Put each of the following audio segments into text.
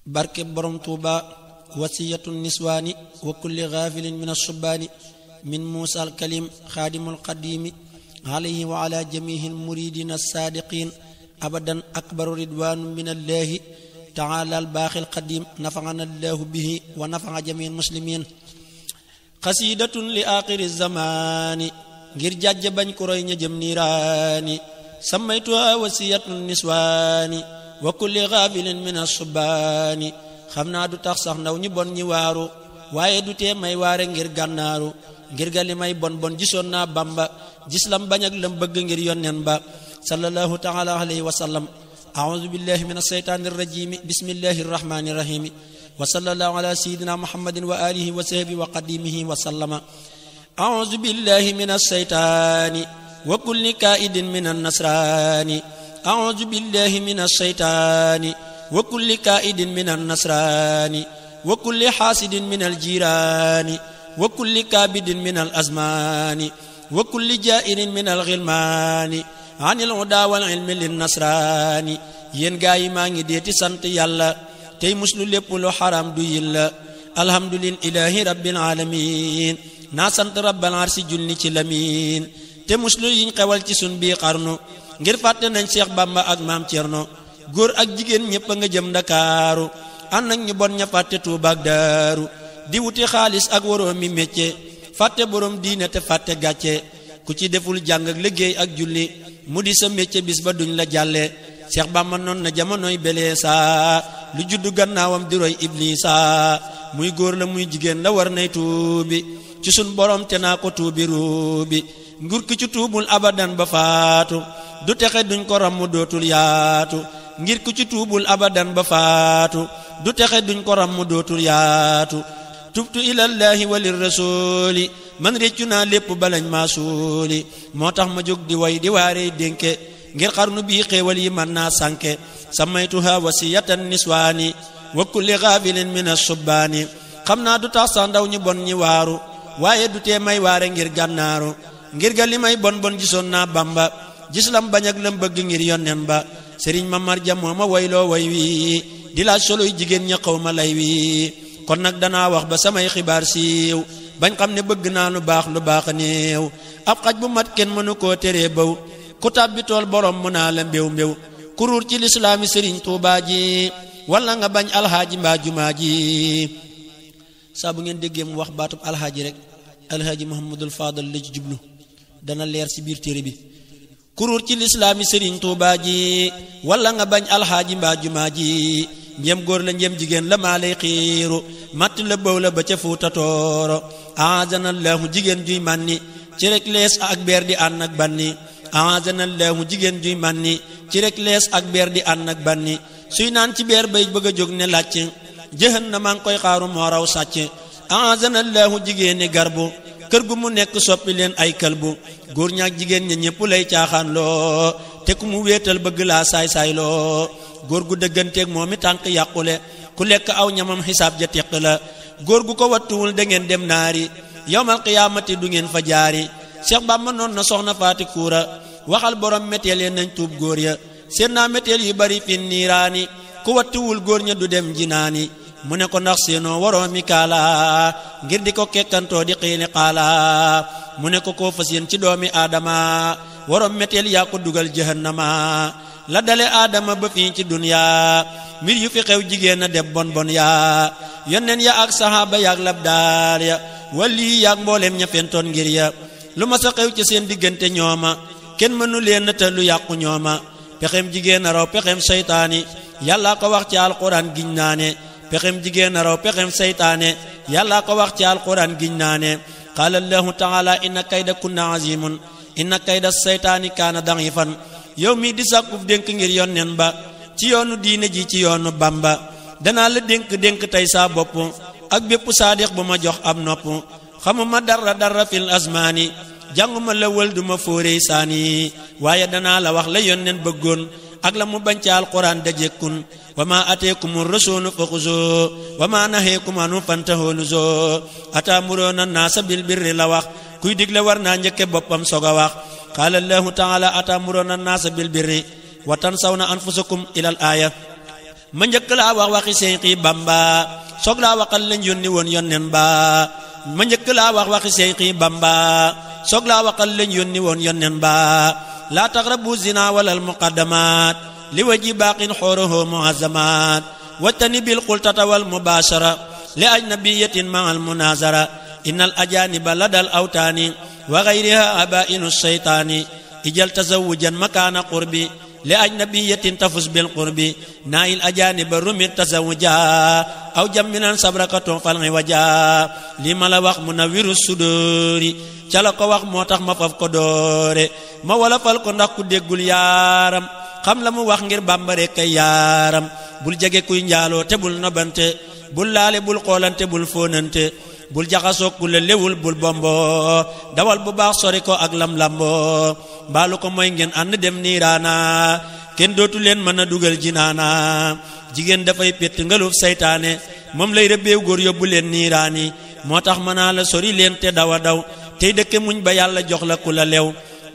barke borom Tuuba wasiyatu niswaani wa kulli gaafilin min assubaani min muusa alkalim xaadimul qadimi alayhi wa ala jamihi almuridina alsaadiqin abadan akbaru ridwanu min allahi taala albaaxi alqadim nafa'ana allahu bihi wa nafa'a jamiil muslimin xasidatun li aaxiri zamaani ngir jàjje bañ ko roy ña jëm niiraani sammaytuha wasiyatun niswaani wa kulli gaafilin min assubaani xam naa du tax sax ndaw ñi bon ñi waaru waaye du tee may waare ngir gànnaaru ngir ga li may bon bon gisoon naa Bamba gis lam bañ ak lam bëgg ngir yonnen ba sallallahu taala alayhi wa sallam a'udhu billahi minash shaytanir rajim bismillahir rahmanir rahim wa sallallahu ala sayyidina muhammadin wa alihi wa sahbihi wa qadimihi wa sallama a'udhu billahi minash shaytani wa kulli kaidin minan nasrani a'udhu billahi minash shaytani wa kulli kaidin minan nasrani wa kulli hasidin minal jirani wa kulli kabidin minal azmani wa kulli jairin minal ghilmani anil huda wal ilmi lin nasrani yéen gaa yi maa ngi deeti sant yàlla tey muslu lépp lu xaram du yilla alhamdulillahi rabbil alamin naa sant rabbal arsi julli ci lamin te muslu yiñ xewal ci sun bii xarnu ngir fàtte nañ Seex Bamba ak maam Cerno góor ak jigéen ñépp a nga jëm Ndakaaru ànd ak ñu bon ña fàtte Tuuba ak Daaru di wuti xaalis ak woroomi métier fàtte borom diine te fàtte gàcce ku ci deful jàng ak liggéey ak julli mu di sa métier bis ba duñ la jàlle Seex Bamba noon na jamonoy belee saa lu juddu gannaawam di roy Iblisa muy góor la muy jigéen la war nay tuubi ci sun borom te naa ko tuubi ruubi nguur ki ci tuubul abadan ba faatu du texe duñ ko ram mu dootul yaatu ngir ku ci tuubul abadan ba faatu du texe duñ ko ram mu dootul yaatu tubtu ilallahi walir rasuli man réccu naa lépp balañ maa suuli moo tax ma jóg di way di waarey dénke ngir xarnu bii xéewal yi man naa sànke samaytuha wasiyatan niswaani wa kulli gaafilin min assubaani xam naa du tax sax ndaw ñu bon ñi waaru waaye du tee may waare ngir gànnaaru ngir ga li may bon bon gisoon naa Bamba gis lam bañ ak lam bëgg ngir yonnen ba sëriñ ma marja moo ma wayloo way wi di laaj soloy jigéen ña xaw ma lay wi kon nag danaa wax ba samay xibaar siiw bañ xam ne bëgg naa lu baax a néew ab xaj bu mat kenn mënu koo teree baw ku tàbbi tool borom mu naa la mbéw mbéw kuruur ci lislaami sëriñ Tuubaa ji wala nga bañ alxaaji mbaa jumaa ji saa bu ngeen déggee mu wax baatub alxaaji rek alxaaji Muhammadul Faadal la ci jublu dana leer ci biir téere bi kuruur ci lislaami sëriñ Tuubaa ji wala nga bañ alxaaji mbaa jumaa ji njëm góor la njëm jigéen la maa lay xiiru matt la bëw la ba ca Fuuta Tooro aazanallahu jigéen juy mànni ci rek lees ak beer di ànd ak banni aazanallahu jigéen juy mànni ci rek lees ak beer di ànd ak banni suy naan ci beer bay bëgg a jóg ne làcc jëhën na maa ngi koy xaaru moo raw sàcc aazanallahu jigéeni garbu kër gu mu nekk soppi leen ay këlbu góor ñaak jigéen ña ñépp lay caaxaan loo te ku mu wéetal bëgg laa saay-saay loo góor gu dëgganteeg moom mi tànk yàqule ku lekk aw ñamam xisaab ja teq la góor gu ko wattuwul da ngeen dem naari yawmal qiyaamati du ngeen fa jaari Seex Bamba noon na soxna faati kuura waxal borom méteel ya nañ tuub góor ya seen naa méteel yu bari fin niiraani ku wattuwul góor ña du dem jinaani mu ne ko ndax seenoo waroo mi kaala ngir di ko kekkantoo di xiini xaala mu ne ko koo fas yéen ci doomi aadama waroom méteel yaa ko dugal jahannama la dale aadama ba fii ci dunya mbir yu fi xew jigéen a deb bon bon yaa yonneen ya ak sahaaba yaak labdaar ya wali yaak mbooleem ña fentoon ngir ya lu ma sa xew ci seen diggante ñooma kenn mënu leen te lu yàqu ñooma pexem jigéen a raw pexem seytaani yàlla ko wax ci alquran giñ naa ne pexem jigéen a raw pexem seytaane yàlla ko wax ci alquran giñ naa ne qaala allahu taala inna kayda kunna azimun inna kayda seytaani kaana da'ifan yow mii di sàkkuf dénk ngir yonnen ba ci yoonu diine ji ci yoonu Bamba danaa la dénk tey saa bopp ak bépp saadix bu ma jox ab nopp xamuma dara fil asmaani jànguma la wël duma fóorey saani waaye danaa la wax la yonnen bëggoon ak la mu bañ ci alquran dajekkun wa ma ateekumu rasuulu faxuzoo wa ma naheekum anhu fantahoo nuzoo ataamuroona naasa bil birri la wax kuy digle war naa njëkke boppam soog a wax qaala allahu taala ataamuroona naasa bil birri wa tansawna anfusakum ilal aaya ma njëkk laa wax waxi Seyxi Bamba soog laa waxal lañ yónni woon yonnen ba ma njëkk laa wax waxi Seyxi Bamba soog laa waxal lañ yónni woon yonnen ba laa taqrabu zina walal muqaddamat li waji baaqin xooroho muazzamat wattani bil xultata wal mubashara li ajnabiyatin ma al munazara innal ajaniba ladal awtaani wa ghayriha abainu shaytaani ijal tazawujan makana qurbi li ajnabiyatin tafus bil qurbi nail ajaniba rumit tazawuja aw jamminan sabrakatun falngi waja li ma la wax munawiru suduri ca la ko wax moo tax ma faf ko doore ma wala fal ko ndax ku déggul yaaram xam la mu wax ngir Bàmba rekk ay yaaram bul jege kuy njaaloo te bul nobante bul laale bul xoolante bul fóonante bul jaxasoo ku la lewul bul bombo dawal bu baax sori ko ak lam-lambo mbaalu ko mooy ngeen ànd dem niiraana kenn dootu leen mën a dugal jinaana jigéen dafay pett ngaluf saytaane moom lay rëbbeew góor yóbbu leen niiraani moo tax mën naa la sori leen te dawa daw tey dëkke muñ ba yàlla jox la ku la lew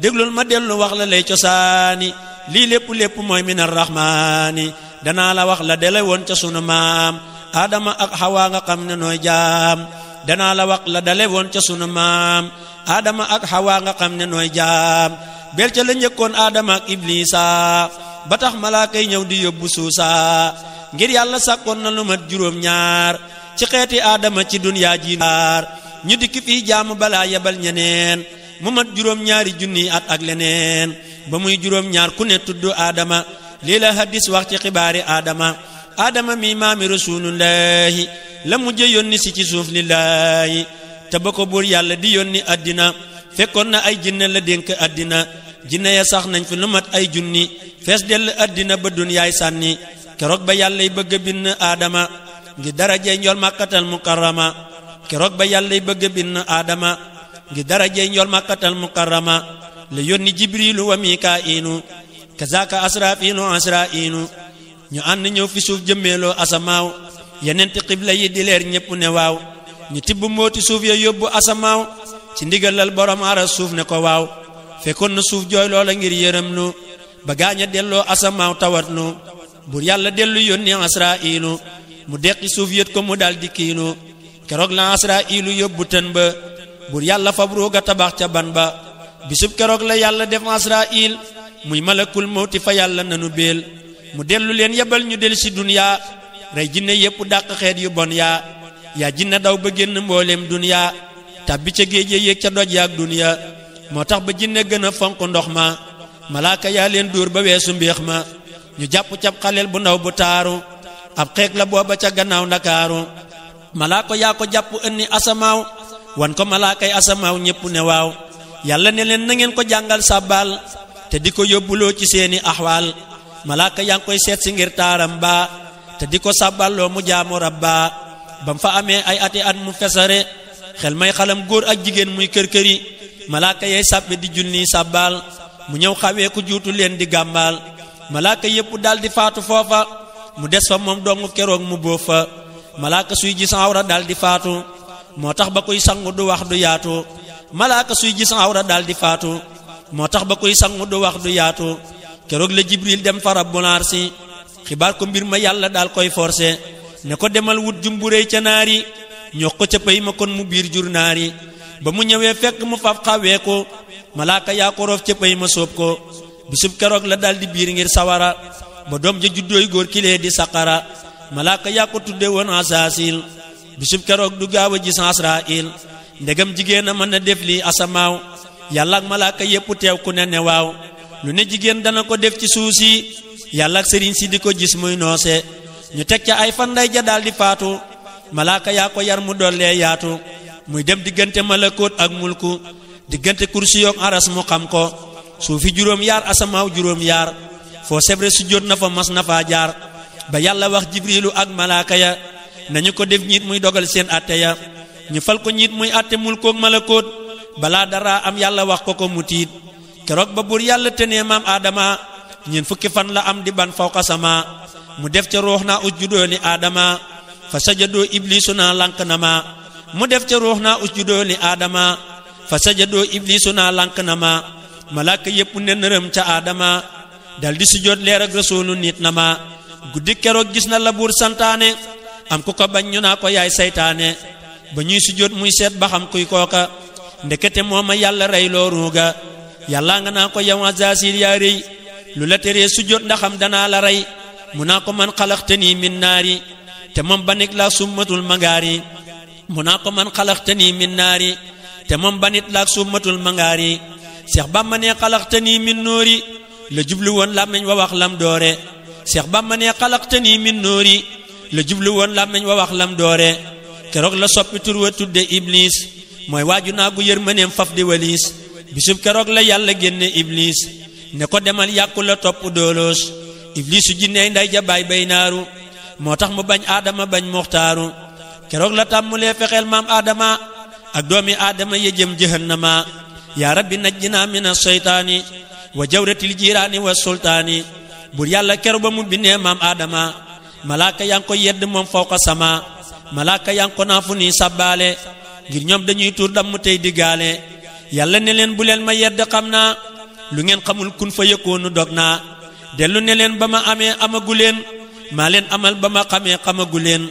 déglul ma dellu wax la lay cosaani lii lépp mooy minar rahmaani danaa la wax la dele woon ca sunu maam Adama ak Hawa nga xam ne nooy jaam danaa la wax la dale woon ca sunu maam Adama ak Hawa nga xam ne nooy jaam bel ca la njëkkoon Adama ak Iblisa ba tax malaaka yi ñëw di yóbbu suusa ngir yàlla sàkkoon na lu mat juróom-ñaar ci xeeti Adama ci dunyaa ji ñu dikk fii jaamu balaa yebal ñeneen mu mat juróom-ñaari junni at ak leneen ba muy juróom-ñaar ku ne tudd Adama lii la hadis wax ci xibaari Adama mi maami rasulullahi la mujj yónni si ci suuf lillahi te ba ko buur yàlla di yónni addina fekkoon na ay jinne la dénk addina jinne ya sax nañ fi lu mat ay junni fees dell addina ba dunyaay sànni keroog ba yàllay bëgg a bind Adama ngi darajey njool màkkatal mukarrama keroog ba yàllay bëgg a bind Adama ngi darajey njool màkkatal mukarrama la yónni jibrilu wa mikaa'ilu kazaka asrafilu asra'ilu ñu ànd ñëw fi suuf jëmmeeloo asamaaw yeneenti xibla yi di leer ñépp ne waaw ñu tibb mbooti suuf ya yóbbu asamaaw ci ndigalal borom aras suuf ne ko waaw fekkoon na suuf jooy loola ngir yërëm nu ba gaaña delloo asamaaw tawat nu bur yàlla dellu yónni asra'ilu mu deqi suuf yët ko mu dal di kiinu keroog la asra'ilu yóbbu tën ba bur yàlla fab ruuga tabax ca ban ba bisub keroog la yàlla def asra'il muy malakul mawti fa yàlla nanu béel mu dellu leen yebal ñu del si duniyaa rey jinne yépp dàq xeet yu bon yaa jinne daw ba génn mbooleem duniyaa tàbbi ca géej yéeg ca doj yaak duniyaa moo tax ba jinne gën a fonk ndox ma malaaka yaa leen dóor ba weesu mbéex ma ñu jàpp cab xaleel bu ndaw bu taaru ab xeeg la booba ca gannaaw ndakaaru malaaka yaa ko jàpp ënni asamaaw wan ko malaakay asamaaw ñépp ne waaw yàlla ne leen na ngeen ko jàngal sàbbaal te di ko yóbbuloo ci seeni axwaal malaaka yaa ngi koy seet si ngir taaram ba te di ko sàbballoo mu jaamu rabba bam fa amee ay ati at mu fesare xel may xalam góor ak jigéen muy kër-këri malaaka yay sàbbe di junni sàbbaal mu ñëw xawee ku juutu leen di gàmbaal malaaka yépp daldi faatu foofa mu des fa moom dong keroog mu bóof fa malaaka suy gis awra daldi faatu moo tax ba kuy sangu du wax du yaatu malaaka suy gis awra daldi faatu moo tax ba kuy sangu du wax du yaatu keroog la jibril dem fa rabbul arsi xibaar ko mbir ma yàlla daal koy forcé ne ko demal wut jumburéy ca naari ñox ko ca pay ma kon mu biir jur naari ba mu ñëwee fekk mu faf xawee ko malaaka yaa ko roof ca pay ma sóob ko bisub keroog la daldi biir ngir sawara ba doom ja juddooy góor kilee di saqara malaaka yaa ko tudde woon asaasil bisub keroog du gaaw a gis asrail ndegam jigéen a mën a def lii asamaaw yàlla ak malaaka yépp teew ku ne waaw lu ne jigéen dana ko def ci suuf si yàlla ak sëriñ si di ko gis muy noose ñu teg ca ay fan nday ja daldi faatu malaaka yaa ko yar mu dollee yaatu muy dem diggante malakoot ak mulku diggante kursi yook aras mu xam ko suufi juróom yaar asamaaw juróom yaar foo sebre su jot na fa mas na faa jaar ba yàlla wax jibrilu ak malaaka ya nañu ko def ñiit muy dogal seen atte ya ñu fal ko ñiit muy atte mulkook malakoot balaa dara am yàlla wax ko mu tiit keroog ba buur yàlla tenee maam Adama ñeen fukki fan la am di ban fawqa sama mu def ca ruux naa usjudoo li Adama fa sajadoo iblisu naa lank na ma mu def ca ruux naa usjudoo li Adama fa sajadoo iblisu naa lank na ma malaaka yépp ne nërëm ca Adama dal di sujjóot leer ak rasuulu nit na ma guddi keroog gis na la buur santaane am ku ko bañ ñu naa ko yaay saytaane ba ñuy sujjóot muy seet ba xam kuy kooka ndekete mooma yàlla rey loo ruuga yàlla nga naa ko yow Azaasil yaa rëy lu la teree sujjóot ndaxam danaa la rey mu naa ko man xalaxtanii min naari te moom banit laa summatul mangaari mu naa ko man xalaxtanii min naari te moom banit laa summatul mangaari Seex Bamba ne xalaxtanii min nuuri la jublu woon làmmiñ wa wax lam doore Seex Bamba ne xalaxtanii min nuuri la jublu woon làmmiñ wa wax lam doore keroog la soppi tur wa tudde Iblis mooy waaju naa gu yërmaneem faf di waliis bisub keroog la yàlla génne Iblis ne ko demal yàqu la topp dooloos Iblisu jinneey nday ja baay bay naaru moo tax mu bañ aadama bañ muxtaaru keroog la tàmmulee fexeel maam aadama ak doomi aadama ya jëm jahannama yaa rabbi najjinaa mina seytaani wa jawratil jiiraani wa sultaani bur yàlla keroog ba mu bindee maam aadama malaaka yaa ngi ko yedd moom fawqa sama malaaka yaa ngi ko naa fu nii sabbaale ngir ñoom dañuy tuur damm tey diggaale yàlla ne leen bu leen ma yedd xam naa lu ngeen xamul kun fa yëkkoonu dog naa dellu ne leen ba ma amee amagu leen maa leen amal ba ma xamee xamagu leen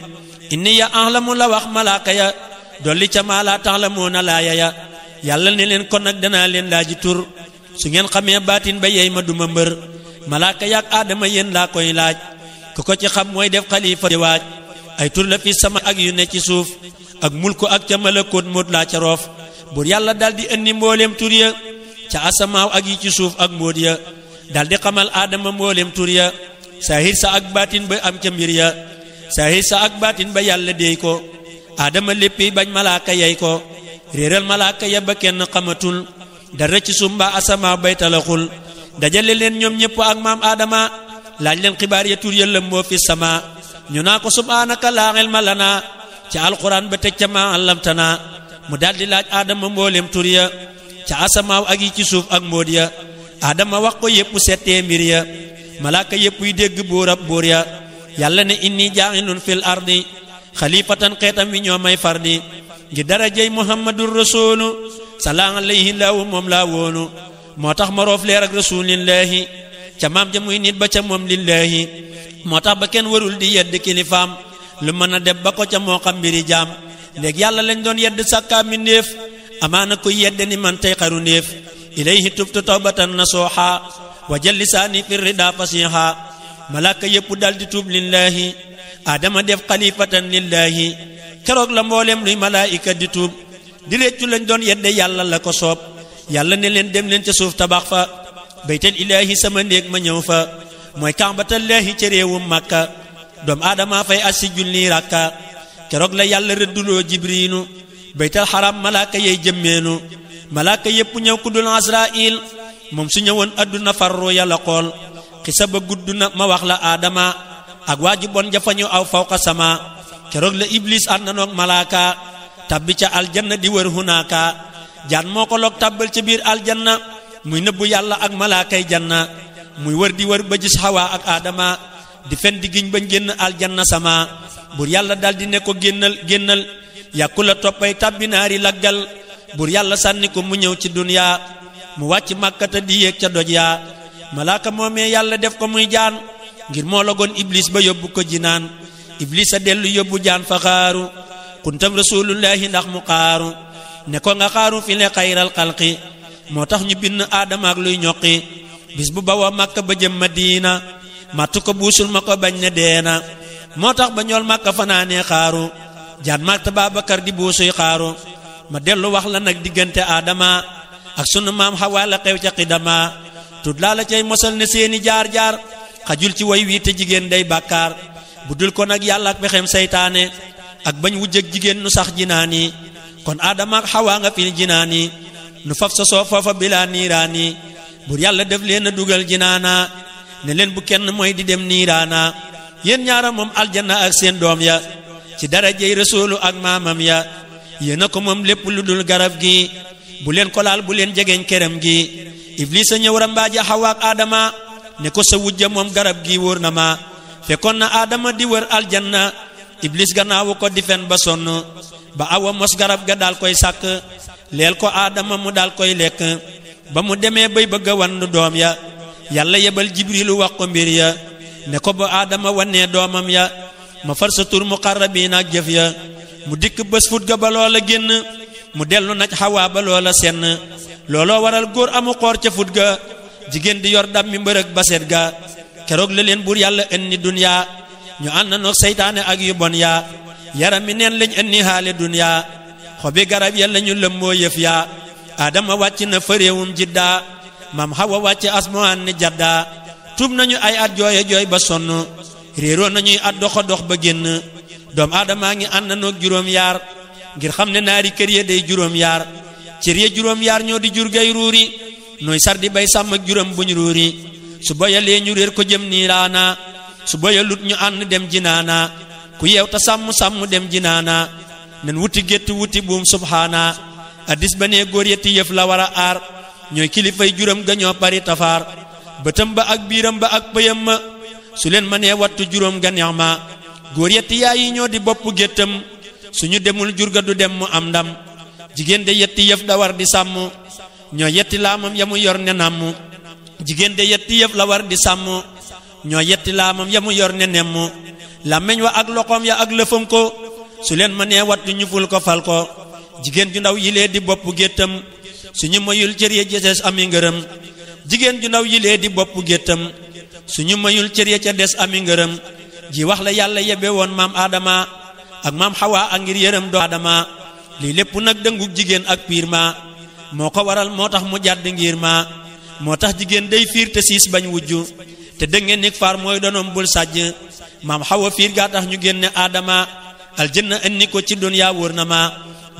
inni ya ahlamu la wax malaaka ya dolli ca maa laa ta'lamuuna laaya ya yàlla ne leen kon nag danaa leen laaji tur su ngeen xamee baatin ba yey ma duma mbër malaaka yaak aadama yéen laa koy laaj ku ko ci xam mooy def xalifa di waaj ay tur la fi sama ak yu ne ci suuf ak mulku ak ca malakoot móot laa ca roof buur yàlla daldi indi mbooleem tur ya ca asamaaw ak yi ci suuf ak mbóot ya daldi xamal aadama mbooleem tur ya saahir sa ak baatin ba am ca mbir ya saahir sa ak baatin ba yàlla déey ko aadama léppi bañ malaaka yey ko réeral malaaka ya ba kenn xamatul dara ci suuf mbaa asamaaw bay talaxul dajale leen ñoom ñépp ak maam aadama laaj leen xibaar ya tur ya lëmboo fi sama ñu naa ko subhaanaka laa ilma lanaa ca alquran ba teg ca maa allamtana mu daldi laaj aadama mbooleem tur ya ca asamaaw ak yi ci suuf ak mbóot ya aadama wax ko yépp settee mbir ya malaaka yépp yi dégg buurab buur ya yàlla ne inni jaa'ilun fil ardi xalifatan xeetam wi ñoo may fardi ngir darajey muhammadur rasulu salaa alayhi laahu moom laa woonu moo tax ma roof leer ak rasulillahi ca maam ja muy nit ba ca moom lillahi moo tax ba kenn warul di yedd kilifaam lu mën a def ba ko ca moo xam mbiri jaam léegi yàlla lañ doon yedd sàkkaa mi ndéef amaana koy yedde ni man tey xaru ndéef ilayhi tubtu tawbatan nasuha wa jal lisaani fi rida fasiha malaaka yépp daldi tuub lillahi aadama def xalifatan lillahi keroog la mboolem luy malaayika di tuub di réccu lañ doon yedde yàlla la ko soob yàlla ne leen dem leen ca suuf tabax fa baytal ilaahi sama néeg ma ñëw fa mooy kàmbatallaahi ca réewum màkka doom aadama fay assi julli rakka keroog la yàlla rëdduloo jibriinu baytal xaram malaaka yey jëmmeenu malaaka yépp ñëw ku dul Asraayil moom su ñëwoon adduna farru yàlla xool xisa ba gudd na ma wax la aadama ak waaju bon jafañu aw fawqa sama keroog la iblis àndanoog malaaka tabbi ca aljanna di wër hunaaka jaan moo ko loog tabbal ca biir aljanna muy nëbbu yàlla ak malaakay janna muy wër di wër ba gis Hawa ak aadama di fen di giñ bañ génn aljanna sama bur yàlla daldi ne ko génnal yàkku la toppay tabbi naari laggal bur yàlla sànni ko mu ñëw ci duniyaa mu wàcc màkkata di yéeg ca doj yaa malaaka moomee yàlla def ko muy jaan ngir moo logoon iblis ba yóbbu ko jinaan iblis a dellu yóbbu jaan fa xaaru kuntam rasulullahi ndax mu xaaru ne ko nga xaaru fi le xayral xalqi moo tax ñu bind aadama ak luy ñoqi bis bu bawoo màkka ba jëm Madina màttu ko buusul ma ko bañ ne deena moo tax ba ñool màkka fanaanee xaaru jaan màkta Babakar di buusuy xaaru ma dellu wax la nag diggante aadama ak sunu maam Hawa la xew ca xidama tut laa la cay mosal ne seeni jaar-jaar xajul ci way wii te jigéen day bàkkaar bu dul ko nag yàlla ak pexem seytaane ak bañ wujjëg jigéen nu sax jinaani kon aadama ak Hawa nga fil jinaani nu faf sa soo foofa bilaa niiraani bur yàlla def leen a dugal jinaana ne leen bu kenn mooy di dem niiraana yéen ñaara moom aljanna ak seen doom ya ci darajey rasuulu ak maamam ya yéen a ko moom lépp lu dul garab gi bu leen ko laal bu leen jegeñ kerem gi iblis a ñëw rambaaja Hawa ak aadama ne ko sa wujja moom garab gi wóor na ma fekkoon na aadama di wër aljanna iblis gannaawu ko di fen ba sonn ba awa mos garab ga daal koy sàkk leel ko aadama mu daal koy lekk ba mu demee bay bëgg a wann doom ya yàlla yebal jibrilu wax ko mbir ya ne ko ba aadama wannee doomam ya ma far sa tur muqarrabiin ak jëf ya mu dikk bés fut ga ba loola génn mu dellu naj xawaa ba loola senn looloo waral góor amu xoor ca fut ga jigéen di yor dam mi mbërëg baset ga keroog la leen buur yàlla indi duniyaa ñu ànd noog seytaane ak yu bon yaa yaram mi neen lañ indi xaale duniyaa xobi garab ya lañu lëmmoo yëf yaa aadama wàcc na fa réewum jiddaa mam xawa wàcc asmaan ni jaddaa tuub nañu ay at jooye jooy ba sonn réeroo nañuy at doxa dox ba génn doom aadamaa ngi ànd noog juróom yaar ngir xam ne naari kër ya day juróom yaar cër ya juróom yaar ñoo di jur gay ruuri nooy sar di bay sàmm ak juróom buñ ruuri su boyalee ñu réer ko jëm niiraana su boyalut ñu ànd dem jinaana ku yeew ta sàmm dem jinaana nen wuti gétt wuti buum subhaana addis ba nee góor yetti yëf la war a aar ñooy kilifay juróom ga ñoo pari tafaar bëtam ba ak biiram ba ak pëyam ma su leen ma nee wattu juróom ga neex ma góor yetti yaay yi ñoo di bopp géttam suñu demul jur ga du dem mu am ndam jigéen de yetti yëf da war di sàmm ñoo yetti laamam ya mu yor ne namm jigéen de yetti yëf la war di sàmm ñoo yetti laamam ya mu yor ne nemm làmmeñ wa ak loxoom ya ak lëfam ko su leen ma nee wattu ñu ful ko fal ko jigéen ju ndaw yilee di bopp géttam suñu mayul cër ya des ami ngërëm jigéen ju ndaw yilee di bopp géttam suñu mayul cër ya ca des ami ngërëm ji wax la yàlla yebe woon maam aadama ak maam xawaa ak ngir yërëm doo aadama lii lépp nag dëngu jigéen ak piir ma moo ko waral moo tax mu jàdd ngir ma moo tax jigéen day fiir te siis bañ wujju te dëngeen nik faar mooy donoom bul sàjj maam xawa fiir gaa tax ñu génne aadama aljanna indi ko ci duniyaa wóor na ma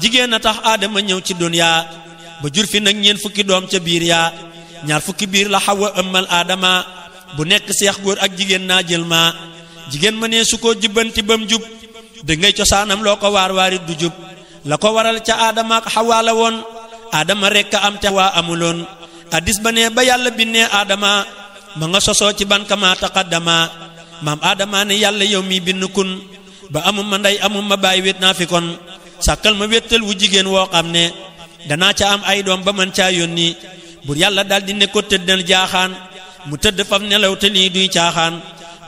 jigéen a tax aadama ñëw ci duniyaa ba jur fi nag ñeen fukki doom ca biir yaa ñaar fukki biir la xawa ëmmal aadama bu nekk seex góor ak jigéen naa jël ma jigéen ma nee su ko jubbanti bam jub da ngay cosaanam loo ko waar waarit du jub la ko waral ca aadama ak xawaa la woon aadama rekk am te waa amuloon addis ba ne ba yàlla binnee aadama ma nga sosoo ci ban kama taqaddama maam aadama ne yàlla yow mi bind kun ba amum ma ndey amum ma bàyyi wét naa fi kon sàkkal ma wéttal wu jigéen woo xam ne danaa ca am ay doom ba man caa yónni bur yàlla daldi ne ko tëddal jaaxaan mu tëdd fam nelaw te lii duy caaxaan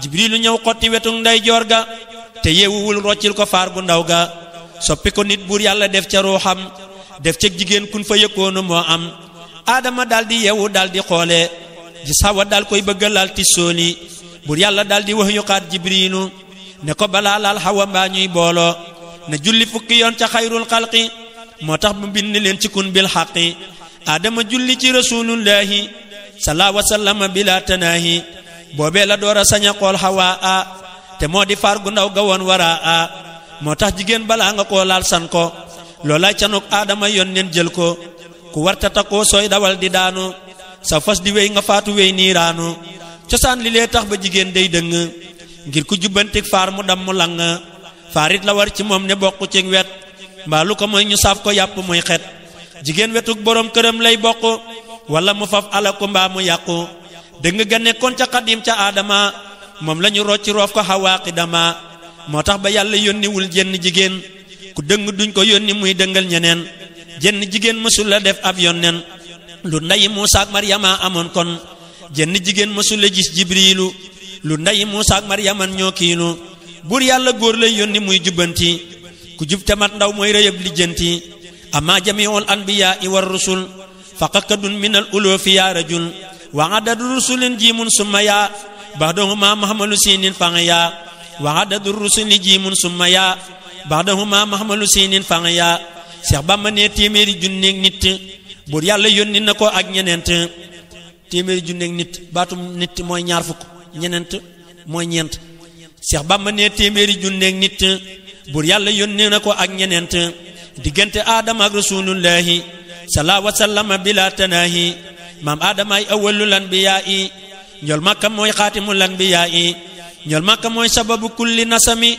jibrilu ñëw xotti wetu nday joor ga te yeewuwul roccil ko faar gu ndaw ga soppi ko nit buur yàlla def ca ruuxam def ca jigéen kun fa yëkkoonu moo am aadama daldi yeewu daldi xoole gis Hawa dal koy bëgg laal ti sooli buur yàlla daldi wax yuqaat jibrilu ne ko balaa laal Hawa mbaa ñuy booloo na julli fukki yoon ca xayrul xalqi moo tax mu bind leen ci kun bil xaqi aadama julli ci rasulullahi salaa wasallama bila tanaahi boobee la door a sañ a xool Hawa a te moo di faar gu ndaw ga woon waraa a moo tax jigéen balaa nga koo laal san ko loolaay canuk aadama yoon neen jël ko ku warta takoo sooy dawal di daanu sa fas di wéy nga faatu wéy niiraanu cosaan li lee tax ba jigéen day dëng ngir ku jubbantik faar mu dam mu lang faarit la war ci moom ne bokk ci wet mbaa lu ko mooy ñu saaf ko yàpp muy xet jigéen wetuk boroom këram lay bokk wala mu faf ala ko mbaa mu yàqu dëng ga nekkoon ca xadim ca aadama moom la ñu rocci roof ko xawaaqi dama moo tax ba yàlla yónniwul jenn jigéen ku dëng duñ ko yónni muy dëngal ñeneen jenn jigéen mësul la def ab yónneen lu ndayi Muusaa ak Maryama amoon kon jenn jigéen mësul la gis jibriilu lu ndayi Muusaa ak Maryama ñoo kiinu buur yàlla góor lay yónni muy jubbanti ku jub te mat ndaw mooy rëyëb lijjanti amma jamiul anbiyaa war rusul faqakadun minal uloofi yaa rajul wa adadu rusulin jiimun summa yaa ba'dahuma mahmalu sinin fanga yaa wa adadu rusuli jiimun summa yaa ba'dahuma mahmalu sinin fanga yaa Seex Bamba ne téeméeri junneeg nit buur yàlla yónni na ko ak ñeneent téeméeri junneeg nit baatum nit mooy ñaar fukk ñeneent mooy ñeent Seex Bamba ne téeméeri junneeg nit buur yàlla yónni na ko ak ñeneent diggante aadama ak rasulullahi salaa wasallama bila tanaahi maam aadama ay awwalul anbiyaa yi ñool makka mooy xaatimul anbiyaa yi ñool makka mooy sababu kulli nasami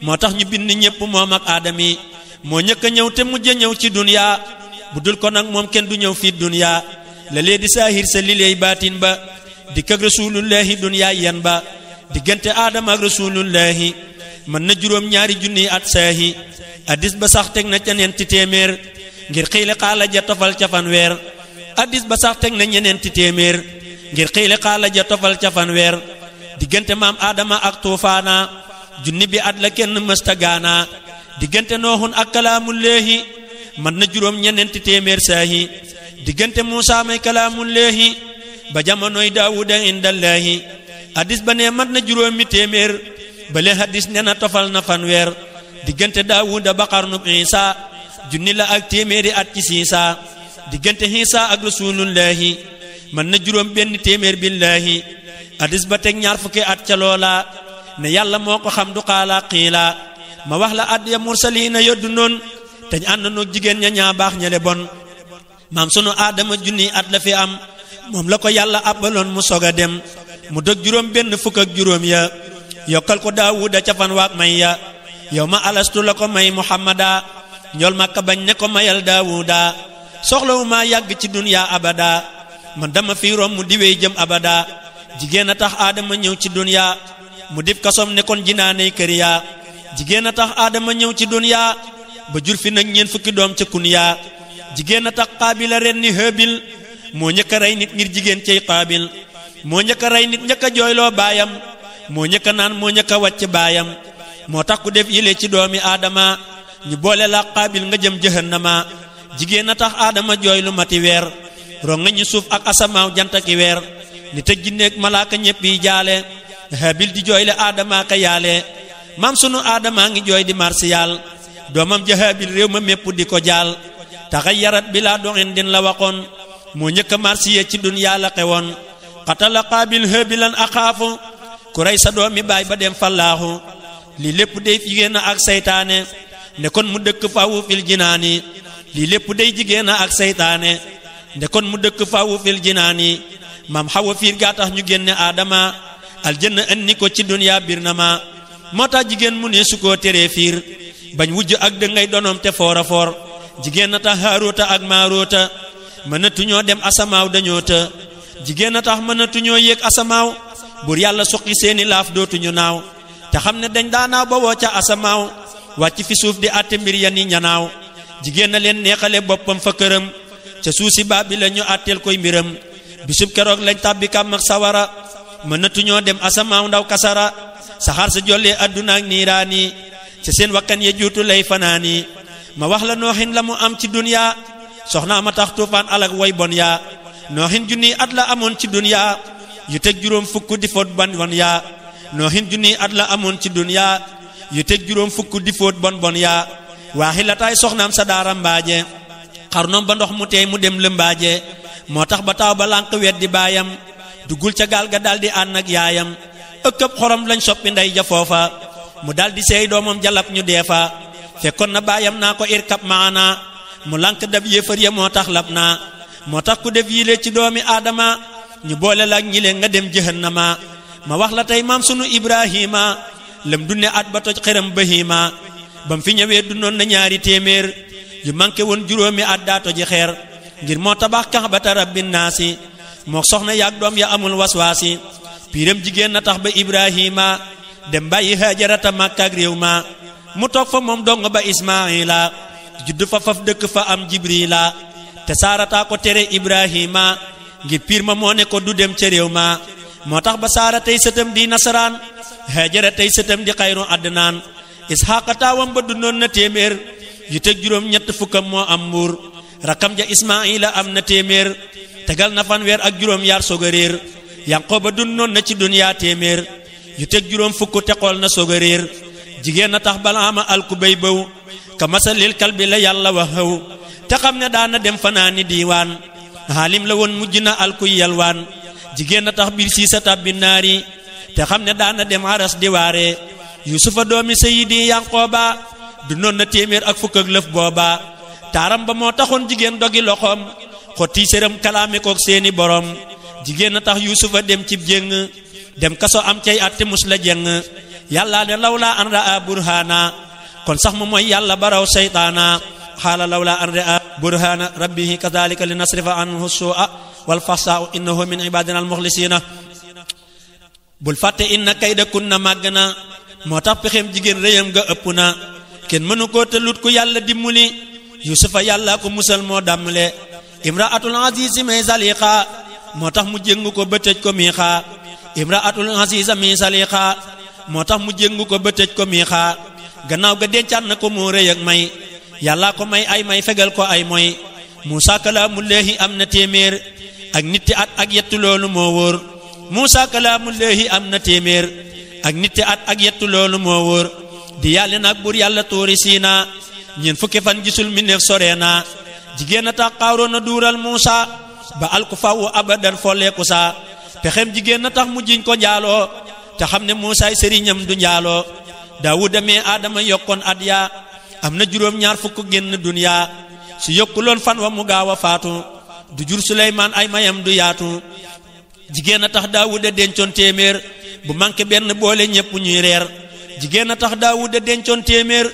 moo tax ñu bind ñépp moom ak aadami moo ñëkk a ñëw te mujj a ñëw ci duniyaa bu dul ko nag moom kenn du ñëw fii duniyaa la lee di saahir sa lileey baatin ba dikk ak rasulullahi duniyaa yan ba diggante aadama ak rasulullahi mën na juróom ñaari junniy at saahi addis ba sax teg na ca ñeenti téeméer ngir xiile xaala ja tofal ca fanweer addis ba sax teg na ñeneenti téeméer ngir xiile xaala ja tofal ca fanweer diggante maam Adama ak tuufaana junni bi at la kenn mësta gaana diggante nooxun ak kalaamullaahi man na juróom ñeneenti téeméer saahi diggante Muusaa may kalaamullaahi ba jamonoy Daawuda indallaahi hadis ba ne mat na juróomi téeméer bale hadis ne na tofal na fanweer diggante Daawuda ba xarnub Isaa junni la ak téeméeri at ci Siisaa diggante Isaa ak rasulullaahi man na juróom benn téeméer billaahi hadis ba teg ñaar fukki at ca loola ne yàlla moo ko xam du xaala xiila ma wax la at ya mursaliina yoddu noon teñ ànd noog jigéen ña ñaa baax ñale bon maam sunu Aadama junni at la fi am moom la ko yàlla àbbaloon mu soga dem mu dog juróom benn fukk ak juróom ya yokkal ko Daawuda ca fan waak may ya yow ma alastu la ko may Muhammada ñool Makka bañ ne ko mayal Daawuda soxlawu maa yàgg ci duniyaa abada man dama fi rom mu diwee jëm abada jigéen a tax Aadama ñëw ci duniyaa mu dib kasom ne kon jinaaney kër yaa jigéen a tax Aadama ñëw ci duniyaa ba jur fi nag ñeen fukki doom ca kunyaa jigéen a tax Qaabila ren ni Haabil moo ñëkk a rey nit ngir jigéen cey Qaabil moo ñëkk a rey nit ñëkk a jooyloo baayam moo ñëkk a naan moo ñëkk a wàcc baayam moo tax ku def yile ci doomi Aadama ñu boole la Qaabil nga jëm jahannama jigéen a tax Aadama jooy lu mati weer ronga ñu suuf ak asamaaw janta ki weer ni tëj ji nekk malaaka ñépp yi jaale Haabil di jooyle Aadama ka yaale maam sunu Aadama ngi jooy di marsiyal doomam ja Haabil réew ma mépp di ko jaal taxayyarat bi laa doxin din la waxoon moo ñëkk a marsiye ci dunyaa la xewoon xatala Qaabil Haabilan axaafu ku rey sa doomi baay ba dem fallaaxu lii lépp day jigéen ak saytaane ne kon mu dëkk faawu fil jinaani lii lépp day jigéen ak saytaane ne kon mu dëkk faawu fil jinaani maam Xawa fiir gaa tax ñu génne Aadama aljanna andi ko ci dunyaa bir na ma moo tax jigéen mu ne su koo teree fiir bañ wujj ak dëngay donoom te foora foor jigéen a tax Haaroota ak Maaroota mënatuñoo dem asamaaw dañoo të jigéen a tax mënatuñoo yéeg asamaaw buur yàlla suqi seeni laaf dootuñu naaw te xam ne dañ daanaaw ba woo ca asamaaw wàcc fi suuf di àtte mbir ya ni ñanaaw jigéen a leen neexale boppam fa këram ca suusi baabi la ñu àtteel koy mbiram bisub keroog lañ tàbbi kàmm ak sawara mënatuñoo dem asamaaw ndaw kasara saxaar sa jollee adduna ak niiraani ca seen wakkan ya juutu lay fanaani ma wax la nooxin la mu am ci duniyaa soxnaa ma tax tuufaan alak way bon yaa nooxin junniy at la amoon ci duniyaa yu teg juróom fukk di foot bon bon yaa nooxin junniy at la amoon ci duniyaa yu teg juróom fukk di foot bon bon yaa waaxi la taay soxnaam sa daara mbaaje xarnoom ba ndox mu teey mu dem lëmbaaje moo tax ba taaw ba lànq weddi baayam duggul ca gaal ga daldi ànd ak yaayam ëkkëb xorom lañ soppi ndey ja foofa mu daldi seey doomam jalab ñu deefa fekkoon na baayam naa ko irkab maana mu lànk dab yéefar ya moo tax lab naa moo tax ku def yile ci doomi Aadama ñu boole la ak ñile nga dem jahannama ma wax la tey maam sunu Ibrahima lëm dunne at ba toj xeram bahima bam fi ñëwee dundoon na ñaari téeméer yu manqué woon juróomi at daa toji xeer ngir moo tabax kaxbata rabbin naasi moo soxna yaag doom ya amul waswaasi piiram jigéen na tax ba Ibrahima dem bàyyi Haajarata Makka ak réew ma mu toog fa moom dong ba Ismaila judd fa faf dëkk fa am Jibrila te Saarata ko tere Ibrahima ngir piir ma moo ne ko du dem ca réew ma moo tax ba Saara tey sëtam di nasaraan Haajara tey sëtam di xayru Adnaan Isxaaqa taawam ba dundoon na téeméer yu teg juróom ñett fukkam moo am mbuur rakam ja Ismaila am na téeméer tegal na fanweer ak juróom yaar soga réer Yanqooba dundoon na ci dunyaa téeméer yu teg juróom fukk te xool na soga réer jigéen na tax Balaama alku bay bëw ka masalil kalbi la yàlla wax xëw te xam ne daana dem fanaani diiwaan xaalim la woon mujj na alkuy yalwaan jigéen na tax biir siisa tàbbi naari te xam ne daana dem aras di waare Yuusufa doomi Sayidi Yanqooba dundoon na téeméer ak fukk ak lëf booba taaram ba moo taxoon jigéen dogi loxoom xotti séram kalaame kook seeni borom jigéen na tax Yuusufa dem cib jéng dem kaso am cay atte mus la jeng yàlla ne lawla an raa burhana kon sax mu mooy yàlla baraw seytaana xaala lawla an raa burhana rabbihi kadhalika linasrifa anhu su'a wal fahsa'u innahu min ibadina al mukhlisina bul fàtte inna kayda kunna màgg na moo tax pexem jigéen réyam nga ëpp na kenn mënu koo tëlut ku yàlla dimbali Yuusufa yàlla ko musal moo dàmmale imraatul azizi may zaliqa moo tax mu jéngu ko ba tëj ko miixa imraatul aziza mi saliqa moo tax mu jéngu ko ba tëj ko miixa gannaaw ga dencaat na ko mu rëy ak may yàlla ko may ay may fegal ko ay moy Muusaa kalaamullaahi am na téeméer ak nitti at ak yettu loolu moo wóor Muusaa kalaamullaahi am na téeméer ak nitti at ak yettu loolu moo wóor di yàlla nag bur yàlla tuuri siina ñeen fukki fan gisul mi neef soreena jigéen a tax Qaaruun a duural Muusaa ba alku fawu abadan folleeku saa pexem jigéen a tax mu jiñ ko njaaloo te xam ne Muusaay sëriñam du njaaloo Daawuda mee Aadama yokkoon at yaa am na juróom-ñaar fukk génn duniyaa su yokkuloon fan wa mu gaaw a faatu du jur Suleymaan ay mayam du yaatu jigéen a tax Daawuda dencoon téeméer bu manqué benn boole ñépp ñuy reer jigéen a tax Daawuda dencoon téeméer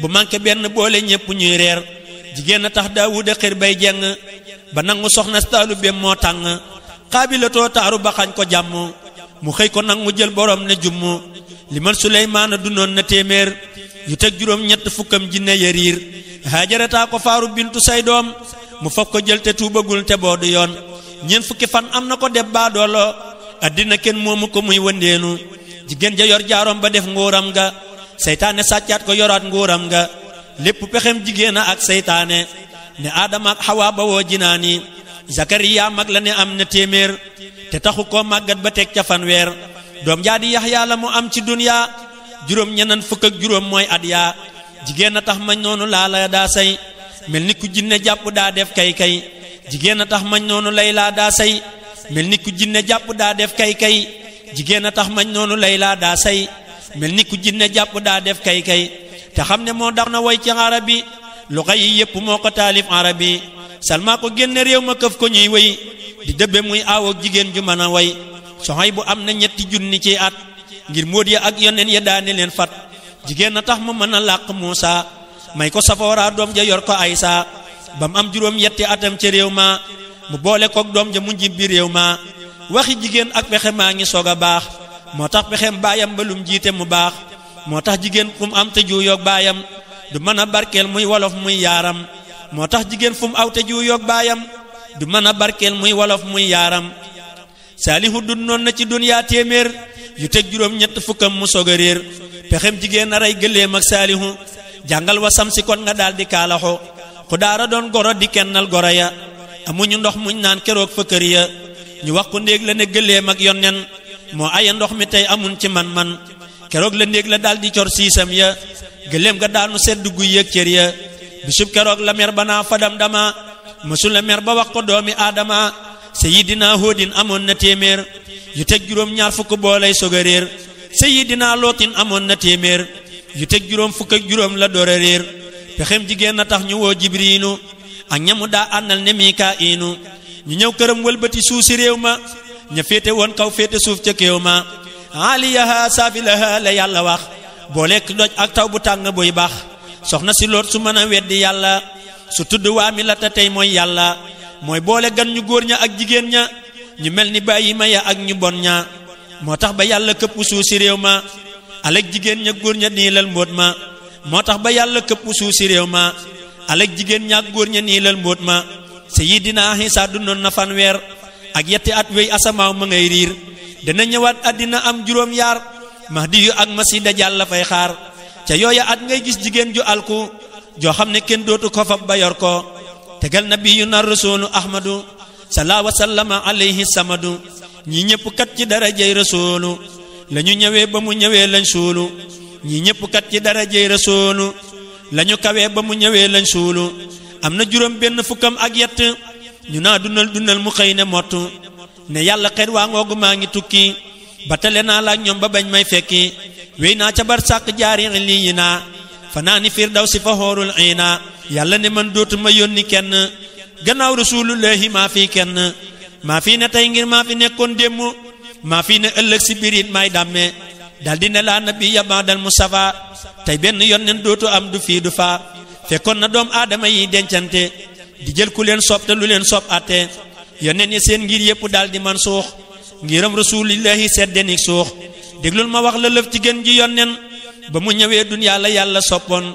bu manqué benn boole ñépp ñuy reer jigéen a tax Daawuda xir bay jeng ba nangu soxna taalubeem moo tàng Xaabilatoo taaru ba xañ ko jàmm mu xëy ko nag mu jël borom ne jumm li man Suleymaana dundoon na téeméer yu teg juróom ñett fukkam jinne yariir Haajarataa ko faaru bintu say doom mu faf ko jël te tuubagul te boo du yoon ñeent fukki fan am na ko def baadoolo addina kenn moomu ko muy wëndeenu jigéen ja yor jaaroom ba def nguuram ga seytaane sàccaat ko yoraat nguuram ga lépp pexem jigéen ak seytaane ne Aadama ak Xawaa ba woo jinaani Zakariya mag la ne am na téeméer te taxu koo màggat ba teg ca fanweer doom jaa di Yaxya la mu am ci duniya juróom ñeneen fukk ak juróom mooy at yaa jigéen a tax mañ noonu laa la daa say mel ni ku jinne jàpp daa def kay jigéen a tax mañ noonu lay laa daa say mel ni ku jinne jàpp daa def kay jigéen a tax mañ noonu lay laa daa say mel ni ku jinne jàpp daa def kay te xam ne moo dax na way ci arabi luxa yi yépp moo ko taalif arabi Salma ko génne réew ma këf ko ñuy wéy di dëbbe muy aawook jigéen ju mën a way Suhaybu am na 3 junni ci at ngir móot ya ak yoneen ya daane leen fat jigéen a tax mu mën a làq Muusaa may ko Safoora doom ja yor ko Aysa ba mu am juróom yetti atam ca réew ma mu boole kook doom ja mu njibbi réew ma waxi jigéen ak pexe maa ngi soog a baax moo tax pexem baayam ba lum jiite mu baax moo tax jigéen fu mu am te juuyoog baayam du mën a barkeel muy wolof muy yaaram moo tax jigéen fu mu aw te juuyoog baayam du mën a barkeel muy wolof muy yaaram Saalihu dundoon na ci duniyaa téeméer yu teg juróom ñett fukkam mu soog a réer pexem jigéen a rey gëléem ak Saalihu jàngal wa samsi kon nga daal di kaalaxo ku daara doon goro di kennal goro ya amuñu ndox muñ naan keroog fa kër ya ñu wax ko ndéeg la ne gëléem ak yonnen moo aya ndox mi tey amun ci man keroog la ndéeg la daal di cor siisam ya gëléem ga daanu sedd guy yëg cër ya bisub keroog la mer ba naa fadam dama mësul la mer ba wax ko doomi aadama Seydina Hóodin amoon na téeméer yu teg juróom ñaar fukk boolay soog a réer Seydina Lootin amoon na téeméer yu teg juróom fukk ak juróom la door a réer pexem jigéen na tax ñu woo Jibriilu ak ñamu daa àndal ne Mikaa'ilu ñu ñëw këram wëlbati suuf si réew ma ña féete woon kaw féete suuf ca kéew ma aliyaha saafilaha la yàlla wax boo lekk doj ak taw bu tàng buy baax soxna si Loot su mën a weddi yàlla su tudd waa mi la te tey mooy yàlla mooy boole gan ñu góor ña ak jigéen ña ñu mel ni bàyyi ma ya ak ñu bon ña moo tax ba yàlla këpp suuf si réew ma alek jigéen ña góor ña niilal mbóot ma moo tax ba yàlla këpp suuf si réew ma alek jigéen ña ak góor ña niilal mbóot ma Seydina Isaa dundoon na fanweer ak yetti at wéy asamaaw ma ngay riir dana ñëwaat àddina am juróom yaar Mahdi yu ak Masiih Dajjaal la fay xaar ca yooya at ngay gis jigéen ju alku joo xam ne kenn dootu ko fab ba yor ko tegal nabiyuna rasulu ahmadu salaa wa sallama alayhi samadu ñi ñëpp kat ci darajey rasulu la ñu ñëwee ba mu ñëwee lañ suulu ñi ñëpp kat ci darajey rasulu la ñu kawee ba mu ñëwee lañ suulu am na juróom benn fukkam ak yett ñu naa dundal mu xëy ne mottu ne yàlla xeet waa ngoogu maa ngi tukki ba tale naa laak ñoom ba bañ may fekki wéy naa ca bar sàq jaari lii yi naa fanaani firdawsi fa xoorul iina yàlla ne man dootuma yónni kenn gannaaw rasulullahi maa fi kenn maa fi ne tey ngir maa fi nekkoon démb maa fi ne ëllëg si birit maay dàmme daldi ne laa nabiyya ba'dal mustafa tey benn yónneen dootu am du fii du faa fekkoon na doom aadama yi dencante di jël ku leen soob te lu leen soob atte yónneen yi seen ngir yépp daldi man suux ngiram rasulillahi seddenik suux déglul ma wax la lëf ci gën ji yónneen ba mu ñëwee duniyaa la yàlla soppoon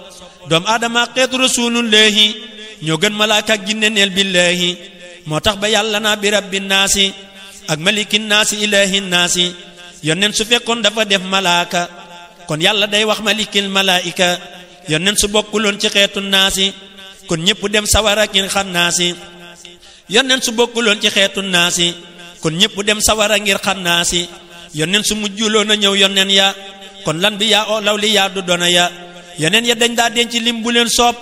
doom aadama xeetu rasulullahi ñoo gën malaaka ak jinne neel billahi moo tax ba yàlla naa bi rabbin naasi ak malikin naasi ilahin naasi yonent su fekkoon dafa def malaaka kon yàlla day wax malikil malaika yonent su bokkuloon ci xeetu naasi kon ñépp dem sawara ngir xannaasi yonent su bokkuloon ci xeetu naasi kon ñépp dem sawara ngir xannaasi yonent su mujjuloon a ñëw yonent ya kon lan bi yaa o law li yaa du dona ya yonent ya dañ daa denc lim bu leen soob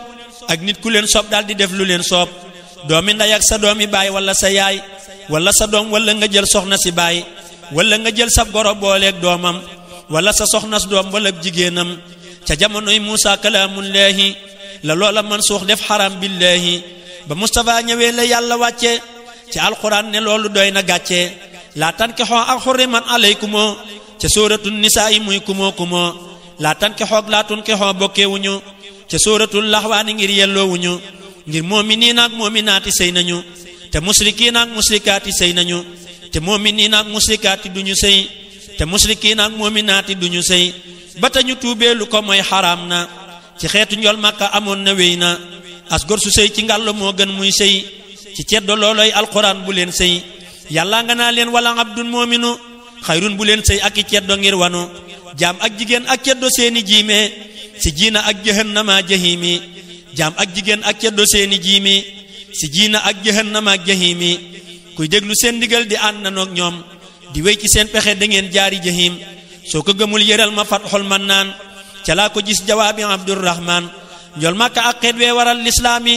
ak nit ku leen soob daal di def lu leen soob doomi nday ak sa doomi baay wala sa yaay wala sa doom wala nga jël soxna si baay wala nga jël sa goro booleeg doomam wala sa soxnas doom wala jigéenam ca jamonoy Muusa kalaamullaahi la loola man suux def xaram billaahi ba Mustafa ñëwee la yàlla wàcce ci alquran ne loolu doy na gàcce laa tankixoo ak xurriman alaykumoo ca sóoratul nisaa yi muy kumoo laa tankixoog laa tunkixoo bokkeewuñu ca sóoratul laxwaani ngir yelloowuñu ngir mu'miniin ak mu'minaati sëy nañu te musrikiin ak musrikaati sëy nañu te mu'miniin ak musrikaati duñu sëy te musrikiin ak mu'minaati duñu sëy ba tañu tuubee lu ko mooy xaraam na ci xeetu njol Makka amoon na wéy na as gor su sëy ci ngàllo moo gën muy sëy ci ceddo looloy alquran bu leen sëy yàlla nga naa leen wala abdun mu'minu xayrun bu leen sëy ak i ceddo ngir wanu jaam ak jigéen ak ceddo seeni jiime si jiina ak jahannama jahimi jaam ak jigéen ak ceddo seeni jiimi si jiina ak jahannama ak jahimi kuy déglu seen ndigal di ànd nanoog ñoom di wéy ci seen pexe da ngeen jaari jahim soo ko gëmul yëral ma Fathul Mannaan ca laa ko gis jawaabi Abdurrahman njol Makka ak xeet wee waral lislaami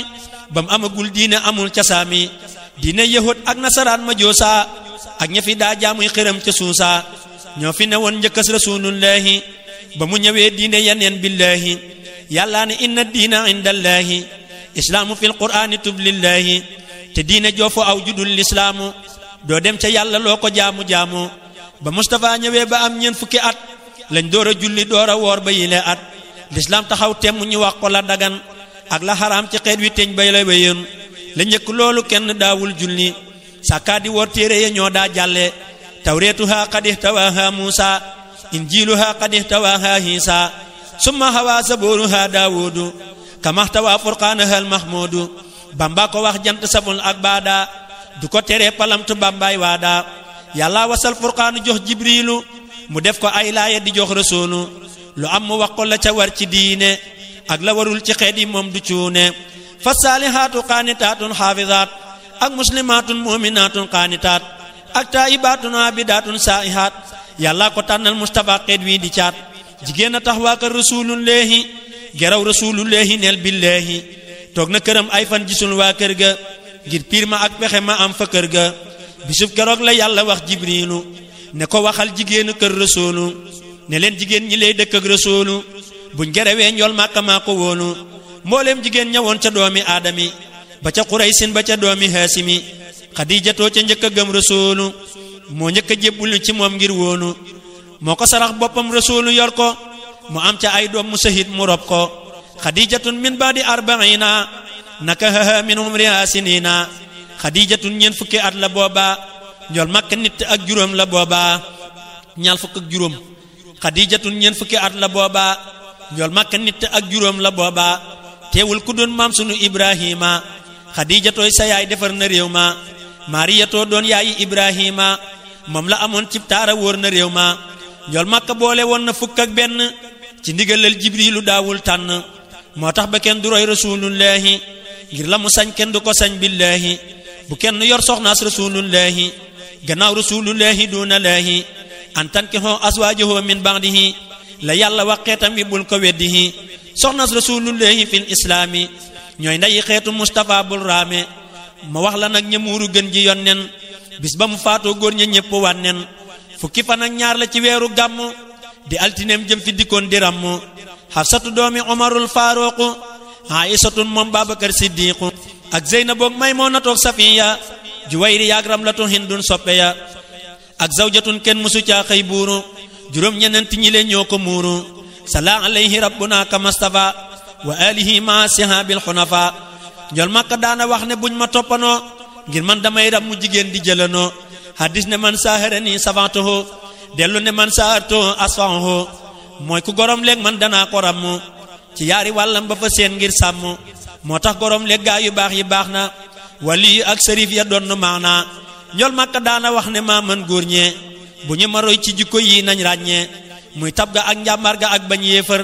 bam amagul diine amul casaami diine yahud ak nasaraan ma joosa ak ña fi daa jaamuy xëram ca suusa ñoo fi ne woon njëkkas rasulullahi ba mu ñëwee diine yaneen billahi yàllaa ne inna diina indallahi islaamu fil qur'aani tublillahi te diine joofo aw judul lislaamu doo dem ca yàlla loo ko jaamu ba Mustafa ñëwee ba am ñeent fukki at lañ door a julli door a woor ba yile at lislaam taxaw temm ñu wax ko la dagan ak la xaraam ci xeet wi teñ bay la wéyoon la njëkk loolu kenn daawul julli sàkkaa di woor téere ya ñoo daa jàlle tawreetuha qad ihtawaaha Muusa injiiluha qad ihtawaaha Iisa summa hawaa zabooruha Daawuudu kama ihtawaa furqaanaha al-mahmuudu Bamba ko wax jant sabul ak baada du ko teree palamtu Bambaay waada yàlla wasal furqaanu jox Jibriilu mu def ko ay laaya di jox rasuulu lu am mu wax ko la ca war ci diine ak la warul ci xeet yi moom du cuune fa saalihaatu qaanitaatun xaafizaat ak muslimaatun mu'minaatun qaanitaat ak taa'ibaatun aabidaatun saa'ihaat yàlla ko tànnal Mustafa xeet wi di caat jigéen a tax waa kër rasulullahi geraw rasulullahi neel billahi toog na këram ay fan gisul waa kër ga ngir piir ma ak pexe ma am fa kër ga bisub keroog la yàlla wax Jibriilu ne ko waxal jigéenu kër rasulu ne leen jigéen ñi lay dëkk ak rasulu buñ gerewee njool Makka maa ko wóolu mbooleem jigéen ñawoon ca doomi aadami ba ca Quraysin ba ca doomi Haasimi Xadiijatoo ca njëkk a gëm rasulu moo njëkk a jébbulu ci moom ngir wóolu moo ko sarax boppam rasulu yor ko mu am ca ay doom mu sahid mu rob ko Xadiijatun min baadi arbaina nakahaha min umriha sinina Xadiijatun ñeent fukki at la booba njool Makka nit ak juróom la booba ñaar fukk ak juróom Xadiijatun ñeent fukki at la booba njool Makka nit ak juróom la booba teewul ku doon maam sunu Ibrahima Xadiijatooy sa yaay defar na réew ma Maariyatoo doon yaayi Ibrahima moom la amoon cib taara wóor na réew ma njool Makka boole woon na fukk ak benn ci ndigalal Jibriilu daawul tànn moo tax ba kenn du roy rasulullahi ngir la mu sañ kenn du ko sañ billahi bu kenn yor soxnaas rasulullahi gannaaw rasulullahi duuna laahi an tankihoo aswaajahu min ba'dihi la yàlla wax xeetam wi bul ko weddihi soxnaas rasulullahi fil islaami ñooy ndayi xeetu Mustafa bul raame ma wax la nag ñamuuru gën ji yonnen bis ba mu faatoo góor ña ñépp wànnen fukki fan ak ñaar la ci weeru gàmm di altineem jëm fi dikkoon di ràmm Xafsatu doomi Umarul Faaruqu Aïsatun moom Babakar Siddiqu ak Zeynaboog Maymunatoog Safiya Juwayri yaag Ramlatu Hindun soppe ya ak zawjatun kenn musu caa xëy buuru juróom ñenenti ñi leen ñoo ko muuru sala alayhi rabbuna kamastafa wa alihi ma sihabil xunafa njol Makka daana wax ne buñ ma toppanoo ngir man damay ram mu jigéen di jëlanoo hadis ne man saharani savantoho dellu ne man sahartoho asfaho mooy ku gorom léeg man danaa ko ramm ci yaari wàllam ba fa seen ngir sàmm moo tax gorom léeg gaa yu baax yi baax na wali ak sërif ya doon maana njol Makka daana wax ne maa man góor ñee bu ñu ma roy ci jikko yi nañ ràññee muy tab ga ak njàmbaar ga ak bañ yéefar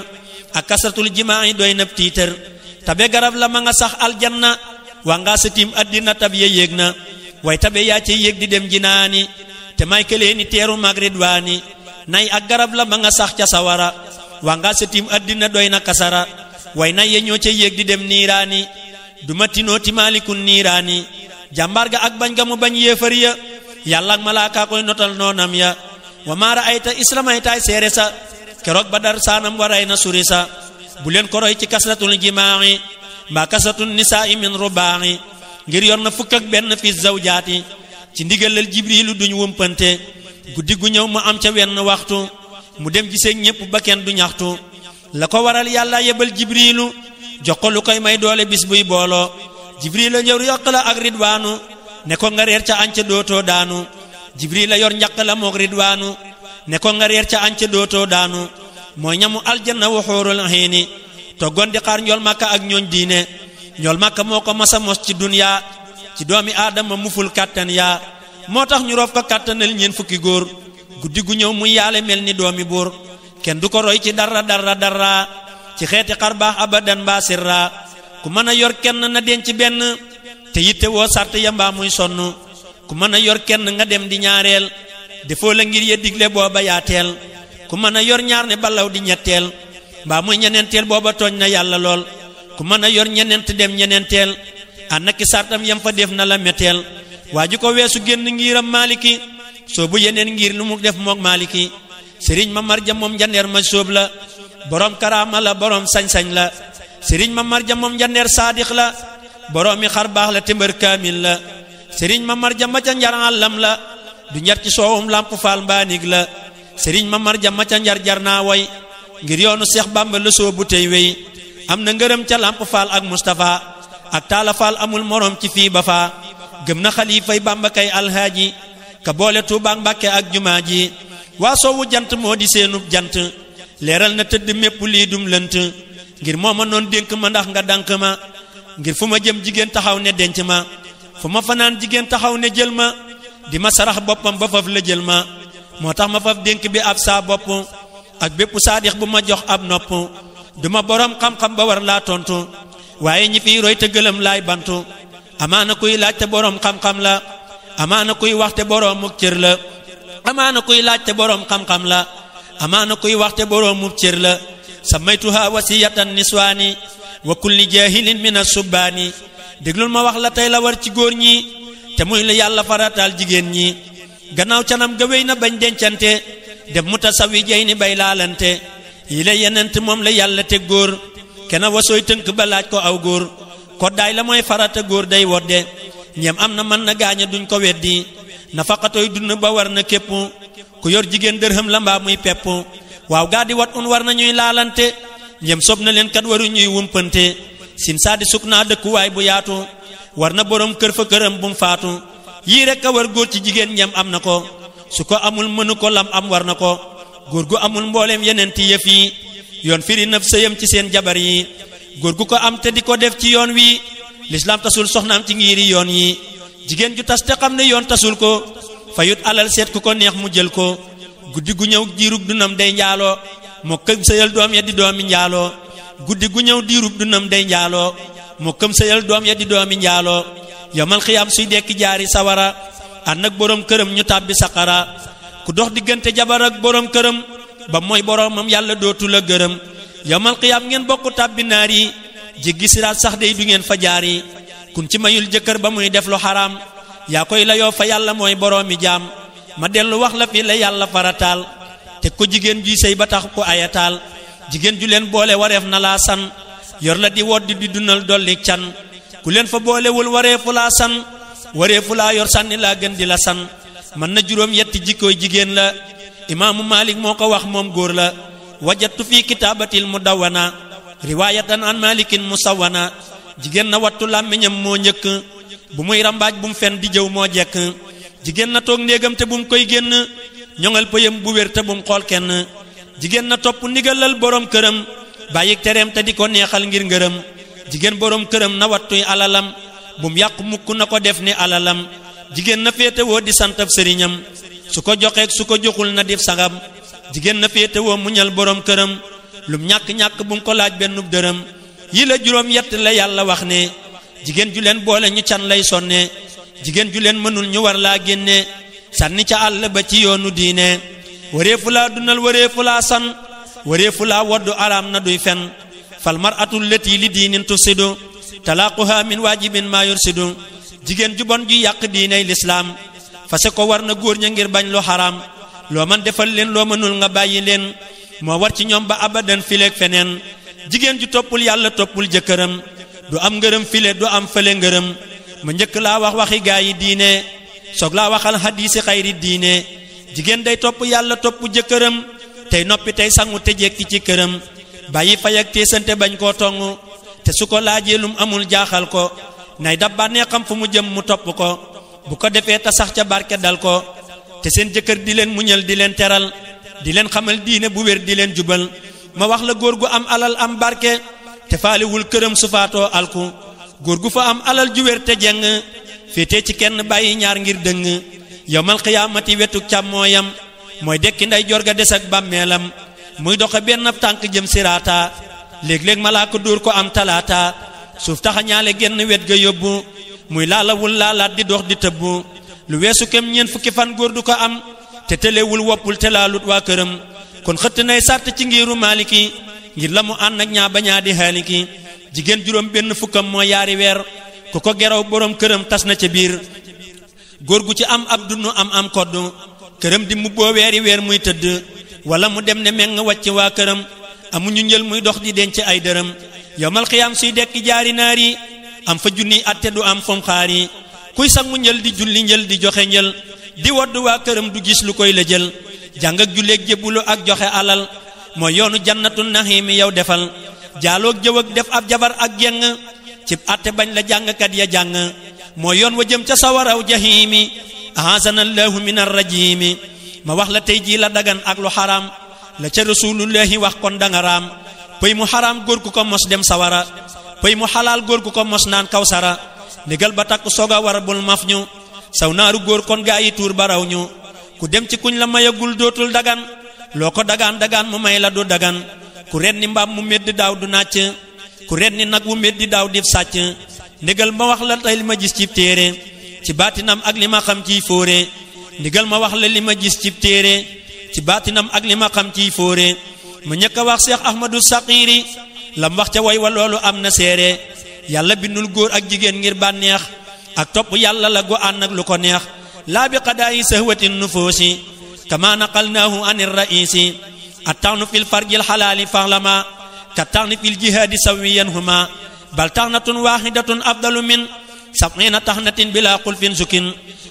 ak kasratul jimaa doy na tiitër tabe garab la ma nga sax aljanna waa ngaa sa tiim addina tab ya yéeg na way tabe yaa ci yéeg di dem jinaani te may këlee ni teeru mag ridwaani nay ak garab la ma nga sax ca sawara waa ngaa sa tiim addina doy na kasara way nay ye ñoo ca yéeg di dem niiraani duma tinoo ti maalikun niiraani jàmbaar ga ak bañ ga mu bañ yéefar ya yàlla ak malaaka koy notal noonam ya wa maara ayta islamaytaay seere sa keroog Badar saanam waray na suri sa bu leen ko roy ci kasratul jimaa'i mbaa kasratul nisaa'i min rubaa'i ngir yor na fukk ak benn fi zawjaati ci ndigalal jibriilu duñ wumpante guddi gu ñëw mu am ca wenn waxtu mu dem gisee ñépp ba kenn du ñaxtu la ko waral yàlla yebal jibriilu jox ko lu koy may doole bis buy booloo jibril la ñëw yokk la ak ridwaanu ne ko nga reer ca añ ca dootoo daanu jibril la yor njaq la moog ridwaanu ne ko nga reer ca añ ca dootoo daanu mooy ñamu aljanna wa xuurul hiini toggoon di xaar njool màkka ak ñooñ diine njool màkka moo ko masa mos ci duniyaa ci doomi aadama muful kàttan yaa moo tax ñu roof ko kàttanal ñeen fukki góor guddi gu ñëw muy yaale mel ni doomi buur kenn du ko roy ci dara ci xeeti xar baax abadan mbaa sirra ku mën a yor kenn na denc benn te yitte woo sart ya mbaa muy sonn ku mën a yor kenn nga dem di ñaareel defoo la ngir ya digle booba yaateel ku mën a yor ñaar ne balaw di ñetteel mbaa muy ñeneenteel booba tooñ na yàlla lool ku mën a yor ñeneent dem ñeneenteel ànd ak sartam yam fa def na la metteel waa ji ko weesu génn ngiram maaliki soo bu yeneen ngir lu mu def moog maaliki sëriñ ma marja moom jandeer ma sóob la borom karaama la borom sañ-sañ la sëriñ ma marja moom jandeer saadix la boroomi xar baax la témbër kaamil la sëriñ ma marja ma ca njar àllam la du njar ci soowum lamp faal mbaanig la sëriñ ma marja ma ca njar jar naa way ngir yoonu seex bàmba la soobu tey wey am na ngërëm ca lamp faal ak Mustafa ak taala faal amul morom ci fii ba faa gëm na xalifay bàmba kay alhaaji ka boole Tuubaa Mbàkke ak jumaa ji waa soowu jant moo di seenub jant leeral na tëdd mépp lii dum lënt ngir mooma noon dénk ma ndax nga dank ma ngir fu ma jëm jigéen taxaw ne denc ma fu ma fanaan jigéen taxaw ne jël ma di ma sarax boppam ba faf la jël ma moo tax ma faf dénk bi ab saa bopp ak bépp saadix bu ma jox ab nopp duma borom xam-xam ba war laa tontu waaye ñi fiy roy te gëlëm laay bantu amaana kuy laaj te borom xam-xam la amaana kuy wax te boromuk cër la amaana kuy laaj te borom xam-xam la amaana kuy wax te boromuk cër la samaytuha wasiyatan niswaani wa kulli jahilin min as-subbaani déglul ma wax la tey la war ci góor ñi te muy la yàlla farataal jigéen ñi gannaaw canam ga wéy na bañ dencante def mutasawi jey ni bay laalante yi la yenent moom la yàlla te góor kena wasooy tënk ba laaj ko aw góor koddaay la mooy farata góor day wodde ñeem am na mën na gaaña duñ ko weddi nafaqatoy dund ba war na képp ku yor jigéen dërhëm la mbaa muy pepp waaw gaa di wat un war na ñuy laalante ñeem sob na leen kat waru ñuy wumpante sin saadi suk naa dëkkuwaay bu yaatu war na borom kër fa këram bum faatu yii rek a war góor ci jigéen ñeem am na ko su ko amul mënu ko lam am war na ko góor gu amul mbooleem yeneen ti yëf yi yoon firi naf sëyam ci seen jabar yi góor gu ko am te di ko def ci yoon wi lislaam tasul soxnaam ci ngiri yoon yi jigéen ju tas te xam ne yoon tasul ko fayut alal seet ku ko neex mu jël ko guddi gu ñëw diirub dunam day njaaloo moo këm sëyal doom ya di doomi njaaloo guddi gu ñëw diirub dunam day njaaloo moo këm sëyal doom ya di doomi njaaloo yomal xiyaam suy dekki jaari sawara ànd ak borom këram ñu tàbbi saqara ku dox diggante jabar ak borom këram ba mooy boromam yàlla dootu la gërëm yomal xiyaam ngeen bokku tàbbi naar yi jéggi siraat sax day du ngeen fa jaar yi kun ci mayul jëkkër ba muy def lu xaraam yaa koy layoo fa yàlla mooy boroomi jaam ma dellu wax la fi la yàlla farataal te ko jigéen juy sëy ba tax ko ayataal jigéen ju leen boole wareef na laa san yor la di wodd di dunal dolli can ku leen fa boolewul wareefu laa san wareefu laa yor sànni laa gën di la san mën na juróom yetti jikkooy jigéen la imaamu Malik moo ko wax moom góor la wajattu fi kitaabatil mudawwana riwaayatan an malikin musawwana jigéen na wattu làmmiñam moo njëkk bu muy rambaaj bu mu fen di jëw moo jekk jigéen na toog néegam te bu mu koy génn ñoŋal pëyam bu wér te bu mu xool kenn jigéen na topp ndigalal borom këram bàyyi tereem te di ko neexal ngir ngërëm jigéen borom këram na wattuy alalam bu mu yàqu mukk na ko def ni alalam jigéen na féetewoo di santab sëriñam su ko joxeek su ko joxul na def sangam jigéen na féete woo muñal borom këram lum ñàkk-ñàkk bu mu ko laaj bennub dërëm yi la juróom yett la yàlla wax ne jigéen ju leen boole ñu can lay sonne jigéen ju leen mënul ñu war laa génne sànni ca àll ba ci yoonu diine wareefu laa dunal wareefu laa san wareefu laa woddu araam na duy fen fal mar'atul lati li diinin tufsidu talaaquha min waajibin maa yursidu jigéen ju bon ju yàq diiney lislaam fase ko war na góor ña ngir bañ lu xaraam loo man defal leen loo mënul nga bàyyi leen moo war ci ñoom ba abadan fileeg feneen jigéen ju toppul yàlla toppul jëkkëram du am ngërëm file du am fële ngërëm ma njëkk laa wax waxi gaa yi diine soog laa waxal hadiisi xayri diine jigéen day topp yàlla topp jëkkëram tey noppi tey sangu te jekki ci këram bàyyi fay ak teesante bañ koo tongu te su ko laajee lum amul jaaxal ko nay dab bànnee xam fu mu jëm mu topp ko bu ko defee ta sax ca barke dal ko te seen jëkkër di leen muñal di leen teral di leen xamal diine bu wér di leen jubal ma wax la góor gu am alal am barke te faalewul këram su faatoo alku góor gu fa am alal ju wér te jeng féetee ci kenn bàyyi ñaar ngir dëng yawmal xiyaamati wetuk càmmooyam mooy dekki nday jorga des ak bàmmeelam muy doxe benn tànk jëm siraata léeg-léeg malaaka dóor ko am talaata suuf taxa ñaale genn wet ga yóbbu muy laalawul laalaat di dox di tëbbu lu weesu kem ñeen fukki fan góor du ko am te tëlewul woppul te laalut waa këram kon xëtt nay sàrt ci ngiru maaliki ngir la mu ànd ak ñaa bañaa di xaaliki jigéen juróom benn fukkam moo yaari weer ku ko geraw borom këram tas na ca biir góor gu ci am ab dunu am koddu këram di mubboo weeri weer muy tëdd wala mu dem ne meng wàcc waa këram amuñu njël muy dox di denc ay dërëm yawmal xiyaam suy dekki jaari naar yi am fa junni atte du am fom xaar yi kuy sangu njël di julli njël di joxe njël di wodd waa këram du gis lu koy la jël jàng ak julleeg jébbulu ak joxe alal mooy yoonu jannatu naxiimi yow defal jaaloog jëw ak def ab jabar ak jeng cib atte bañ la jàngkat ya jàng mooy yoon wa jëm ca sawaraw jahiimi ahaasanallahu min arrajimi ma wax la tey jii la dagan ak lu xaraam la ca rasulullahi wax kon danga raam pëy mu xaraam góor gu ko mos dem sawara pëy mu xalaal góor gu ko mos naan kawsara ndigal ba takk soga war bul maf ñu saw naaru góor kon gaa yi tuur baraw ñu ku dem ci kuñ la mayagul dootul dagan loo ko dagaan mu may la du dagan ku ren ni mbaam mu meddi daaw du nàcc ku ren ni nag wu meddi daaw dif sàcc ndigal ma wax la tey li ma gis ci téere ci baatinam ak li ma xam ciy fóore ndigal ma wax la li ma gis ci téere ci baatinam ak li ma xam ciy fóore mu ñëkk a wax Cheikh Ahmadou Saqiiri lam wax ca way wa loolu am na seere yàlla bindul góor ak jigéen ngir bànneex ak topp yàlla la go ànd ak lu ko neex laa bi qadaayi sahwatin nufuusi kama naqalnaahu anir raisi attawnu fil farjil xalaali faxlama ka tawni fil jihaadi sawiyan huma bal taxnatun waaxidatun afdalu min sab'ina taxnatin bila xulfin sukin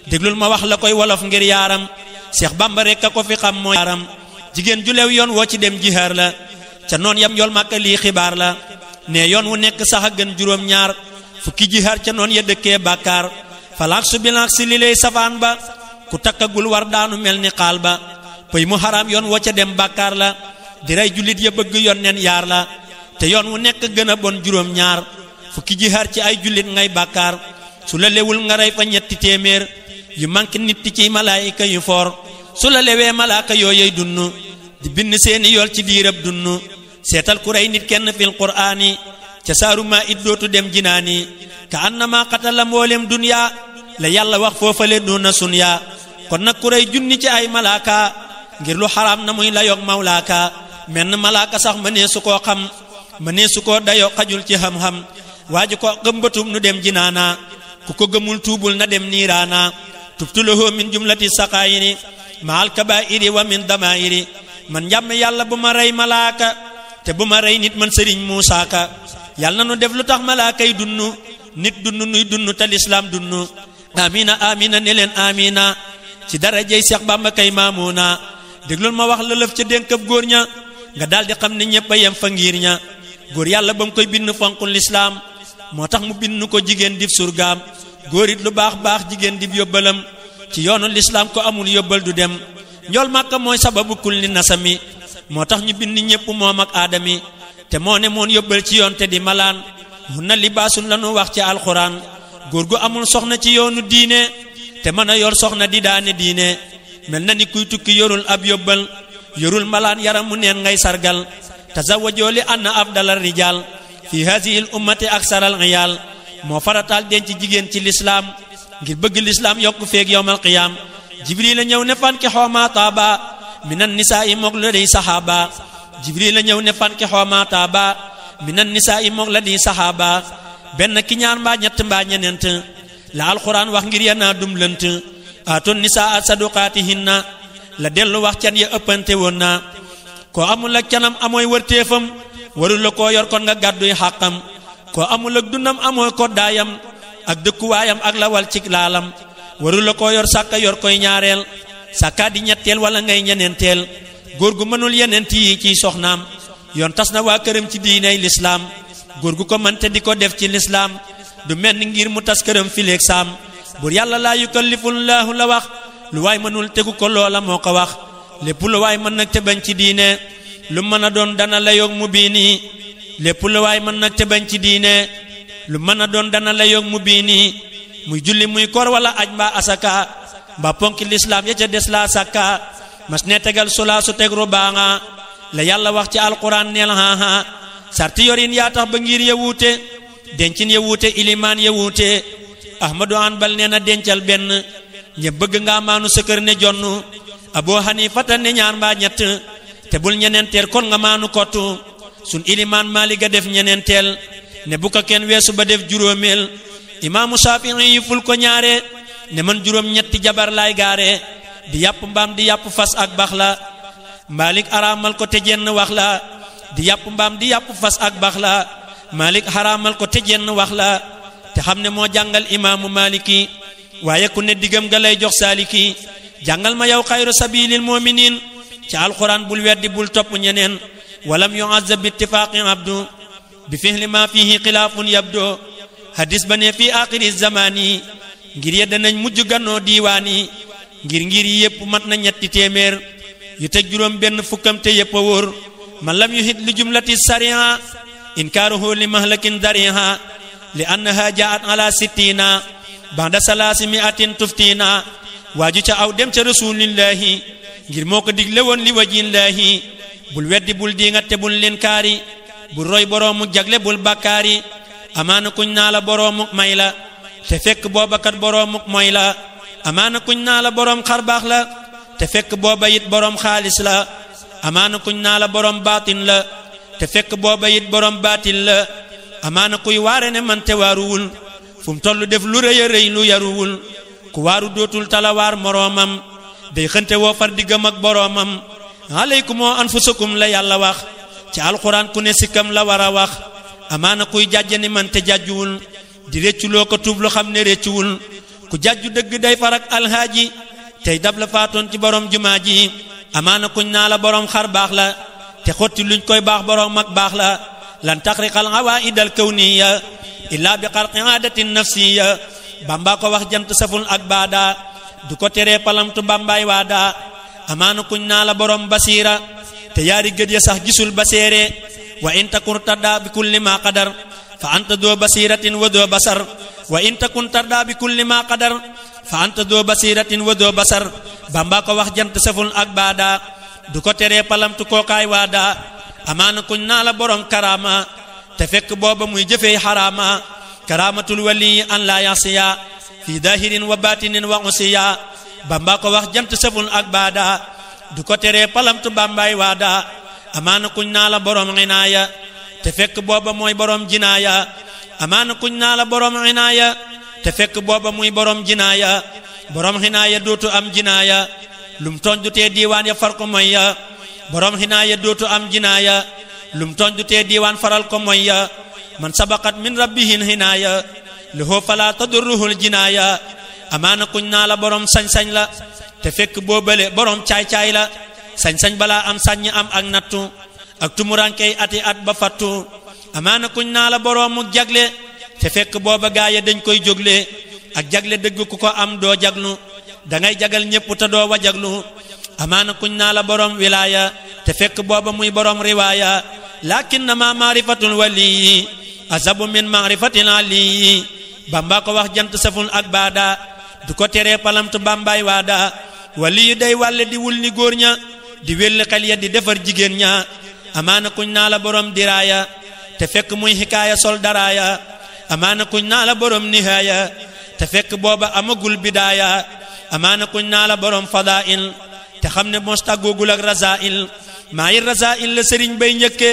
déglul ma wax la koy wolof ngir yaaram Seex Bamba rekk a ko fi xam mooy yaaram jigéen ju lew yoon woo ci dem jihaar la ca noon yam yool màkka lii xibaar la ne yoon wu nekk sax a gën juróom ñaar fukki jihaar ca noon ya dëkkee bàkkaar falaak su bilaak si li lay safaan ba ku takkagul war daanu mel ni xaal ba pëy mu xaraam yoon woo ca dem bàkkaar la di rey jullit ya bëgg yoon neen yaar la te yoon wu nekk gën a bon juróom ñaar fukki jihaar ci ay jullit ngay bàkkaar su la lewul nga rey fa ñetti téeméer yu manqué nit ci malaayika yu foor su la lewee malaaka yooyey dunnu di bind seeni yool ci diirab dunnu seetal ku rey nit kenn fil qur'aani ca saaru maa it dootu dem jinaani ka annama qatala mboolem duniya la yàlla wax foofale duna sunya kon nag ku rey junni ci ay malaaka ngir lu xaraam na muy layoog mawlaaka menn malaaka sax mënee su koo xam mënee su koo dayoo xajul ci xam-xam waaju ko gëmbatum nu dem jinaana ku ko gëmul tuubul na dem niiraana tubtulahu min jumlati saqaayiri maal kabaa'iri wa min damaa'iri man njàmm yàlla bu ma rey malaaka te bu ma rey nit man sëriñ Muusaa Ka yàlla na nu def lu tax malaaka yi dunnu nit dunnu nuy dunnu te lislaam dunnu amina amina ne leen amina ci darajey Seex Bamba kay maamuna déglul ma wax la lëf ca dénkab góor ña nga daldi xam ne ñépp a yem fa ngir ña góor yàlla ba mu koy bind fonkul lislaam moo tax mu bind ko jigéen dib surgaam góor it lu baax baax jigéen dib yóbbalam ci yoonu lislaam ko amul yóbbal du dem njool màkka mooy sababu kulli nasami moo tax ñu bind ñépp moom ak aadami te moo ne moon yóbbal ci yoon te di malaan hunna libaasun lanu wax ci alxuraan góor gu amul soxna ci yoonu diine te mën a yor soxna di daane diine mel na ni kuy tukki yorul ab yóbbal yorul malaan yaram mu neen ngay sargal tazawwajoo li anna afdalal rijaal fi haazihil ummati aksaral iyaal moo farataal denc jigéen ci lislaam ngir bëgg lislaam yokku feeg yowmal qiyaam jibril a ñëw ne fan ki xoomaa taaba minan nisaa'i moog la di saxaaba jibril a ñëw ne fan ki xoomaa taaba minan nisaa'i moog la di saxaaba benn ki ñaar mbaa ñett mbaa ñeneent la alxuraan wax ngir yanaa dum lënt aatoon nisaa saduqaatihinna la dellu wax can ya ëppante woon na koo amul ak canam amooy wërteefam warul la koo yor kon nga gàdduy xàqam koo amul ak dundam amooy koddaayam ak dëkkuwaayam ak lawal ci laalam warul la koo yor sàkka yor koy ñaareel sàkkaa di ñetteel wala ngay ñeneenteel góor gu mënul yeneent yi ciy soxnaam yoon tas na waa këram ci diiney lislaam góor gu ko mënte di ko def ci lislaam du mel ni ngir mu tas këram fileeg saam bur yàlla laa yukallifullaahu la wax lu waay mënul tegu ko loola moo ko wax lépp lu waay mën nag te bañ ci diine lu mën a doon dana la yoog mu biini lépp lu waay mën nag te bañ ci diine lu mën a doon dana la yoog mu biini muy julli muy koor wala aj mbaa asaka mbaa ponki lislaam ya ca des laa sakka mas ne tegal sulaa su teg rubaanga la yàlla wax ci alquran neel haha sarti yorin yaa tax ba ngir ya wuute dencin ya wuute ilimaan ya wuute ahmadu anbal nee na dencal benn ñe bëgg nga maanu sa kër ne jonn abu hanifata ne ñaar mbaa ñett te bul ñeneenteel kon nga maanu kottu sun ilimaan maaliga def ñeneenteel ne bu ko kenn weesu ba def juróomeel imaamu Shaafi'i yi ful ko ñaare ne man juróom ñetti jabar laay gaare di yàpp mbaam di yàpp fas ak bax la Malik araamal ko te jenn wax la di yàpp mbaam di yàpp fas ak bax la Malik araamal ko te jenn wax la te xam ne moo jàngal imaamu Maliki waaye ku ne diggam ga lay jox saaliki jàngal ma yow xayru sabilil mu'minin ci alquran bul weddi bul topp ñeneen walam yu'azzab bi ittifaqi abdu bi fihli ma fihi xilaafun yabdo hadis ba ne fii aaxiri zamani ngir ye danañ mujj gannoo diiwaani ngir yi yépp mat na ñetti téeméer yu teg juróom benn fukkam te yépp a wóor man lam yuhit li jumlati sariha inkaaruhu li mahlakin dariha li annaha jaat ala sittina ba'da salaasi mi'atin tuftina waaju ca aw dem ca rasulillahi ngir moo ko digle woon li wajillahi bul weddi bul diingat te bul leen kaari bul roy boroomu jagle bul bakkaari amaana kuñ naa la boroomu may la te fekk booba kat boroomu moy la amaana kuñ naa la boroom xarbaax la te fekk booba it boroom xaalis la amaana kuñ naa la boroom baatin la te fekk booba it boroom baatin la amaana kuy waare ne man te waaruwul fu mu toll def lu rëy a rëy lu yaruwul ku waaru dootul talawaar moroomam day xënte woo far diggam ak boroomam alaykum anfusakum la yàlla wax ci alxuraan ku ne sikkam la war a wax amaana kuy jàjj ni man te jàjjuwul di récculoo ko tuub lu xam ne réccuwul ku jàjju dëgg day farak alhaaji tey dab la faatoon ci borom jumaa ji amaana kuñ naa la borom xar baax la te xotti luñ koy baax borom mag baax la lan taxriqal awaidal kawniya illa bi xalqi aadatin nafsiya bamba ko wax jant saful ak baada du ko teree palamtu bambaay waada amaana kuñ naa la borom basiira te yaari gët ya sax gisul baseere wa in takun tarda bi kulli ma qadar fa anta doo basiratin wa doo basar wa in takun tarda bi kulli ma qadar fa anta doo basiratin wa doo basar bamba ko wax jant saful ak baada du ko teree palamtu kookaay waada amaana kuñ naa la borom karama te fekk booba muy jëfey xaraama karamatul wali an la yasiya fi dahirin wa batinin wa usiya bamba ko wax jant saful ak baada du ko teree palamtu bambaay waada amaana kuñ naa la borom inaaya te fekk booba mooy borom jinaaya amaana kuñ naa la borom inaaya te fekk booba muy borom jinaaya borom inaaya dootu am jinaaya lum tooñ du tee diiwaan ya far ko moy ya borom inaaya dootu am jinaaya lum tooñ du tee diiwaan faral ko moy ya man sabaqat min rabbihin inaaya lahu fala tadurruhul jinaaya amaana kuñ naa la borom sañ-sañ la te fekk boobale borom caay-caay la sañ-sañ balaa am sañ am ak nattu ak tumurankey ati at ba fattu amaana kuñ naa la boroomu jagle te fekk booba gaaya dañ koy jógle ak jagle dëgg ku ko am doo jaglu dangay jagal ñépp te doo wajaglu amaana kuñ naa la borom wilaaya te fekk booba muy borom riwaaya lakinnama maarifatul waliyi azabu min maarifatil aliyi bamba ko wax jant saful ak baada du ko teree palamtu bambaay waada wali yu day wàlle di wul ni góor ña di welli xel ya di defar jigéen ña amaana kuñ naa la borom diraaya te fekk muy xikaaya sol daraaya amaana kuñ naa la borom nihaaya te fekk booba amagul bidaaya amaana kuñ naa la borom fadail te xam ne mos tàggoogul ak rasail maa yi rasail la sëriñ bay njëkke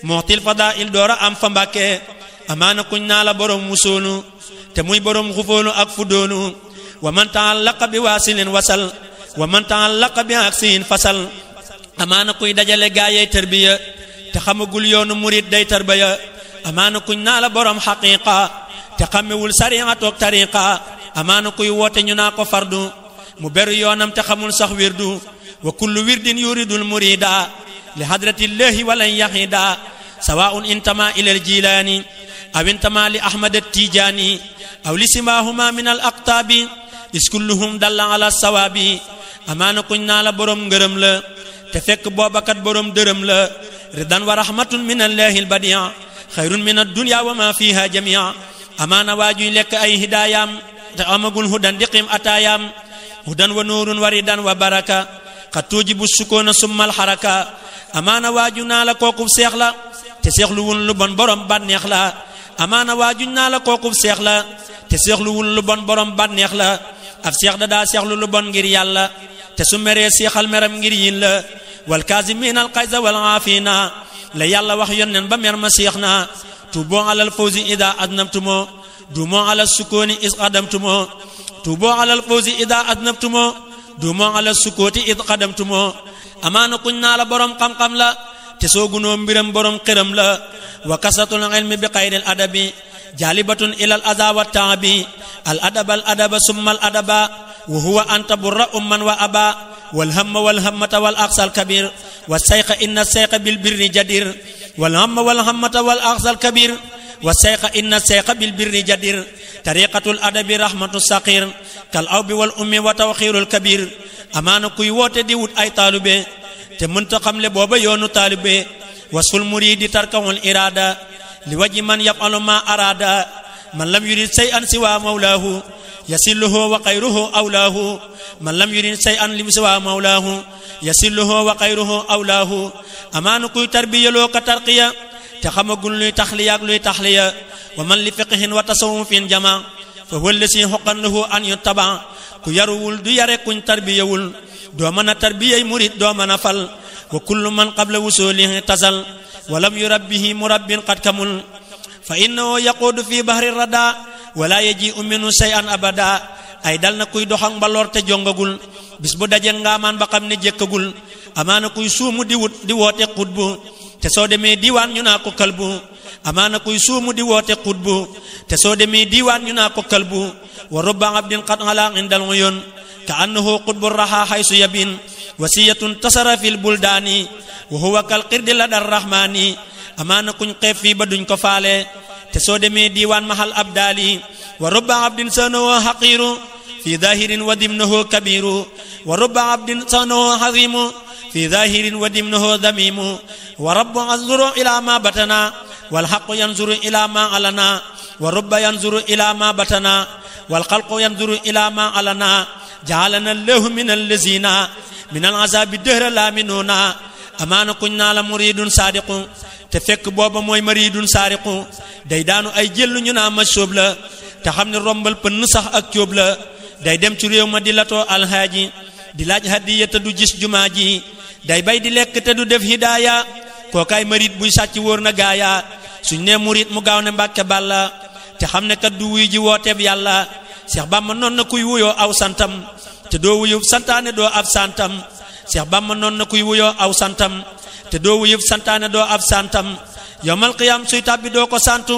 mootil fadail doora am fa mbàkke amaana kuñ naa la borom wusoonu te muy borom xufoonu ak fudoonu wa man ta'allaqa bi waasilin wasal wa man ta'allaqa bi aksiin fasal amaana kuy dajale gaayey tarbiya te xamagul yoonu murid day tarbiya amaana kuñ naa la borom xaqiqa te xamewul sariya toog tariqa amaana kuy woote ñu naa ko fardu mu beru yoonam te xamul sax wirdu wa kullu wirdin yuridul murida li hadratillahi walan yahida sawaa'un intama ila al-jilani aw intama li ahmad at-tijani aw li simahuma min al-aqtabi is kulluhum dalla ala sawabi amaana kuñ naa la borom ngërëm la te fekk boobakat borom dërëm la ridan wa rahmatun min allahi al-badi' khayrun min ad-dunya wa ma fiha jami'a amaana waajuy lekk ay hidaayam te amagul hudan diqim ataayam hudan wa nuurun wa ridan wa baraka qad tujibu sukuna summa al-haraka amaana waaju naa la kookub seex la te seexluwul lu bon borom bànneex la amaana waaju naa la kookub seex la te seexluwul lu bon borom bànneex la ab seex da daa seexlu lu bon ngir yàlla te su meree seexal meram ngir yin la wal kaazimiina al qayza wal aafiina la yàlla wax yónneen ba mer ma seex na tuubu alal fawzi ida adnabtumo duumo alal sukooni is qadamtumo tuubu alal fawzi ida adnabtumo duumo alal sukooti id qadamtumo amaana kuñ naa la borom xam-xam la te soogunoo mbiram borom xiram la wa kasatul ilmi bi xayril adabi jalibatun ilal aza wa taabi al adaba summa al adaba wa huwa anta burra umman wa aba wal hamma wal hammata wal aqsal kabir wa sayqa inna sayqa bil birri jadir wal hamma wal hammata wal aqsal kabir wa sayqa inna sayqa bil birri jadir tariqatul adabi rahmatu saqir kal awbi wal ummi wa tawkhirul kabir amaana kuy woote di wut ay taalube te mënta xamle booba yoonu taalube wasful muridi tarkawul irada li waji man yaf'alu ma arada man lam yurid shay'an siwa mawlahu yasilluhu wa khayruhu awlahu man lam yurid shay'an lim siwa mawlahu yasilluhu wa khayruhu awlahu amaana kuy tarbiyaloo ka tarqiya te xamagul luy taxliya ak luy taxliya wa man li fiqhin wa tasawufin jama fa huwa allasi huqqan lahu an yuttaba ku yaruwul du yare kuñ tarbiyawul doo mën a tarbiyay murid doo mën a fal wa kullu man qabla wusulihi tasal wa lam yurabbihi murabbin qad kamul fa innahu yaquudu fi bahri rada wala yaji'u minhu shay'an abada ay dal na kuy doxak mbaloor te jongagul bis bu daje ngaamaan ba xam ne jékkagul amaana kuy suumu di woote xutbu te soo demee diiwaan ñu naa ko kalbu amaana kuy suumu di woote xutbu te soo demee diiwaan ñu naa ko kalbu wa rubba abdin qad ala indal uyun ka annahu qutbu raha haysu yabin wasiyatun tasara fil buldani wa huwa kal qirdi la dar rahmani amaana kuñ xeef fii ba duñ ko faale te soo demee diiwaan mahal abdali wa rubba abdin sanahu haqiru fi dhahirin wa dimnahu kabiru wa rubba abdin sanahu hazimu fi dhahirin wa dimnahu dhamimu wa rabbu anzuru ila ma batana wal haqqu yanzuru ila ma alana wa rubba yanzuru ila ma batana wal khalqu yanzuru ila ma alana ja'alana allahu min allazina min al'azabi dahra la minuna amaana kuñ naa la muridun sadiqu te fekk booba mooy maridun sariqu day daanu ay jëllu ñu naa ma sóob la te xam ne rombal pënn sax ak cóob la day dem ci réew ma di latoo alhaaji di laaj hadiya te du gis jumaa ji day bay di lekk te du def hidaaya kookaay marid buy sàcc wóor na gaaya suñ ne murid mu gaaw ne mbàkke bàlla te xam ne kat du wuy ji wooteeb yàlla Seex Bamba noon na kuy wuyoo aw santam te doo wuyub santaane doo ab santam Seex Bamba noon na kuy wuyoo aw santam te doo wuyub santaane doo ab santam yawmal qiyaam suy tàbbi doo ko santu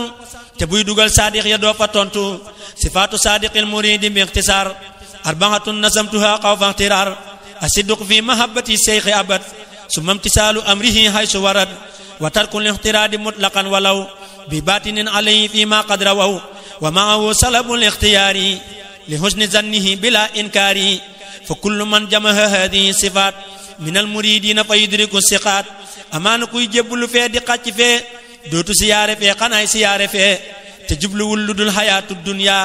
te buy dugal saadiq ya doo fa tontu sifaatu saadiqil muridi bi ikhtisar arbaatun nazamtuha xawfa ikhtirar asidduq fi mahabbati seyxi abad summa imtisaalu amrihi haysu warad wa tarkul ikhtiradi mutlaqan walaw bi batinin alayhi fi ma qad rawaw wa ma'ahu salabul ikhtiyari li husni zannihi bila inkari fa kullu man jamaha hadhihi sifat min al muridina fa yudriku siqat amaana kuy jébbulu fee di xàcc fee dootu siyaare fee xanaay siyaare fee te jubluwul lu dul xayaatu dunya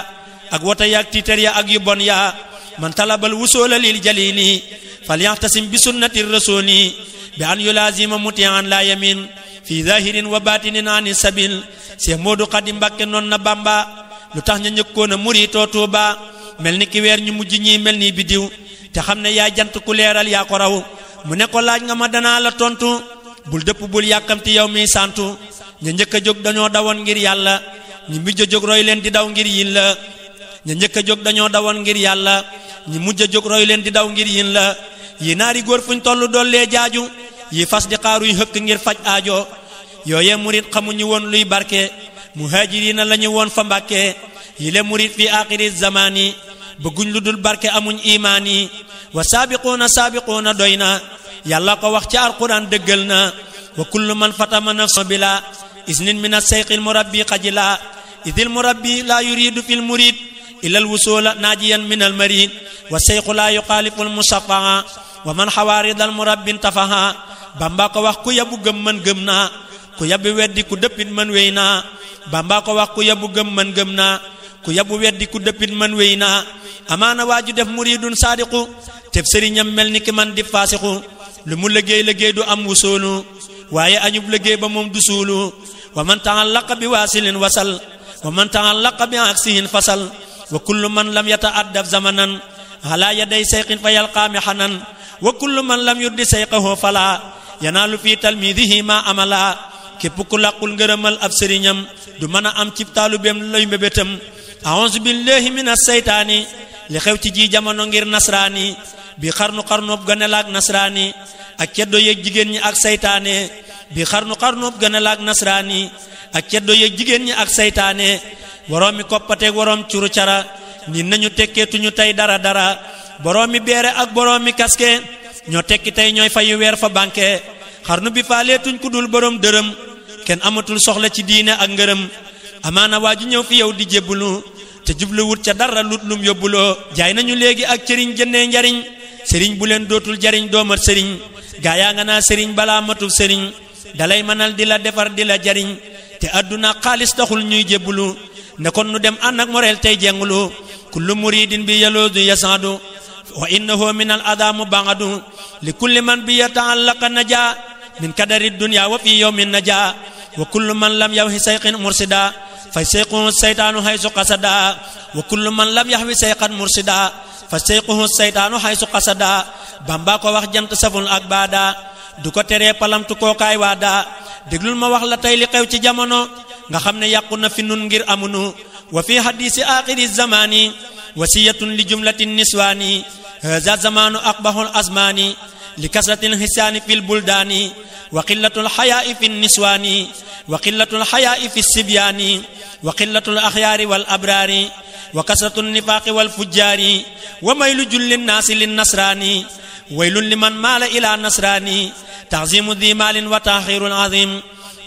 ak wota yaak tiitar ya ak yu bon ya man talabal wusula lil jalili falyaxtasim bi sunnati rasuli bi an yulazima mutian la yamin fi zahirin wa batinin ani sabil Cheikh Modou Khady Mbacké noon na Bamba lu tax ña ñëkkoon a muritoo Tuuba mel ni ki weer ñu mujj ñi mel ni bidiw te xam ne yaa jant ku leeral yaa ko raw mu ne ko laaj nga ma danaa la tontu bul dëpp bul yàkkamti yow mi santu ña njëkk a jóg dañoo dawoon ngir yàlla ñi mujj a jóg roy leen di daw ngir yin la ña njëkk a jóg dañoo dawoon ngir yàlla ñi mujj a jóg roy leen di daw ngir yin la yi naari góor fuñ tollu dollee jaaju yi fas di xaaruy hëkk ngir faj aajo yooye murit xamuñu woon luy barke muhajirina lañu woon fa Mbàkke yi le murit fi aaxiri zamani bëgguñ lu dul barke amuñ imaani wa saabiquuna doy na yàlla ko wax ci alquran dëggal na wa kullu man fatama nafsa bila isnin min as-sayqil murabbi xajila idil murabbi la yuridu fil murid ila al-wusula najiyan min al-marid wa sayqu la yuxaalifu al-musaffaha wa man xawaarid al-murabbi tafaha Bamba ko wax ku yabu gëm man gëm naa ku yabu weddi ku dëppit man wéy naa Bamba ko wax ku yabu gëm man gëm naa ku yabu weddi ku dëppit man wéy naa amaana waaju def muridun saadiqu teb sëriñam mel ni ki man di faasixu lu mu liggéey du am wusoolu waaye añub liggéey ba moom du suulu wa man ta'allaqa bi waasilin wasal wa man ta'allaqa bi aksihin fasal wa kullu man lam yata'addab zamanan ala yaday sayqin fa yalqa mihanan wa kullu man lam yuddi sayqahu fala yanaalu fi talmidihi ma amala képp ku làqul ngërëmal ab sëriñam du mën a am cib taalubeem lay mbébétam a'uuzu billahi minas saytaani li xew ci ji jamono ngir nasraani bi xarnub ganelaak nasraani ak ceddo yeeg jigéen ñi ak saytaane bi xarnub ganelaak nasraani ak ceddo yeeg jigéen ñi ak saytaane boroomi koppateeg boroom curu cara ni nañu tekkeetuñu tey dara boroomi beere ak boroomi kaske ñoo tekki tey ñooy fayu weer fa banque xarnu bi faaleetuñ ku dul boroom dërëm kenn amatul soxla ci diine ak ngërëm amaana waa ju ñëw fi yow di jébbulu te jubluwut ca dara lut lum yóbbuloo jaay nañu léegi ak cëriñ jëndee njariñ sëriñ bu leen dootul jariñ doomat sëriñ gaa yaa nga naa sëriñ balaa matul sëriñ dalay mënal di la defar di la jariñ te àdduna xaalis taxul ñuy jébbulu ne kon nu dem ànd ak moreel tey jengulu kullu muridin bi yaloodu yasaadu wa innahu min al adamu bangadu li kulli man bi yata'allaqa naja min kadari dunya wa fi yawmin naja wa kullu man lam yawhi sayqin mursida fa sayquhu saytaanu haysu qasada wa kullu man lam yahwi sayqan mursida fa sayquhu saytaanu haysu qasada Bamba ko wax jant saful ak baada du ko teree palamtu kookaay waada déglul ma wax la tey li xew ci jamono nga xam ne yàqu na fi nun ngir amunu wa fi hadisi aaxiri zamani wasiyatun li jumlatin niswaani haza zamanu aqbahul azmani li kasratil hisaani fil buldaani wa qillatul xayaa'i fi niswaani wa qillatul xayaa'i fi sibyaani wa qillatul axyaari wal abraari wa kasratul nifaaqi wal fujjaari wa maylu jullin naasi lin nasraani waylun liman maala ila nasraani ta'zimu di maalin wa taaxirul azim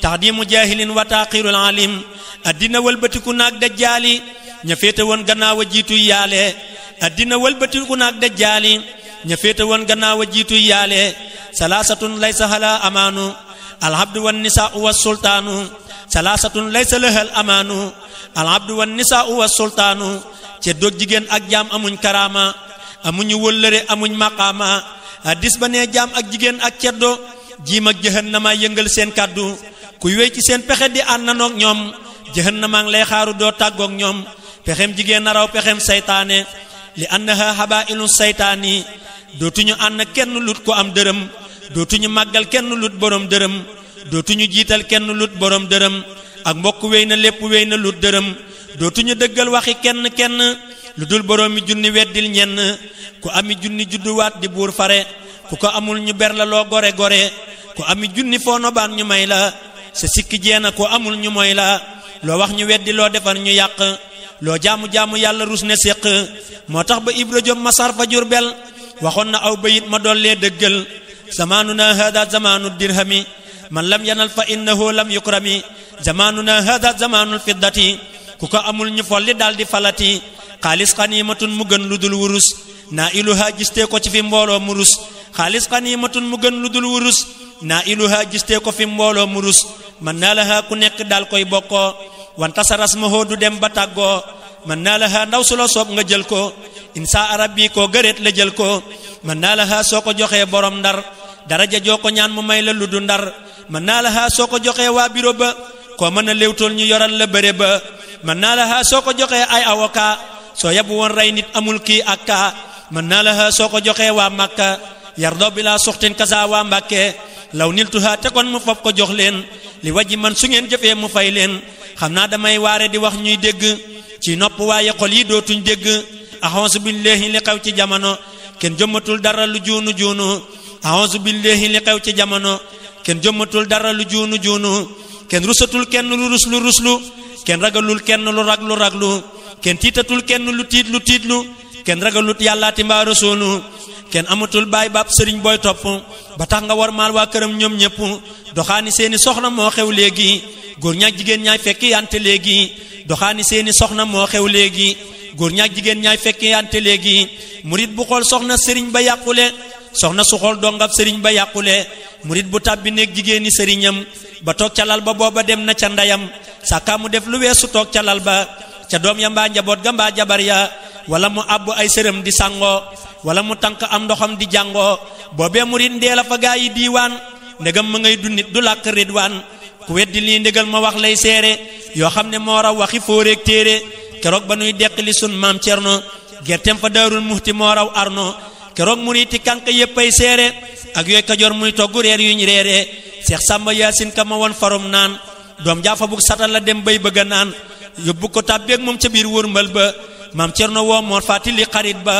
taxdimu jaahilin wa taaxirul alim addina wëlbatiku naag dajjaali ña féete woon gannaaw a jiitu yaale addina wëlbatiku naag dajjaali ña féete woon gannaaw a jiitu yaale salaasatun laysa hala amaanu alhabdu wan nisaa'u was sultaanu salaasatun laysa lahal amaanu alhabdu wan nisaa'u was sultaanu ce doog jigéen ak jaam amuñ karaama amuñu wëllëre amuñ maqaama hadis ba nee jaam ak jigéen ak ceddo jiim ak jahannama yëngal seen kàddu kuy wéy ci seen pexe di àndanoog ñoom jahannama ngi lay xaaru doo tàggoog ñoom pexem jigéen na raw pexem saytaane li annaha habailu saytaani dootuñu ànd kenn lut ko am dërëm dootuñu màggal kenn lut borom dërëm dootuñu jiital kenn lut borom dërëm ak mbokk wéy na lépp wéy na lut dërëm dootuñu dëggal waxi kenn lu dul borom mi junni weddil ñenn ku ami junni judduwaat di buur fare ku ko amul ñu ber la loo gore ku ami junni foo nobaan ñu may la sa sikki jeena ku amul ñu moy la loo wax ñu weddi loo defar ñu yàq loo jaamu yàlla rus ne séq moo tax ba Ibra Jom Masar fa Jurbel waxoon na aw bayit ma dollee dëggal zamanuna hada zamanu dirhami man lam yanal fa innahu lam yukrami zamanuna hada zamanul fiddati ku ko amul ñu folli daldi falati xaalis xaniimatun mu gën lu dul wurus naa iluha gistee ko ci fi mbooloo murus xaalis xaniimatun mu gën lu dul wurus naa iluha gistee ko fi mbooloo murus man naa laha ku nekk daal koy bokkoo wanta sa rasmahoo du dem ba tàggoo man naa laha ndaw su la soob nga jël ko insa arabi ko gëreet la jël ko mën naa la ha soo ko joxee borom ndar daraja joo ko ñaan mu may la lu du ndar mën naa la ha soo ko joxee waa biro ba koo mën a léewtool ñu yoral la bëre ba mën naa la ha soo ko joxee ay avocat soo yabu woon rey nit amul kii ak kaa mën naa la ha soo ko joxee waa Makka yardo bi laa suxtin kasa waa Mbàkke law niltuha te kon mu fop ko jox leen li waji man su ngeen jëfee mu fay leen xam naa damay waare di wax ñuy dégg ci nopp waaye xol yi dootuñ dégg a'uuzu billahi li xew ci jamono kenn jëmmatul dara lu juunu juunu a'uuzu billahi li xew ci jamono kenn jëmmatul dara lu juunu juunu kenn rusatul kenn lu ruslu kenn ragalul kenn lu raglu kenn tiitatul kenn lu tiitlu kenn ragalut yàllaati mbaa rasuulu kenn amatul baay baab sëriñ booy topp ba tax nga war maal waa këram ñoom ñëpp doxaani seeni soxna moo xew léegi góor ñaak jigéen ñaay fekki yante léegi doxaani seeni soxna moo xew léegi góor ñaak jigéen ñaay fekki yante léegi murit bu xool soxna sëriñ ba yàqule soxna su xool dongab sëriñ ba yàqule murit bu tàbbi néeg jigéeni sëriñam ba toog ca lal ba booba dem na ca ndeyam sàkkaa mu def lu weesu toog ca lal ba ca doom ya mbaa njaboot ga mbaa jabar ya wala mu àbbu ay sërëm di sangoo wala mu tànk am ndoxam di jàngoo boobee murit ndee la fa gaa yi diiwaan ndegam ma ngay dundit du làkk ridwaan ku weddi lii ndégal ma wax lay seere yoo xam ne moo raw waxi fóoreeg téere keroog ba nuy deqali sun maam cerno gerteem fa daarul muxti moo raw arno keroog muriti kànk yéppay seere ak yooy kajoor muy togg reer yuñ reere seex sàmba yaasin ka ma won farum naan doom jaafa bug satal la dem bay bëgga naan yóbbu ko tàbbeeg moom ca biir wërmbal ba maam cerno woo moo fàttali xarit ba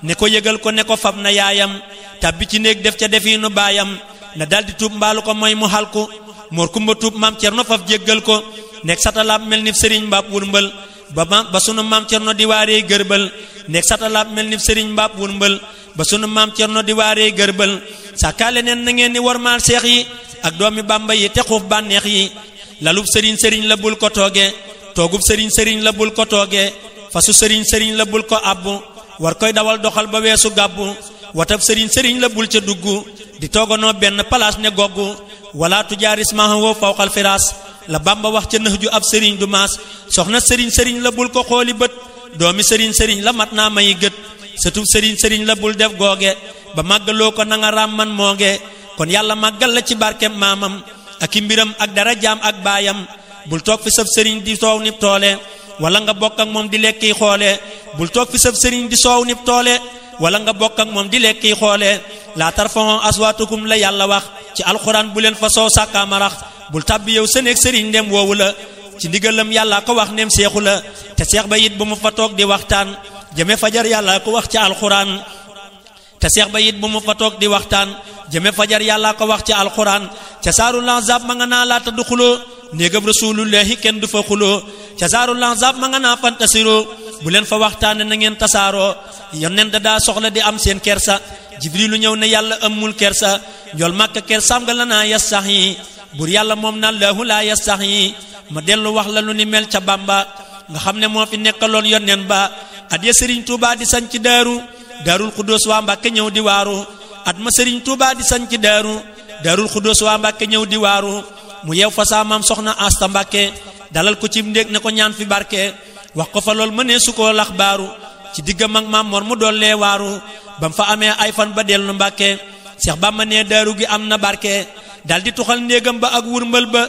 ne ko yëgal ko ne ko fab na yaayam tàbbi ci néeg def ca defiinu baayam na daldi tuub mbaalu ko mooy mu xalku moor kumba tuub maam cerno faf jéggal ko nekk satalaab mel ni sëriñ mbaab wurmbal ba sunu maam cerno di waaree gërbal nekk satalaab mel ni sëriñ mbaab wurmbal ba sunu maam cerno di waaree gërbal sàkkaale neen na ngeen ni wormaal seex yi ak doomi bàmba yi te xuuf bànneex yi lalub sëriñ la bul ko tooge toogub sëriñ la bul ko tooge fasu sëriñ la bul ko abbu war koy dawal doxal ba weesu gàbbu watab sëriñ la bul ca duggu di tooganoo benn palaas ne goggu wala tujaaris maahu fawqal firaas la bamba wax ca nëx ju ab sëriñ du maas soxna sëriñ la bul ko xooli bët doomi sëriñ la mat naa may gët sëtub sëriñ la bul def googe ba màggaloo ko na nga raam man mooge kon yàlla màggal la ci barkem maamam ak i mbiram ak dara jaam ak baayam bul toog fi sab sëriñ di soow nib toole wala nga bokk ak moom di lekki xoole bul toog fi sab sëriñ di soow nib toole wala nga bokk ak moom di lekki xoole laa tarfa'u aswaatakum la yàlla wax ci alxuraan bu leen fa soow sàkkaa marax bul tàbbi yow sëneeg sëriñ ndem woowu la ci ndigalam yàlla ko wax ndem seexu la te seex ba it bu mu fa toog di waxtaan jëme fajar yàlla ko wax ci alxuraan te seex ba it bu mu fa toog di waxtaan jëme fajar yàlla ko wax ci alxuraan ca saarul ahzaab ma nga naa laata du xuloo néegam rasulullahi kenn du fa xuloo ca saarul ahzaab ma nga naa fantasiroo bu leen fa waxtaane na ngeen tasaaroo yonent daa soxla di am seen kersa jibrilu ñëw ne yàlla amul kersa njool màkka kersaam nga la naa yas sax yi bur yàlla moom na laahu laa yas sax yi ma dellu wax la lu ni mel ca bamba nga xam ne moo fi nekkaloon yonent ba at ya sëriñ Tuubaa di sañ ci daarul xuddoos waa Mbàkke ñëw di waaru at ma sëriñ Tuubaa di sañ ci daarul xuddoos waa Mbàkke ñëw di waaru mu yeew fa saa maam soxna Asta Mbàkke dalal ko ci ndéeg ne ko ñaan fi barke wax ko fa lool mënee su koo lax baaru ci diggam ak maam Mor mu dollee waaru bam fa amee ay fan ba dellu Mbàkke Seex Bàmba ne daaru gi am na barke daldi tuxal néegam ba ak wurmbal ba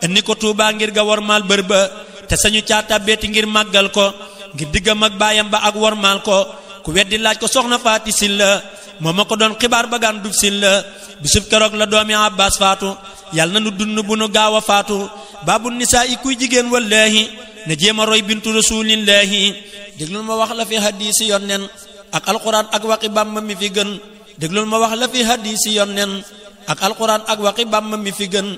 indi ko Tuubaa ngir ga wormaal bër ba te sañu caata beeti ngir màggal ko ngir diggam ak baayam ba ak wormaal ko ku weddi laaj ko soxna Faati Silla moo ma ko doon xibaar ba gaan dub Silla bisub keroog la doomi Abbaas faatu yàlla na nu dund bu nu gaaw a faatu baabu nisaa i kuy jigéen wallaahi na jéem a roy bintu rasuulillaahi déglul ma wax la fi hadiisi yonnen ak alquran ak waxi Bàmba mi fi gën déglul ma wax la fi hadiisi yonnen ak alquran ak waxi Bàmba mi fi gën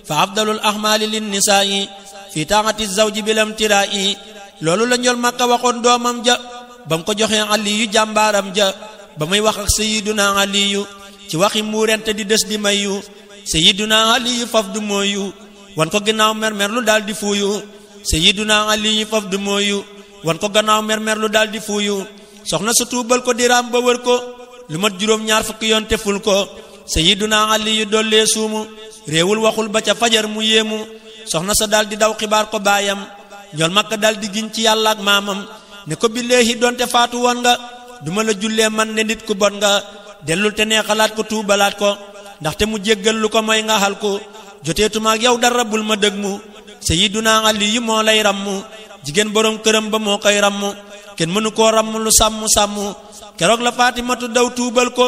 fa afdalul ahmaali lin nisaa'i fi taa'ati zawji bilam tiraa'i loolu la ñol Makka waxoon doomam ja bam ko joxee Aliyu jàmbaaram ja ba muy wax ak sayyiduna Aliyu ci waxi muurente di des di mayu sayyiduna Aliyu faf du mooyu wan ko gannaaw mermer lu daal di fuuyu sayyiduna Aliyu faf du mooyu wan ko gannaaw mermer lu daal di fuuyu soxna su tuubal ko diraam ba wër ko lu mat juróom-ñaar fukki yoon te ful ko sayyiduna Aliyu dollee suumu réewul waxul ba ca fajar mu yéemu soxna sa daal di daw xibaar ko baayam ñol Makka daal di giñ ci yàlla ak maamam ne ko billaahi donte faatu woon nga duma la jullee man ne nit ku bon nga dellul te neexalaat ko tuubalaat ko ndaxte mu jéggal lu ko mooy nga xal ko joteetuma ak yow dara bul ma dëg mu Sayyiduna Ali yi moo lay rammu jigéen borom këram ba moo koy rammu kenn mënu koo ramm lu sàmm keroog la Faatimatu daw tuubal ko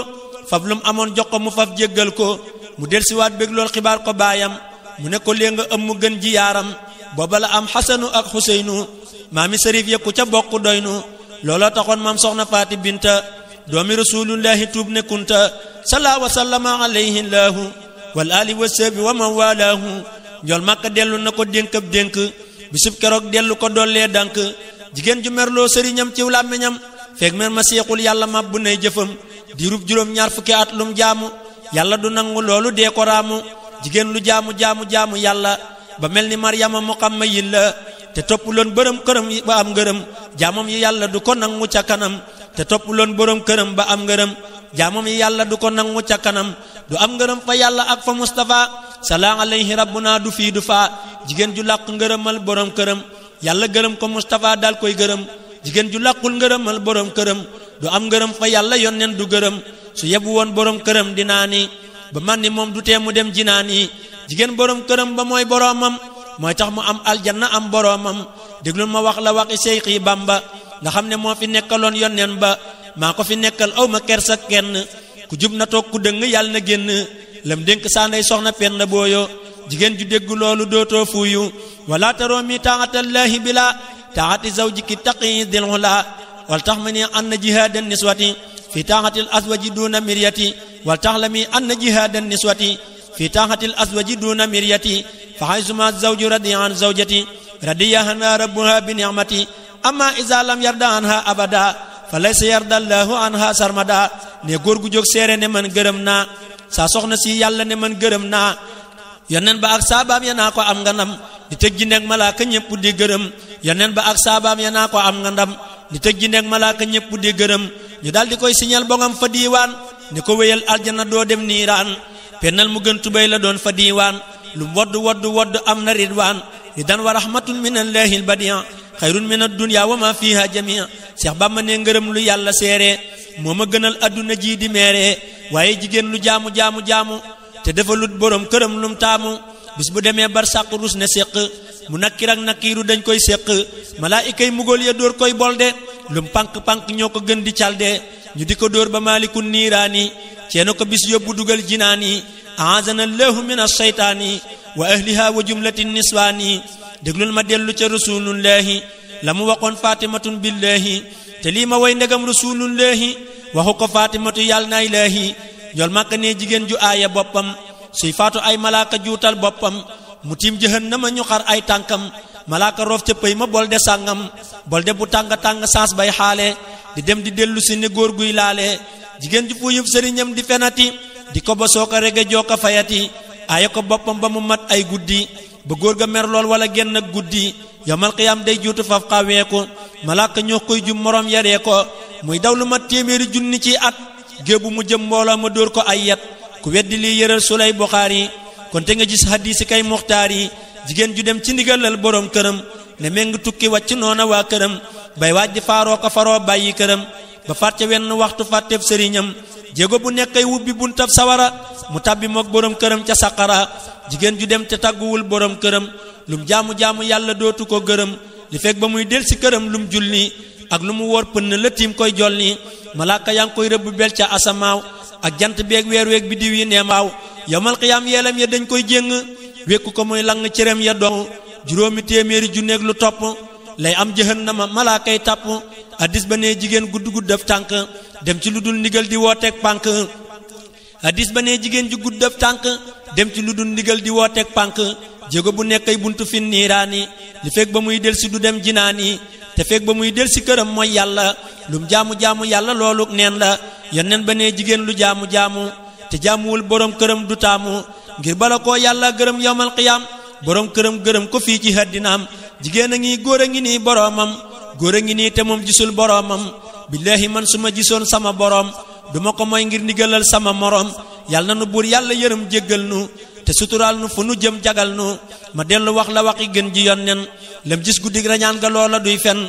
fab lum amoon jox ko mu faf jéggal ko mu delsiwaat bég lool xibaar ko baayam mu ne ko lee nga ëmm gën ji yaaram booba la am Xasanu ak Xuseynu maami sërif yëkku ca bokk doynu looloo taxoon maam soxna Faati Binta doomi rasulullahi tuub ne kunta salla wa sallama alayhi laahu wal ali wa sahbi wa man walaahu njool Makka dellu na ko dénk ab dénk bisub keroog dellu ko dollee dank jigéen ju merloo sëriñam ciw làmmiñam feeg mer ma seexul yàlla ma bu nay jëfam diirub juróom ñaar fukki at lum jaamu yàlla du nangu loolu dee ko raamu jigéen lu jaamu yàlla ba mel ni Maryama mu xam ma yilla te toppuloon borom këram ba am ngërëm jaamam yi yàlla du ko nangu ca kanam te toppuloon borom këram ba am ngërëm jaamam yi yàlla du ko nangu ca kanam du am ngërëm fa yàlla ak fa Mustafa salaam alayhi rabbuna du fii du faa jigéen ju làq ngërëmal borom këram yàlla gërëm ko Mustafa dal koy gërëm jigéen ju làqul ngërëmal borom këram du am ngërëm fa yàlla yonneen du gërëm su yebu woon borom këram dinaa ni ba man ni moom du tee mu dem jinaan yi jigéen borom këram ba mooy boromam mooy tax mu am aljanna am boromam déglul ma wax la waxi Seyxi Bamba nga xam ne moo fi nekkaloon yonneen ba maa ko fi nekkal aw ma kersa kenn ku jub na toog ku dëng yàlla na génn lam dénk saa ndey soxna Penda Booyo jigéen ju dégg loolu dootoo fuuyu wala taroo mi taatallaahi bila taati zawjiki taqi dil hula wal tax ma ni anna jihaadan niswati fi taaxatil aswaji duna miryati wal tax la mi anna jihaadan niswati fi taaxatil aswaji duna miryati fa haysuma zawju radiya an zawjati radiya anha rabbuha bi ni'mati amma iza lam yarda anha abada fa laysa yarda allahu anha sarmada ne góor gu jóg seere ne man gërëm naa saa soxna si yàlla ne man gërëm naa yoneen ba ak saabaam ya naa ko am nga ndam di tëj ji nekk malaaka ñëpp di gërëm yoneen ba ak saabaam ya naa ko am nga ndam di tëj ji nekk malaaka ñëpp di gërëm ñu daal di koy signal bongam fa diiwaan ni ko wéyal aljana doo dem niiraan pennal mu gën tubéy la doon fa diiwaan lu wodd am na ridwaan ridan wa rahmatun min allahi albadian xayrun min ad-dunya wa ma fiha jamia Seex Bamba ne ngërëm lu yàlla seere moo ma gënal adduna ji di meere waaye jigéen lu jaamu te defalut borom këram lum taamu bis bu demee bar sàq rus ne séq mu nakkir ak nakkiiru dañ koy séq malaayika yi mugóol ya dóor koy bolde lum pank ñoo ko gën di calde ñu di ko dóor ba maalikun niiraani ceeno ko bis yóbbu dugal jinaani aazana allahu min ashaytaani wa ahliha wa jumlati niswaani déglul ma dellu ca rasulullahi la mu waxoon fatimatun billahi te lii ma way ndegam rasulullahi waxu ko fatimatu yàlla na ilahi ñool Makka ne jigéen ju aaya boppam suy faatu ay malaaka juutal boppam mu tiim jahannama ñu xar ay tànkam malaaka roof ca pëy ma bolde sàngam bolde bu tàng saas bay xaale di dem di dellu si ne góor guy laale jigéen ju fu yëf sëriñam di fenati di ko ba soo ko rege joo ko fayati aaya ko boppam ba mu mat ay guddi ba góor ga mer lool wala genn ak guddi yawmal qiyaam day juutu faf xaweeku malaaka ñoo koy jum morom yaree ko muy daw lu mat téeméeri junni ci at géebu mu jëm mbooloo ma dóor ko ay yat ku weddi lii yëral sulay Buxaari kon te nga gis hadiisi kay muxtaar yi jigéen ju dem ci ndigalal borom këram ne meng tukki wàcc noona waa këram bay waaj di faaroo ko faroo bàyyi këram ba fàtte wenn waxtu fàtteb sëriñam jéego bu nekkay wubbi buntab sawara mu tàbbi mook borom këram ca saqara jigéen ju dem te tàgguwul borom këram lum jaamu yàlla dootu ko gërëm li fekk ba muy del si këram lum julli ak lu mu wóor pënn la tiim koy jolli malaaka yaa ngi koy rëbb bel ca asamaaw ak jant beeg weer weeg biddiw yi neemaaw yawmal qiyaam yeelam ya dañ koy jéng wékku ko muy lang cëram ya dong juróomi téeméeri junneeg lu topp lay am jahannama malaakay tàpp addis ba ne jigéen gudd def tànk dem ci lu dul ndigal di wooteeg pànk addis ba ne jigéen ju gudd def tànk dem ci lu dul ndigal di wooteeg pànk jéego bu nekkay buntu fin niiraani li fekk ba muy del si du dem jinaani te fekk ba muy del si këram mooy yàlla lum jaamu yàlla loolu neen la yonneen ba ne jigéen lu jaamu te jaamuwul borom këram du taamu ngir bala koo yàlla gërëm yawmal qiyaam borom këram gërëm ko fii ci àddinaam jigéen a ngi góor a ngi nii boromam góor a ngi nii te moom gisul boromam billahi man su ma gisoon sama borom duma ko mooy ngir ndigalal sama morom yàlla na nu buur yàlla yërëm jéggal nu te suturaal nu fu nu jëm jagal nu ma dellu wax la waxi gën ji yonneen lem gis guddig rañaan ga loola duy fen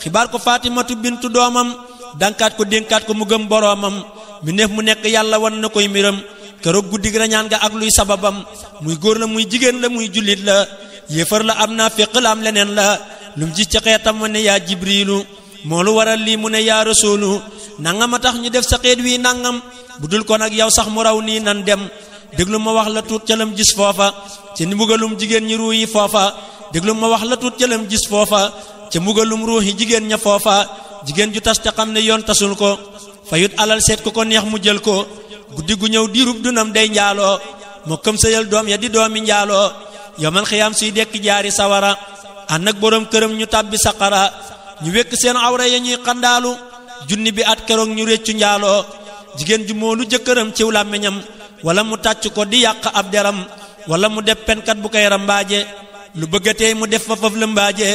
xibaar ko Fatimatu bintu doomam dankaat ko dénkaat ko mu gëm boroomam mi neef mu nekk yàlla wan na koy mbiram keroog guddig rañaan nga ak luy sababam muy góor la muy jigéen la muy jullit la yéefar la am naa féq la am leneen la lum gis ca xeetam mu ne yaa jibrilu moo lu waral lii mu ne yaa rasuulu nangam a tax ñu def sa xeet wi nangam bu dul ko nag yow sax mu raw nii nan dem déglu ma wax la tuut ca lam gis foofa ca mbugalum jigéen ñi ruu yi foofa déglu ma wax la tuut ca lam gis foofa ca mbugalum ruuxi jigéen ña foofa jigéen ju tas te xam ne yoon tasul ko fayut alal seet ko neex mu jël ko guddi gu ñëw diirub dunam day njaaloo moo këm sëyal doom ya di doomi njaaloo yomal xiyaam suy dekk jaari sawara ànd ak boroom këram ñu tàbbi saqara ñu wekk seen awra ya ñuy xandaalu junni bi at keroog ñu réccu njaaloo jigéen ju moolu jëkkëram ciw làmmiñam wala mu tàcc ko di yàq ab deram wala mu def penkat bu koy rambaaje lu bëggatee mu def fa faf lëmbaaje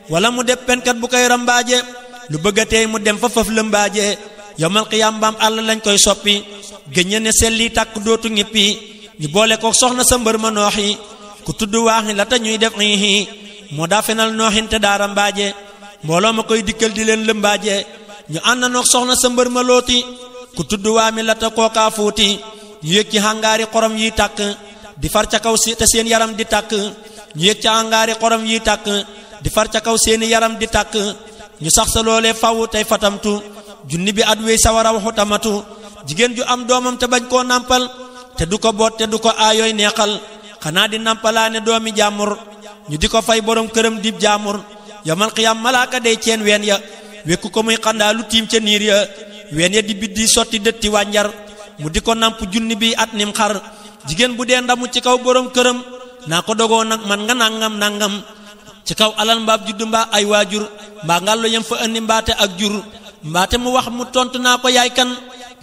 wala mu def penkat bu koy rambaaje lu bëggatee mu dem fa faf lëmbaaje yomal xiyaam baam àll lañ koy soppi géññe ne selli tàkk dootu ngippi ñu boole ko soxna sa mbër ma nooxi ku tudd waaxi la te ñuy def xiixi moo daa fenal nooxin te daa rambaaje mbooloo ma koy dikkal di leen lëmbaaje ñu ànd noog soxna sa mbër ma looti ku tudd waami la te kookaa fuuti ñu yëg ci hangaari xorom yi tàkk di far ca kaw te seen yaram di tàkk ñu yëg ci hangaari xorom yi tàkk di far ca kaw seeni yaram di tàkk ñu sax sa loolee faw tey fatamtu junni bi at wey sawara waxu tamatu jigéen ju am doomam te bañ koo nàmpal te du ko boot te du ko aayooy neexal xanaa di nàmpalaane doomi jaamur ñu di ko fay borom këram dib jaamur yamal xiyam malaaka day ceen ween ya wekku ko muy xandaa lu tiim ca niir ya ween ya di biddi sotti dëtti wànjar mu di ko namp junni bi at nim xar jigéen bu dee ndamu ci kaw borom këram naa ko dogoo nag man nga nangam nangam ci kaw alal mbaab juddu mbaa ay waajur mbaa ngàllo yam fa andi mbaate ak jur mbaate mu wax mu tontu naa ko yaay kan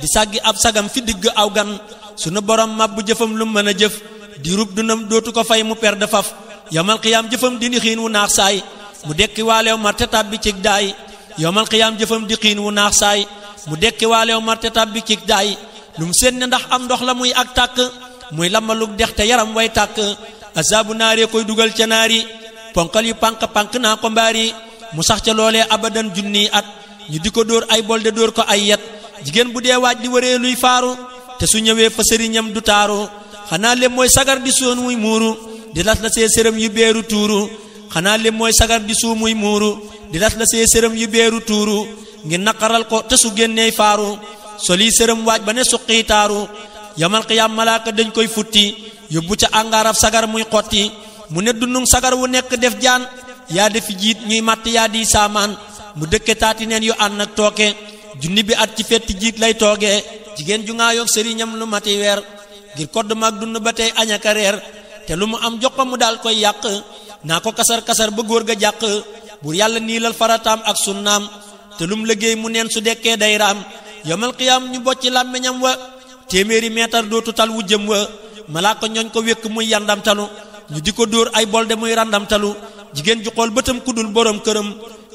di sàggi ab sagam fi digg aw gan sunu borom mabbu jëfam lu mën a jëf di rub dunam dootu ko fay mu per de faf yamal xiyaam jëfam di ni xiin wu naax saay mu dekki waaleew marte tàbbi cig daay yamal xiyaam jëfam di xiin wu naax saay mu dekki waaleew marte tàbbi cig daay lu mu seen ne ndax am ndox la muy ak tàkk muy lammalug dex te yaram way tàkk azaabu naaree koy dugal ca naari ponkal yu pànk naa ko mbaari mu sax ca loolee abadan junni at ñu di ko dóor ay bolde dóor ko ay yet jigéen bu dee waaj di waree luy faaru te su ñëwee fa sëriñam du taaru xanaa lem mooy sagar di soon muy muuru di las la see sërëm yu beeru tuuru xanaa lem mooy sagar di suu muy muuru di las la see sërëm yu beeru tuuru ngir naqaral ko te su génneey faaru soli sërëm waaj ba ne suqii taaru yamal xiyaam malaaka dañ koy futti yóbbu ca àngaaraf sagar muy xotti mu ne dundung sagar wu nekk def jaan yaa defi jiit ñuy matt yaa di saamaan mu dëkke taati neen yu ànd ak tooke junni bi at ci fetti jiit lay toogee jigéen ju ngaa yoog sëriñam lu mati weer ngir kodd mag dund ba tey añaka reer te lu mu am jox ko mu daal koy yàq naa ko kasar-kasar ba góor ga jàq buur yàlla niilal farataam ak sunnaam te lu mu liggéey mu neen su dekkee day raam yomal xiyaam ñu bocci làmmiñam wa téeméeri meetar dootu tal wu jëm wa malaaka ñooñ ko wékk muy yandamtalu ñu di ko dóor ay bolde muy randamtalu jigéen ju xool bëtam ku dul borom këram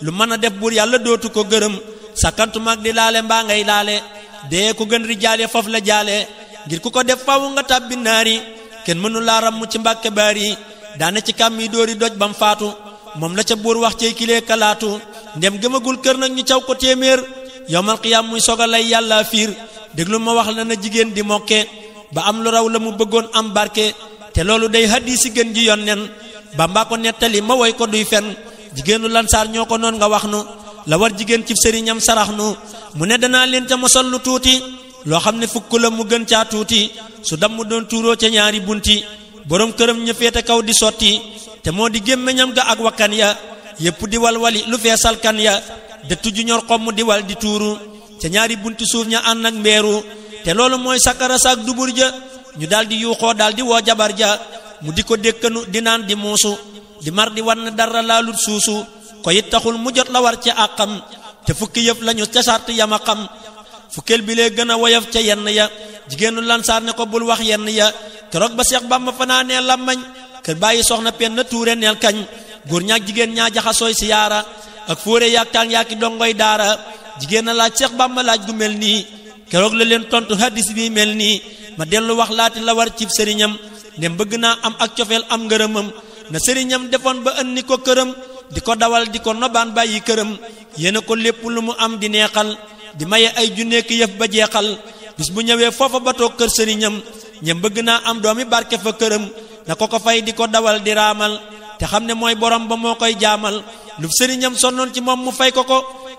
lu mën a def buur yàlla dootu ko gërëm sakkantu mag di laale mbaa ngay laale dee ko gën rijaale foofu la jaale ngir ku ko def faw nga tàbbi naari kenn mënu laa ram ci mbàkke baari daane ci kàmm yi dóori doj bam faatu moom la ca buur wax cey kilee kalaatu ndem gëmagul kër nag ñu caw ko téeméer yowmal qiyaam muy soga lay yàlla fiir déglu ma wax la na jigéen di mokke ba am lu raw la mu bëggoon am barke te loolu day hadiisi gën ji yonnen Bamba ko nettali ma woy ko duy fen jigéenu lansaar ñoo ko noon nga wax nu la war jigéen ci sëriñam sarax nu mu ne danaa leen ca mosal lu tuuti loo xam ne fukk la mu gën caa tuuti su dam mu doon tuuroo ca ñaari bunti borom këram ña féete kaw di sotti te moo di gémmiñam ga ak wakkan ya yépp di walwali lu feesal kan ya dëttu ju ñor xomm di wal di tuuru ca ñaari bunti suuf ña ànd ak mbeeru te loolu mooy sakara saak dubur ja ñu daldi yuuxoo daldi woo jabar ja mu di ko dékkanu di naan di muusu di mar di wann dara laalut suusu ko it taxul mu jot la war ca àqam te fukki yëf lañu ca sart yama xam fukkeel bi lee gën a woyof ca yenn ya jigéenu lansaar ne ko bul wax yenn ya keroog ba Seex Bamba fanaanee làmmañ kër bàyyi soxna Penda Tuure neel kañ góor ñaak jigéen ñaa jaxasooy siyaara ak fóore yaakaang yaaki dongoy daara jigéen a laaj Seex Bamba laaj gu mel nii keroog la leen tontu hadis bi mel nii ma dellu wax laati la war cib sëriñam ndem bëgg naa am ak cofeel am ngërëmam na sëriñam defoon ba ënni ko këram di ko dawal di ko nobaan bàyyi këram yéena ko lépp lu mu am di neexal di maye ay junneek yëf ba jeexal bis bu ñëwee foofa ba toog kër sëriñam ñam bëgg naa am doomi barke fa këram na ko fay di ko dawal di raamal te xam ne mooy borom ba moo koy jaamal lu sëriñam sonnoon ci moom mu fay ko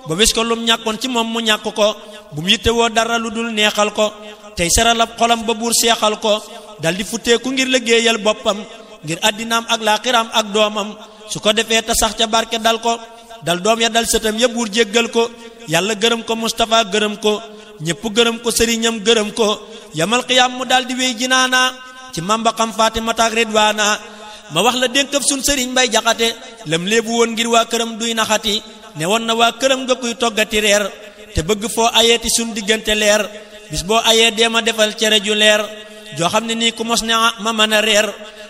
ba wis ko lum ñàkkoon ci moom mu ñàkk ko bu mu yittewoo dara lu dul neexal ko tey seralab xolam ba buur seexal ko dal di futteeku ngir liggéeyal boppam ngir addinaam ak laaxiraam ak doomam su ko defee te sax ca barke dal ko dal doom ya dal sëtam ya buur jéggal ko yàlla gërëm ko Mustafa gërëm ko ñépp gërëm ko sëriñam gërëm ko yamal xiyaam mu dal di wéy jinaana ci mamba xam Fatimata ak Ridwaana ma wax la dénkëf sun sëriñ Mbay Jaxate lam léebu woon ngir waa këram duy naxati ne woon na waa këram nga kuy toggati reer te bëgg foo ayeeti sun diggante leer bis boo ayee deema defal cere ju leer joo xam ne nii ku mos ne ma mën a reer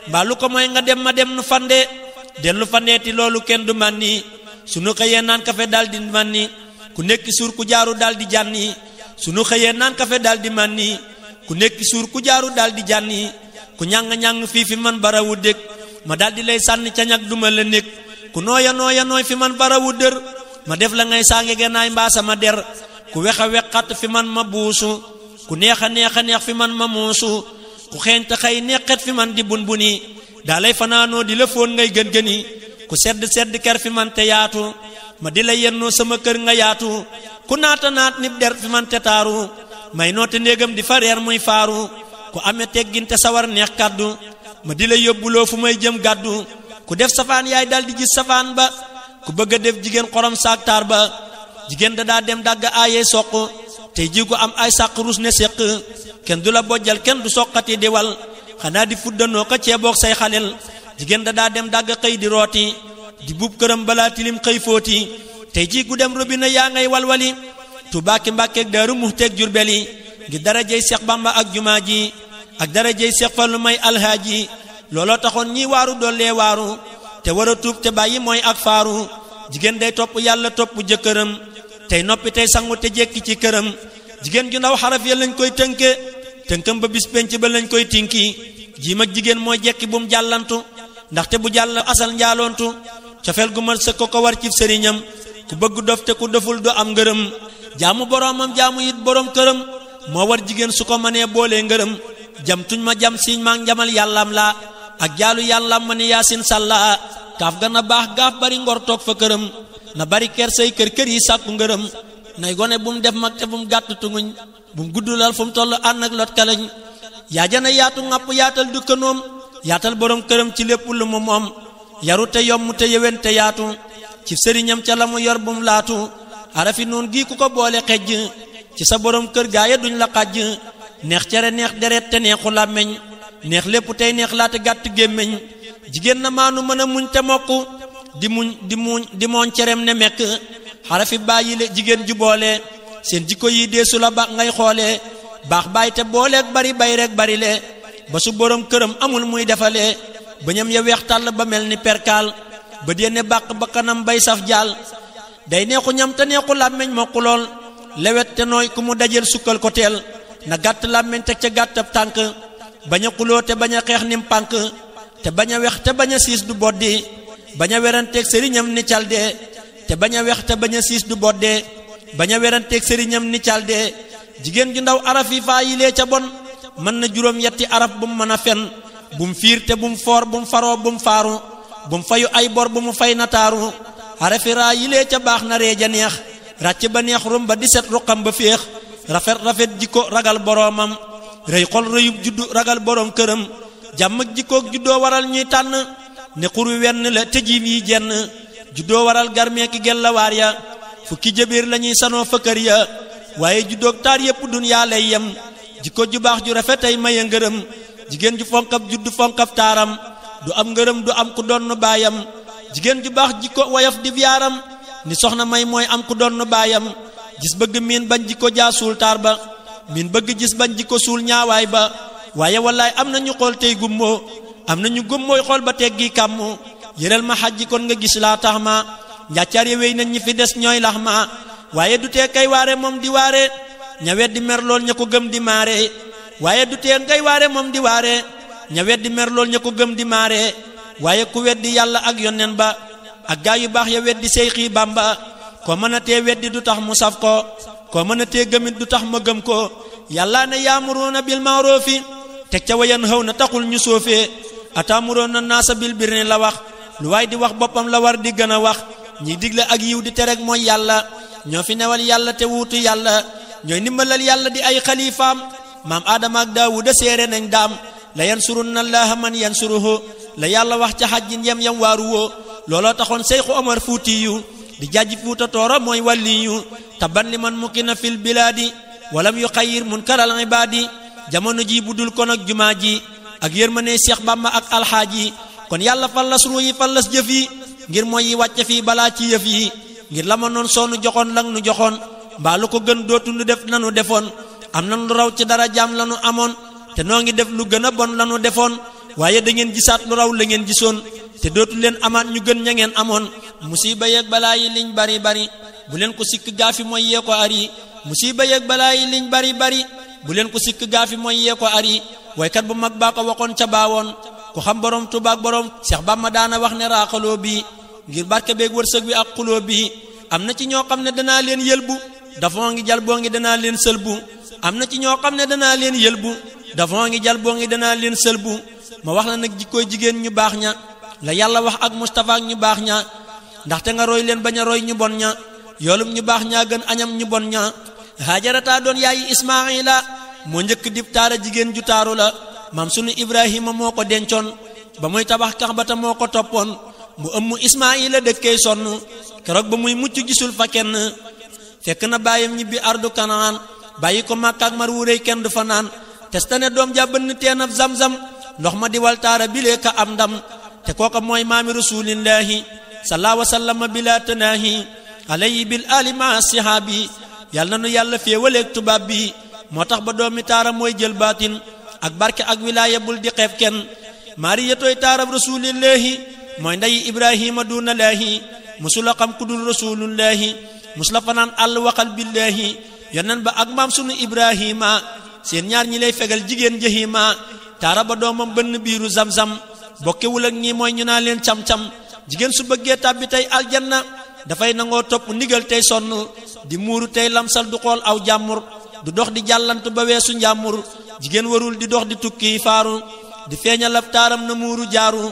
mbaa lu ko mooy nga dem ma dem nu fande dellu fandeeti loolu kenn du man ni sunu xëyee naan kafe dal di man ni ku nekk suur ku jaaru dal di jànni sunu xëyee naan kafe dal di man ni ku nekk suur ku jaaru dal di jànni ku ñàng-ñàng fii fi man barawu dëkk ma dal di lay sànni ca ñag duma la nekk ku nooya nooy fi man barawu dër ma def la ngay saange genaay mbaa sama der ku wexa wexat fi man ma buusu ku neexa neex fi man ma muusu ku xeeñ te xëy neexet fi man di bun-buni daa lay fanaanoo di la foon ngay gën-gëni ku sedd ker fi man te yaatu ma di la yennoo sama kër nga yaatu ku naata naat nib der fi man te taaru may noote néegam di fa reer muy faaru ku amee teggin te sawar neex kàddu ma di la yóbbuloo fu may jëm gàddu ku def safaan yaay dal di gis safaan ba ku bëgg a def jigéen xorom saak taar ba jigéen da daa dem dagg aayee soq tey ji ko am ay sàq rus ne séq kenn du la bojjal kenn du soqati di wal xanaa di fuddanoo ko ceeboog say xalel jigéen da daa dem dagg xëy di rooti di buub këram balaa tilim xëy fóoti tey ji gu dem robinet yaa ngay walwali Tuubaa Mbàkkeeg Daaru Muxteeg Jurbeli ngir darajey Seex Bamba ak jumaa ji ak darajey Seex Fallu may alhaaji looloo taxoon ñi waaru dollee waaru te war a tuub te bàyyi mooy ak faaru jigéen day topp yàlla topp jëkkëram tey noppi tey sangu te jekki ci këram jigéen ju ndaw xaraf ya lañ koy tënke tënkam ba bis penc ba lañ koy tinki jiim ak jigéen mooy jekki bum jàllantu ndaxte bu jàll asal njaaloontu cofeel gu mat sëkk ko war ci sëriñam ku bëgg dof te ku doful du am ngërëm jaamu boroomam jaamu it boroom këram moo war jigéen su ko mënee boolee ngërëm jam tuñ ma jam siiñ maa njamal yàllam la ak jaalu yàllam ma ni yaasin sàlla kaaf ga na baax gaaf bari ngor toog fa këram na bari ker say kër yi sàkku ngërëm nay gone bu mu def mag te bu mu gàtt tunguñ bu mu guddulal fu mu toll ànd ak lot kalañ yaa jana yaatu ŋàpp yaatal du kënoom yaatal boroom këram ci lépp lu mu moom yaru te yomb te yëwen te yaatu ci sëriñam ca la mu yor bu mu laatu arafi noon gii ku ko boole xejj ci sa boroom kër gaaya duñ la xajj neex cere neex deret te neexu làmmeñ neex lépp tey neex laate gàtt gémmeñ jigéen na maanu mën a muñ te mokk di mooñ cerem ne mekk xarafi bàyyi le jigéen ju boole seen jikko yi deesu la ba ngay xoole baax bàyyi te booleeg bari bay rek bari le ba su boroom këram amul muy defale bëñam ya weex tàll ba mel ni perkaal ba dénne bàq ba kanam bay saf jaal day neexu ñam te neexu làmmeñ mokku lool lewet te nooy ku mu dajel sukkal ko teel na gàtt làmmeñ teg ca gàttab tànk bañ a xuloo te bañ a xeex nim pànk te bañ a wex te bañ a siis du boddi bañ a weranteeg sëriñam ni calde te bañ a wex te bañ a siis du bodde bañ a weranteeg sëriñam ni calde jigéen ju ndaw araf yi faa yilee ca bon mën na juróom yetti araf bu mu mën a fen bu mu fiir te bu mu foor bu mu faroo bu mu faaru bu mu fayu ay bor bu mu fay nataaru arafi raa yilee ca baax na reeja neex ràcc ba neex rum ba di set ruqam ba féex rafet jikko ragal boroomam rëy xol rëyub juddu ragal boroom këram jàmm ak jikkoog juddoo waral ñuy tànn ne xur wi wenn la te jiim yi jenn juddoo waral garmee ki gellawaar ya fukki jëbiir lañuy sanoo fëkkër ya waaye juddoog taar yépp dunyaa lay yem jikko ju baax ju rafetay maye ngërëm jigéen ju fonkab juddu fonkab taaram du am ngërëm du am ku donn baayam jigéen ju baax jikko woyof di yaaram ni soxna may mooy am ku donn baayam gis bëgg miin bañ jikko jaa suul taar ba miin bëgg gis bañ jikko suul ñaawaay ba waaye wallaay am na ñu xool tey gummoo am na ñu gummooy xool ba teggi kàmmu yëral ma xajji kon nga gis laa tax ma njàccaar ya wéy nañ ñi fi des ñooy lax ma waaye du tee kay waare moom di waare ña weddi mer lool ña ko gëm di maare waaye du tee ngay waare moom di waare ña weddi mer lool ña ko gëm di maare waaye ku weddi yàlla ak yonnen ba ak gaa yu baax ya weddi Seyxi Bamba ko mën a tee weddi du tax mu saf ko koo mën a tee gëmit du tax ma gëm ko yàlla ne yaamuruuna bil ma'rufi teg ca wayan xëw na taxul ñu soofee ataamuruuna naasa bil birri la wax lu waay di wax boppam la war di gën a wax ñi digle ak yiw di terek mooy yàlla ñoo fi newal yàlla te wuutu yàlla ñooy ndimbalal yàlla di ay xalifaam maam aadama ak daawuda seere nañ daam la yansurunna allaha man yansuruhu la yàlla wax ca xajjin yam waaru woo looloo taxoon seyxu omar fuutiyu di jàjji fuuta tooro mooy wàlliyu taban li man mukkina fil bilaadi walam yu xayir munkaral ibaadi jamono ji bu dul kon ak jumaa ji ak yërmane Seex Bàmba ak alxaaji kon yàlla fallas ruu yi fallas jëf yi ngir mooy yi wàcce fii balaa ci yëf yi ngir la ma noon soonu joxoon lang nu joxoon mbaa lu ko gën dootu nu def nanu defoon am nan lu raw ci dara jaam lanu amoon te noo ngi def lu gën a bon lanu defoon waaye da ngeen gisaat lu raw la ngeen gisoon te dootu leen amaat ñu gën ña ngeen amoon musiba yeeg balaa yi liñ bari bari bu leen ko sikk gaafi mooy yee ko ari musiba yeeg balaa yi liñ bari bari bu leen ko sikk gaafi mooy yee ko ari waykat bu mag baa ko waxoon ca baawoon ku xam borom tubaak borom Seex Bàmba daana wax ne raaxaloo bi ngir barke beeg wërsëg wi ak xuloo bi am na ci ñoo xam ne danaa leen yëlbu dafoo ngi jal boo ngi danaa leen sëlbu am na ci ñoo xam ne danaa leen yëlbu dafoo ngi jal boo ngi danaa leen sëlbu ma wax la nag jikkooy jigéen ñu baax ña la yàlla wax ak Mustafa ak ñu baax ña ndaxte nga roy leen bañ a roy ñu bon ña yoolum ñu baax ñaa gën añam ñu bon ña Hajarata doon yaayi Ismaila moo njëkk dib taara jigéen ju taaru la maam sunu Ibrahima moo ko dencoon ba muy tabax Kaxbata moo ko toppoon mu ëmm Ismaila dëkkee sonn keroog ba muy mucc gisul fa kenn fekk na baayam ñibbi ardu Kanaan bàyyi ko Makka ak mar wuréy kenn du fa naan testane doom jàbban teenab Zamzam ndox ma di wal taara bilee ka am ndam te kooka mooy maami rasulillahi sallallahu wa sallama bila tanaahi alayhi bil ali ma sihaabi yàlla na nu yàlla féewaleeg tubaab bi moo tax ba doomi taara mooy jël baatin ak barke ak wilaaya bul di xeeb kenn maariyatooy taarab rasulillahi mooy ndeyi ibrahima duna laahi musula xam ku dul rasulullahi musula fanaan àll waxal billahi yonen ba ak maam sunu ibrahima seen ñaar ñi lay fegal jigéen jahima taara ba doomam bënn biiru Zamzam bokkewul ak ñi mooy ñu naa leen cam-cam jigéen su bëggee tàbbi tey aljanna dafay nangoo topp ndigal tey sonn di muuru tey lamsal du xool aw jàmmur du dox di jàllant ba weesu njàmmur jigéen warul di dox di tukki faaru di feeñal ab taaram na muuru jaaru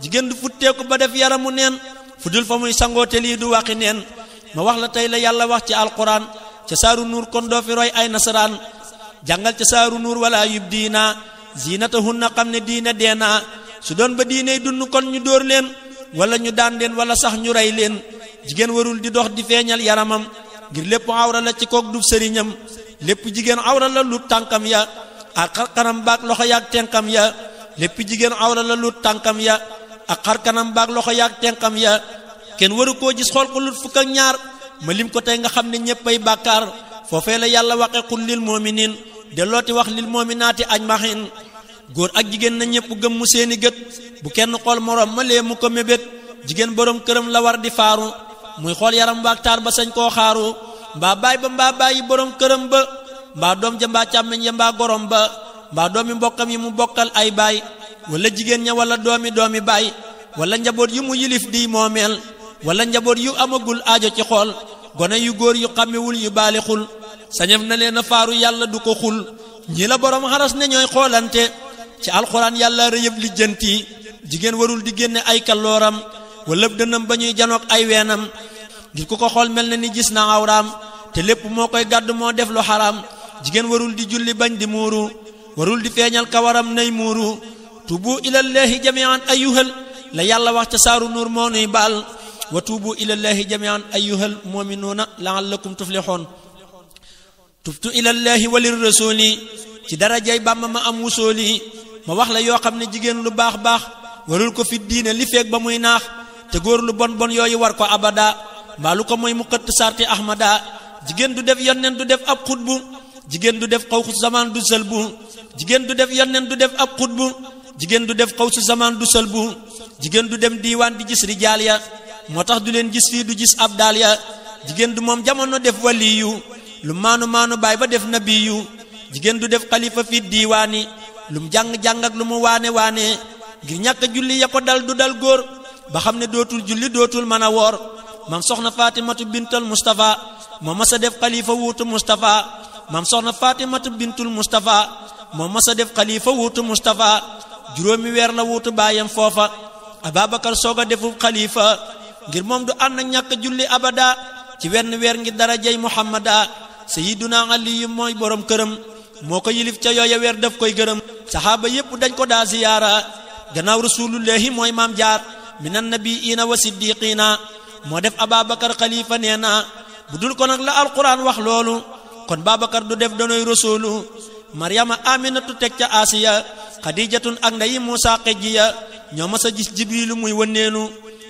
jigéen du futteeku ba def yaramu neen fu dul fa muy sangoote lii du waxi neen ma wax la tey la yàlla wax ci alquran ca saaru nuur kon doo fi roy ay nasaraan jàngal ca saaru nuur wala yubdiina zinatahunna xam ne diina deena su doon ba diiney dund kon ñu dóor leen wala ñu daan leen wala sax ñu rey leen jigéen warul di dox di feeñal yaramam ngir lépp awra la ci kook du sëriñam lépp jigéen awra la lu tànkam ya ak xar kanam baak loxo yaak tenkam ya lépp jigéen awra la lu tànkam ya ak xar kanam baak loxo yaak tenkam ya kenn waru koo gis xool ko lut fukk ak ñaar ma lim ko tey nga xam ne ñéppay bàkkaar foofee la yàlla waxe qul lil mu'minin dellooti wax lil mu'minaati ajmahin góor ak jigéen na ñépp gëm mu seeni gët bu kenn xool moroom ma lee mu ko mébét jigéen boroom këram la war di faaru muy xool yaram waak taar ba sañ koo xaaru mbaa baay ba mbaa bàyyi boroom këram ba mbaa doom ja mbaa càmmeñ ya mbaa gorom ba mbaa doomi mbokkam yi mu bokkal ay baay wala jigéen ña wala doomi baay wala njaboot yu mu yilif di moomeel wala njaboot yu amagul aajo ci xool gone yu góor yu xàmmewul yu baalixul sañef na leen a faaru yàlla du ko xul ñi la boroom xaras ne ñooy xoolante ci alxuraan yàlla rëyëb lijjanti jigéen warul di génne ay kallooram wala dënam ba ñuy janook ay weenam ngir ku ko xool mel na ni gis na awraam te lépp moo koy gàddu moo def lu xaraam jigéen warul di julli bañ di muuru warul di feeñal kawaram nay muuru tuubu ilallahi jami'an ayyuhal la yàlla wax ca saaru nuur moo nuy baal wa tuubu ilallahi jami'an ayyuhal mu'minuuna la'allakum tuflihun tubtu ilallahi walir rasuli ci darajay Bàmba ma am wusooli ma wax la yoo xam ne jigéen lu baax baax warul ko fi diine li feeg ba muy naax te góor lu bon bon yooyu war ko abada mbaa lu ko mooy mu xëtt sarti ahmada jigéen du def yonnen du def ab xutbu jigéen du def xawsu zaman du sëlbu jigéen du def yonnen du def ab xutbu jigéen du def xawsu zaman du sëlbu jigéen du dem diiwaan di gis rijaal ya moo tax du leen gis fii du gis ab daal ya jigéen du moom jamono def waliyu lu maanu baay ba def nabiyu jigéen du def xalifa fi diiwaani lu mu jàng-jàng ak lu mu waane ngir ñàkk julli ya ko dal du dal góor ba xam ne dootul julli dootul mën a woor mam soxna fatimatu bintul mustafa moo masa def xalifa wuutu mustafa mam soxna fatimatu bintul mustafa moo masa def xalifa wuutu mustafa juróomi weer la wuutu baayam foofa Ababakar soga defu xalifa ngir moom du ànd ñàkk julli abada ci wenn weer ngir darajay muhammada sayyiduna ali mooy borom këram moo ko yilif ca yooya weer daf koy gërëm saxaaba yépp dañ ko daa ziyaara gannaaw rasulullahi mooy maam jaar minan nabiyina wa siddiqina moo def Ababakar xalifa nee na bu dul ko nag la alquran wax loolu kon Babakar du def donoy rasulu Maryama Aminatu teg ca Asiya Xadijatun ak ndayi Musa xejjiya ñoo mas a gis Jibrilu muy wënneenu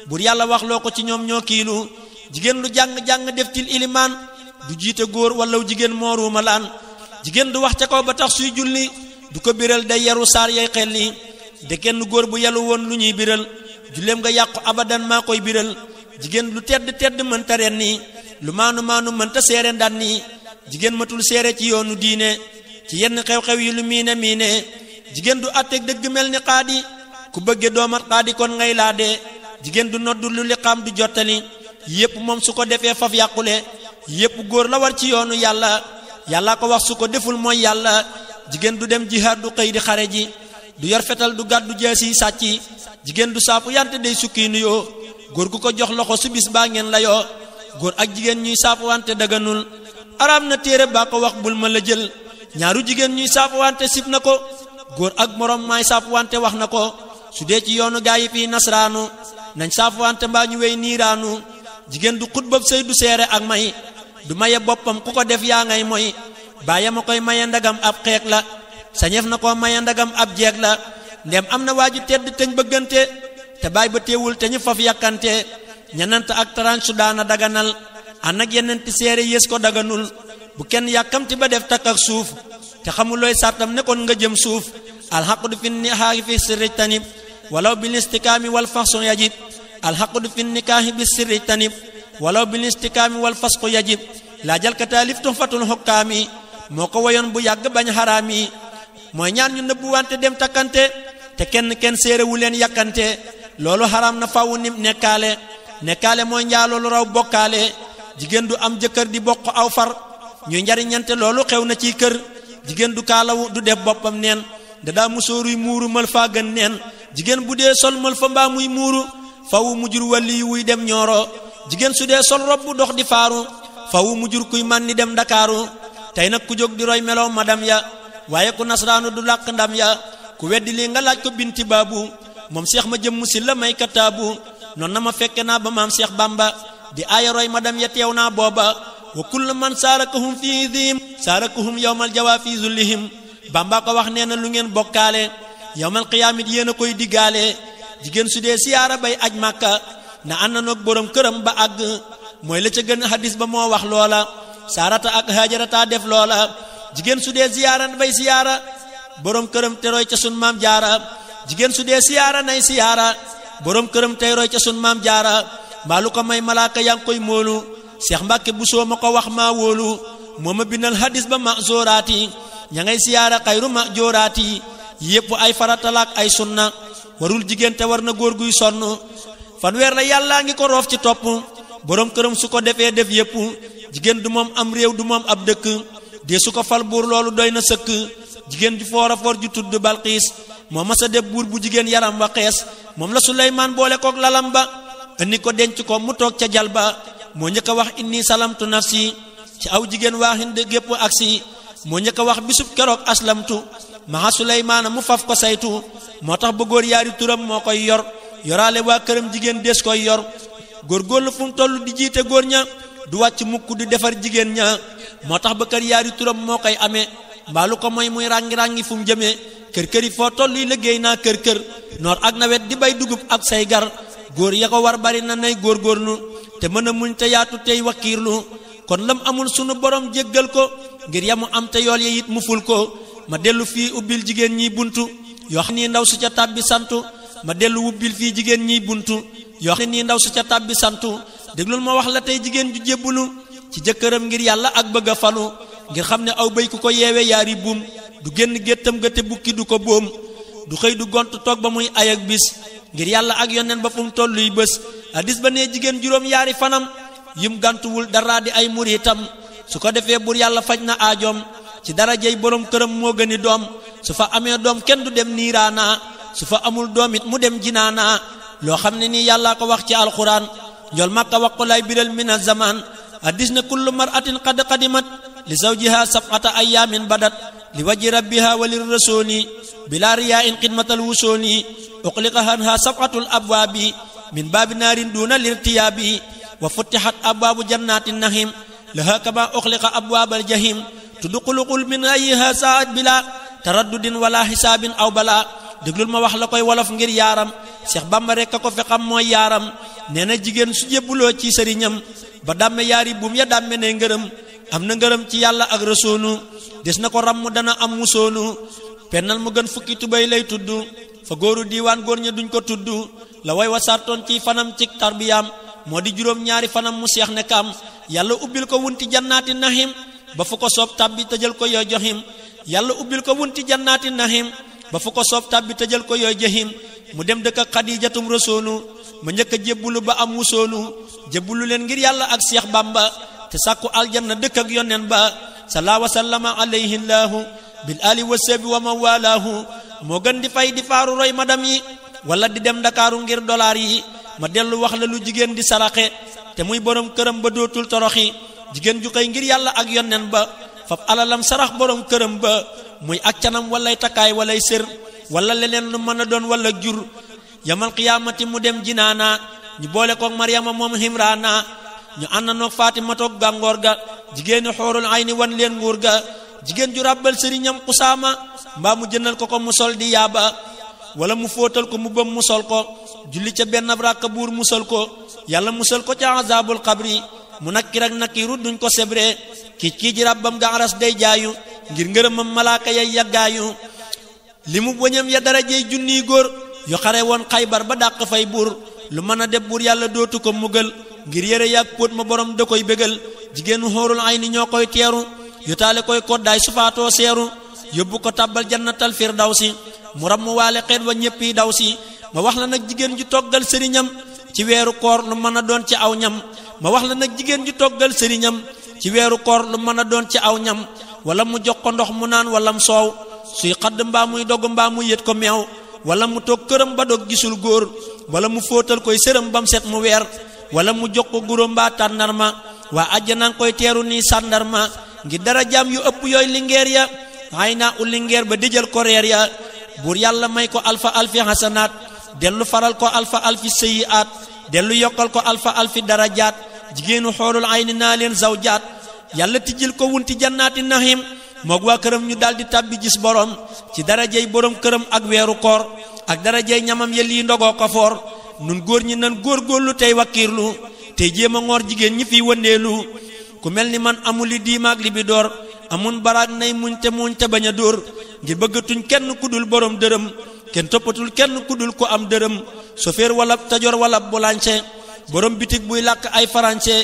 bur yàlla wax loo ko ci ñoom ñoo kiilu jigéen lu jàng-jàng def til ilimaan du jiite góor walaw jigéen mooruuma laan jigéen du wax ca kaw ba tax suy julli du ko biral day yaru saar yay xel ni de kenn góor bu yelu woon lu ñuy biral julleem nga yàqu abadan maa koy biral jigéen lu tedd mënta ren nii lu maanu mënta seere ndan nii jigéen matul seere ci yoonu diine ci yenn xew-xew yi lu miine jigéen du àtteeg dëgg mel ni xaadi ku bëgge doomat xaadi kon ngay laa dee jigéen du noddu lu liqaam du jottali yépp moom su ko defee faf yàqule yépp góor la war ci yoonu yàlla ko wax su ko deful mooy yàlla jigéen du dem jihaad du xëy di xare ji du yor fetal du gàddu jeesi sàcc jigéen du saafu yante day sukki nuyoo góor gu ko jox loxo su bis baa ngeen la yoo góor ak jigéen ñuy saafu wante daganul araam na téere baa ko wax bul ma la jël ñaaru jigéen ñuy saafu wante sib na ko góor ak morom maay saafu wante wax na ko su dee ci yoonu gaa yi fii nasraanu nañ saafu wante mbaa ñu wey niiraanu jigéen du xutbab sëy du seere ak may du maye boppam ku ko def yaa ngay moy baayam a koy maye ndagam ab xeek la sañeef na ko maye ndagam ab jeeg la ndem am na waaju tedd teñ bëggante te baay ba teewul te ñu faf yàkkante ñenant ak taran su daana daganal ànd ak yenenti seere yées ko daganul bu kenn yàkkamti ba def takk ak suuf te xamulooy sartam ne kon nga jëm suuf alxaqdu fi nikaahi fi sirri tanib walaw bil istikaami wal fasqu yajib alxaqdu fi nikaahi bi sirri tanib walaw bil istikaami wal fasqu yajib laajal ka taalif tuhfatul hukkaami moo ko woyoon bu yàgg bañ xaraam yi mooy ñaar ñu nëbbu wante dem takkante te kenn séerewu leen yàkkante loolu xaraam na fawu nim nekkaale mooy njaaloo lu raw bokkaale jigéen du am jëkkër di bokk aw far ñuy njariñante loolu xew na ci kër jigéen du kaalawu du def boppam neen dadaa musóoruy muuru mël faa gën neen jigéen bu dee sol mël fa mbaa muy muuru fawu mujur wàlli wuy dem ñooro jigéen su dee sol rob bu dox di faaru fawu mujur kuy man ni dem ndakaaru tey nag ku jóg di roy melow madam ya waaye ku nasraanu du làq ndam ya ku weddi lii nga laaj ko binti baabu moom seex ma jëm si la may kataabu noon na ma fekke naa ba maam seex bamba di aaya roy madam ya teew naa booba wa kullu man saarakahum fii dhim saarakahum yawmal jawaa fi zullihim bamba ko wax nee na lu ngeen bokkaale yawmal qiyaamit yéen a koy diggaale jigéen su dee siyaara bay aj màkka na ànd noog borom këram ba àgg mooy la ca gën hadis ba moo wax loola saarata ak hajarata def loola jigéen su dee siyaara bay siyaara borom këram te roy ca sun maam jaara jigéen su dee siyaara nay siyaara borom këram tey roy ca sun maam jaara mbaalu ko may malaaka yaa ngi koy moolu Seex Mbàkke bu soo ma ko wax maa wóolu moo ma bindal hadis ba ma zooraati ña ngay siyaara xayru ma jooraati yépp ay faratalaak ay sunna warul jigéen te war na góor guy sonn fanweer la yàllaa ngi ko roof ci topp borom këram su ko defee def yépp jigéen du moom am réew du moom ab dëkk dee su ko fal buur loolu doy na sëkk jigéen ju foora foor ju tudd Balqiis moo masa def buur bu jigéen yaram wa xees moom la Suleymaan boole kook lalam ba andi ko denc ko mu toog ca jal ba moo njëkk a wax inni salamtu nafsi ci aw jigéen waa Hind gépp aksi moo njëkk a wax bisub keroog aslamtu maha Suleymaana mu faf ko saytu moo tax ba góor yaari turam moo koy yor yoraale waa këram jigéen des koy yor góorgóorlu fu mu toll di jiite góor ña du wàcc mukk di defar jigéen ña moo tax ba kër yaari turam moo koy amee mbaalu ko mooy muy ràngi-ràngi fu mu jëmee kër yi foo toll yi liggéey naa kër noor ak nawet di bay dugub ak say gar góor ya ko war bari na nay góorgóorlu te mën a muñ te yaatu tey wakiirlu kon lam amul sunu borom jéggal ko ngir yamu am te yool yi it mu ful ko ma dellu fii ubbil jigéen ñi buntu yoo xam ne ndaw su ca tàbbi santu ma dellu ubbil fii jigéen ñi buntu yoo xam ne nii ndaw su ca tàbbi santu déglul ma wax la tey jigéen ju jébbulu ci jëkkëram ngir yàlla ak bëgg a falu ngir xam ne aw béy ku ko yeewe yaari buum du génn géttam ga te bukki du ko boom du xëy du gont toog ba muy ay ak bis ngir yàlla ak yoneen ba fu mu tolluy bés hadis ba ne jigéen juróom yaari fanam yim gantuwul dara di ay muritam su ko defee bur yàlla faj na aajoom ci darajey borom këram moo gëni doom su fa amee doom kenn du dem niiraana su fa amul doom it mu dem jinaana loo xam ne nii yàllaa ko wax ci alquran njol makka wax ko lay biral min az-zaman hadis ne kullu mar'atin qad qadimat li zawjiha sab'ata ayyamin badat li wajhi rabbiha wa lirrasuli bila riya'in khidmatal wusuli uqliqaha anha sab'atul abwabi min babi narin duna lirtiyabi wa futihat abwabu jannatin nahim laha kama uqliqa abwabal jahim tudkhulul min ayyiha sa'at bila taraddudin wala hisabin aw bala déglul ma wax la koy wolof ngir yaaram Cheikh Bamba rek ko fi xam mooy yaaram nee na jigéen su jébbuloo ci sëriñam ba dàmme yaari buum ya dàmme ne ngërëm am na ngërëm ci yàlla ak rasuulu des na ko ramm dana am musoolu pennal mu gën fukki tubay lay tudd fa góoru diiwaan góor ña duñ ko tudd la way wa sartoon ci fanam ci tarbiyaam moo di juróom ñaari fanam mu seex ne kam yàlla ubbil ko wunti jannaati nahim ba fu ko soob tàbbi tëjal ko yooy joxim yàlla ubbil ko wunti jannaati nahim ba fu ko soob tàbbi tëjal ko yooy jahim mu dem dëkk ak xadijatum rasuulu ma njëkk a jébbulu ba am wusoolu jébbulu leen ngir yàlla ak Seex Bamba te sàkku aljanna dëkk ak yonen ba salaa wa sallama alayhi llaahu bil ali wa sabi wa man walaahu moo gën di fay di faaru roy madam yi wala di dem Ndakaaru ngir dollar yi ma dellu wax la lu jigéen di saraxe te muy borom këram ba dootul toroxi jigéen ju koy ngir yàlla ak yonen ba fab alalam sarax borom këram ba muy ak canam walay takkaay walay sër wala leneen lu mën a doon wala jur yamal qiyaamati mu dem jinaana ñu boole koog Maryama moom Himraana ñu ànd noog Fatima toog gàngoor ga jigéeni xoorul ayni wan leen nguur ga jigéen ju ràbbal sëriñam Usaama mbaa mu jëndal ko mu sol di yaaba wala mu fóotal ko mu bëm mu sol ko julli ca benn rakka buur musal ko yàlla musal ko ca azabul qabri mu nakkir ak nakkiru duñ ko sebre kii ji rabbam ga aras day jaayu ngir ngërëmam malaaka yay yaggaayu li mu boñam ya darajey junniy góor yu xare woon Xaybar ba dàq fay buur lu mën a def buur yàlla dootu ko mugal ngir yére yàgg póot ma borom da koy bégal jigéenu xoorul ay ni ñoo koy teeru yu taale koy koddaay sufaatoo seeru yóbbu ko tàbbal jannatal firdawsi mu ram mu waale xeet wa ñéppi daw si ma wax la nag jigéen ju toggal sëriñam ci weeru koor lu mën a doon ci aw ñam ma wax la nag jigéen ju toggal sëriñam ci weeru koor lu mën a doon ci aw ñam wala mu jox ko ndox mu naan walam soow suy xadd mbaa muy dogg mbaa mu yët ko meew wala mu toog këram ba dog gisul góor wala mu fóotal koy sëram bam set mu weer wala mu jox ko guro mbaa tàndarma waa àjjanaa koy teeru nii sàndarma ngir dara jaam yu ëpp yooyu lingeer ya ay naa u lingeer ba dijal ko reer ya buur yàlla may ko alfa alfi hasanaat dellu faral ko alfa alfi sayyi'aat dellu yokkal ko alfa alfi darajaat jigéenu xoolul ay ni naa leen zawjaat yàlla tijjil ko wunti jannaati nahim moog waa këram ñu daldi tàbbi gis borom ci darajey borom këram ak weeru koor ak darajey ñamam ya lii ndogoo ko foor nun góor ñi nan góorgóorlu tey wakkiirlu tey jéem a ngoor jigéen ñi fiy wëndeelu ku mel ni man amuli diimaak li bi door amun baraag nay muñ te bañ a dóor ngir bëggatuñ kenn kudul borom dërëm kenn toppatul kenn kudul ko am dërëm sofeer wala tajoor wala bolañse borom bitig buy làkk ay farañse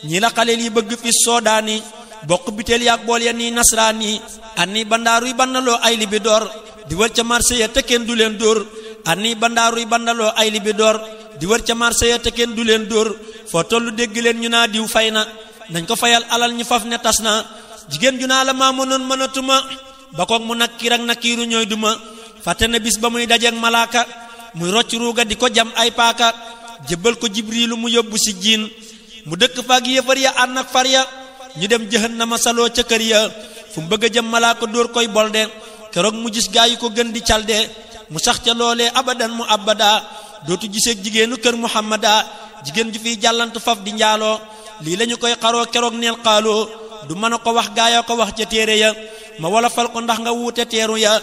ñi la xaleel yi bëgg fi soodaani bokk biteel yaak bool ya nii nasraani anni bandaaruy bandaloo ay li bi door di wër ca marché ya te kenn du leen dóor anni bandaaruy bandaloo ay li bi door di wër ca marché ya te kenn du leen dóor foo tollu dégg leen ñu naa diw fay na nañ ko fayal alal ñu faf ne tas na jigéen ju naa la maa mënoon mënatuma ba koog mu nakkir ak nakkiiru ñooy duma fàtte na bis ba muy dajeek malaaka muy rocc ruuga di ko jam ay paaka jébbal ko jibriilu mu yóbbu si jiin mu dëkk faak yëfar ya ànd ak far ya ñu dem jahannama saloo ca kër ya fu mu bëgg a jëm malaaka dóor koy bolde keroog mu gis gaa yi ko gën di calde mu sax ca loolee abadan mu abada dootu giseeg jigéenu kër muhammada jigéen ju fiy jàllant faf di njaaloo lii lañu koy xaroo keroog neel xaaloo du mën a ko wax gaayoo ko wax ca téere ya ma wala fal ko ndax nga wuute teeru ya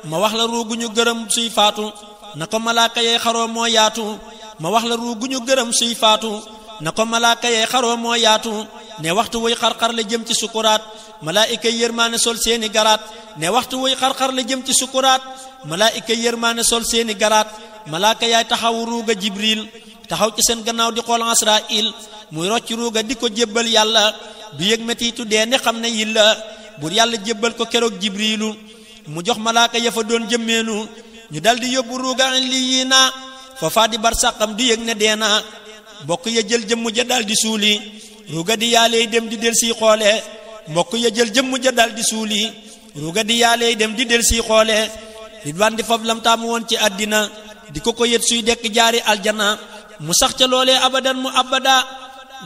ma wax la ruugu ñu gërëm suy faatu na ko malaaka yee xaroo moo yaatu ma wax la ruugu ñu gërëm suy faatu na ko malaaka yee xaroo moo yaatu ne waxtu wuy xarxar la jëm ci sukuraat malaayika yërmaane sol seeni garaat ne waxtu wuy xarxar la jëm ci sukuraat malaayika yërmaane sol seeni garaat malaaka yaay taxaw ruuga jibril taxaw ci seen gannaaw di xool Asraayil muy rocc ruuga di ko jébbal yàlla du yëg metitu dee ne xam ne yilla bur yàlla jébbal ko keroog jibrilu mu jox malaaka ya fa doon jëmmeenu ñu daldi yóbbu ruuga lii naa foofa di bar sàqam du yëg ne deena mbokk ya jël jëmm ja dal di suuli ruuga di yaaley dem di del si xoole mbokk ya jël jëmm ja dal di suuli ruuga di yaaley dem di del si xoole ridwaan di fab lam taamu woon ci àddina di ko yët suy dekk jaari aljana mu sax ca loolee abadan mu abada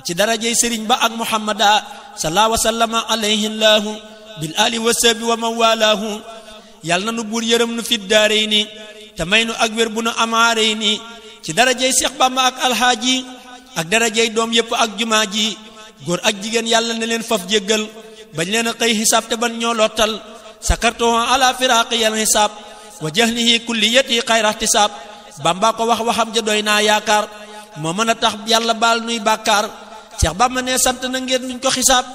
ci darajey sëriñ ba ak muhammada sallallahu wa sallama alayhi llahu bil ali wa sahbi wa man walaahu yàlla na nu buur yërëm nu fit daarayni te may nu ak wér bu nu amaarayni ci darajey Seex Bamba ak alhaaji ak darajey doom yépp ak jumaa ji góor ak jigéen yàlla na leen faf jéggal bañ leen a xëy xisaab te ban ñoo lottal sakartuhu ala firaqi yal xisaab wa jahlihi kulliyati xayra ihtisaab Bamba ko wax waxam ja doy naa yaakaar moo mën a tax yàlla baal nuy bàkkaar Seex Bamba ne sant na ngir duñ ko xisaab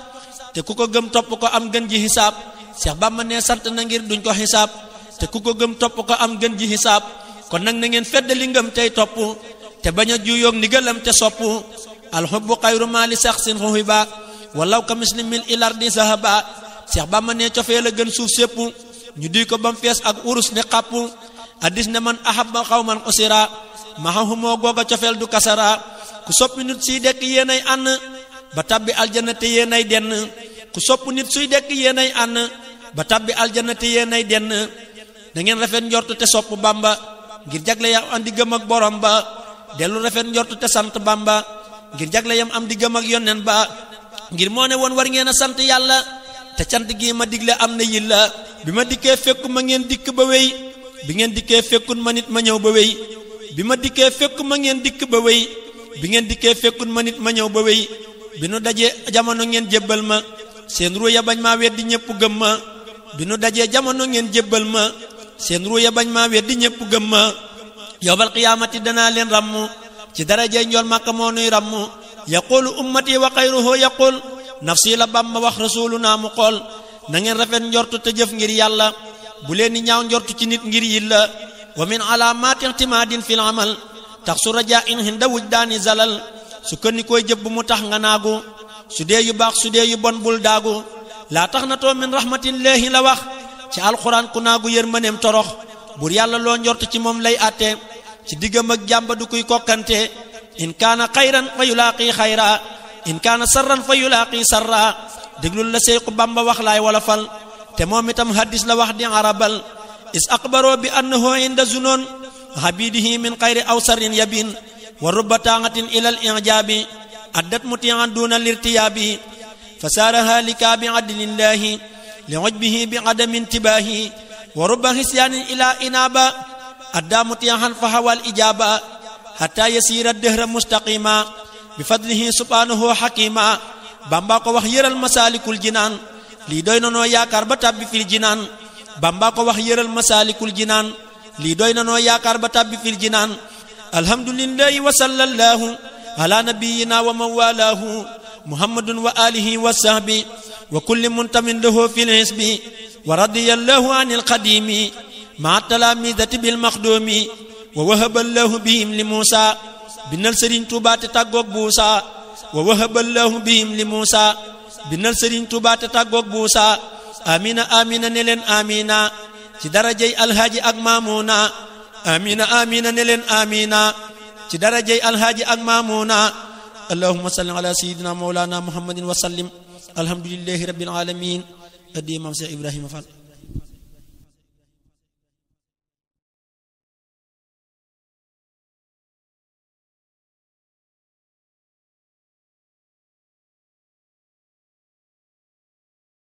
te ku ko gëm topp ko am gën ji xisaab Seex Bamba ne sant na ngir duñ ko xisaab te ku ko gëm topp ko am gën ji xisaab kon nag na ngeen feddali ngëm tey topp te bañ a juyoog ndigalam te sopp alxubbu xayru maa li saxsin xuhiba walaw ka mislimil ilardi sahaba Seex Bamba ne cofee la gën suuf sépp ñu duy ko bam fees ak urus ne xàpp addis ne man ahabba xawman usira maxahumoo googa cofeel du kasara ku soppi nit suy dekk yéenay ànd ba tabbi aljana te yéenay denn ku sopp nit suy dekk yéenay ànd ba tabbi aljana te yéenay denn da ngeen rafet njortu te sopp Bamba ngir jagle yam am di gëm ak borom ba dellu rafet njortu te sant Bamba ngir jagle yam am di gëm ak yonnen ba ngir moo ne woon war ngeen a sant yàlla te cant gi ma digle am na yilla bi ma dikkee fekku ma ngeen dikk ba wéy bi ngeen dikkee fekkun ma nit ma ñëw ba wéy bi ma dikkee fekku ma ngeen dikk ba wéy bi ngeen dikkee fekkun ma nit ma ñëw ba wéy bi nu dajee jamono ngeen jébbal ma seen ruuya bañ maa weddi ñëpp gëm ma bi nu dajee jamono ngeen jébbal ma seen ruuya bañ maa weddi ñëpp gëm ma yowbal qiyaamati danaa leen ràmm ci darajey njool Makka moo nuy ràmm yaqulu ummati wa xayruhu yaqul nafsi la Bamba wax rasuluna mu xool na ngeen rafet njortu te jëf ngir yàlla bu leen ni ñaaw njortu ci nit ngir yilla wa min alaamati ihtimaadin fil amal tax su rajaa in hinda wujdaani zalal su kënni koy jëb bu mu tax nga naagu su dee yu baax su dee yu bon bul daagu laa tax na too min rahmatillahi la wax ci alquran ku naagu yërmaneem torox bur yàlla loo njort ci moom lay àtte ci diggam ak jàmba du kuy kokkante in kaana xayran fa yulaaqi xayra in kaana sarran fa yulaaqi sarra déglul la Seexu Bamba wax laay wala fal te moom itam hadis la wax di arabal is aqbaro bi annahu inda zunoon habidihi min xayri aw sarrin yabin wa rubba taaxatin ilal ijaabi addat mutian duna lirtiyaabi fa saara halika bi adlillahi li ujbihi bi adami intibaahi wa rubba hisyaanin ila inaaba adda mutian fa hawal ijaaba hatta yasira dehra mustaqima bi fadlihi subhanahu hakima Bamba ko wax yëral masaalikul jinaan lii doy na noo yaakaar ba tàbbi fil jinaan Bamba ko wax yëral masaalikul jinaan lii doy na noo yaakaar ba tàbbi fil jinaan alhamdulillahi wa sallallahu ala nabiyyina wa man walaahu muhammadun wa alihi wa sahbi wa kulli muntamin lahu fil hisbi wa radiyallahu anil qadimi ma talamidati bil makhdumi wa wahaballahu bihim li Musa binal Sëriñ Tuubaa te tàggoog buusa wa wahaballahu bihim li Musa binal Sëriñ Tuubaa te tàggoog buusa amina amina ne leen amina ci darajey alhaaji ak maamuna amina amina ne leen amina ci darajey alhaaji ak maamuna allahumma salli ala sayyidina mawlana muhammadin wa sallim alhamdulillahi rabbil alamin addi Maam Seex Ibrahima Fall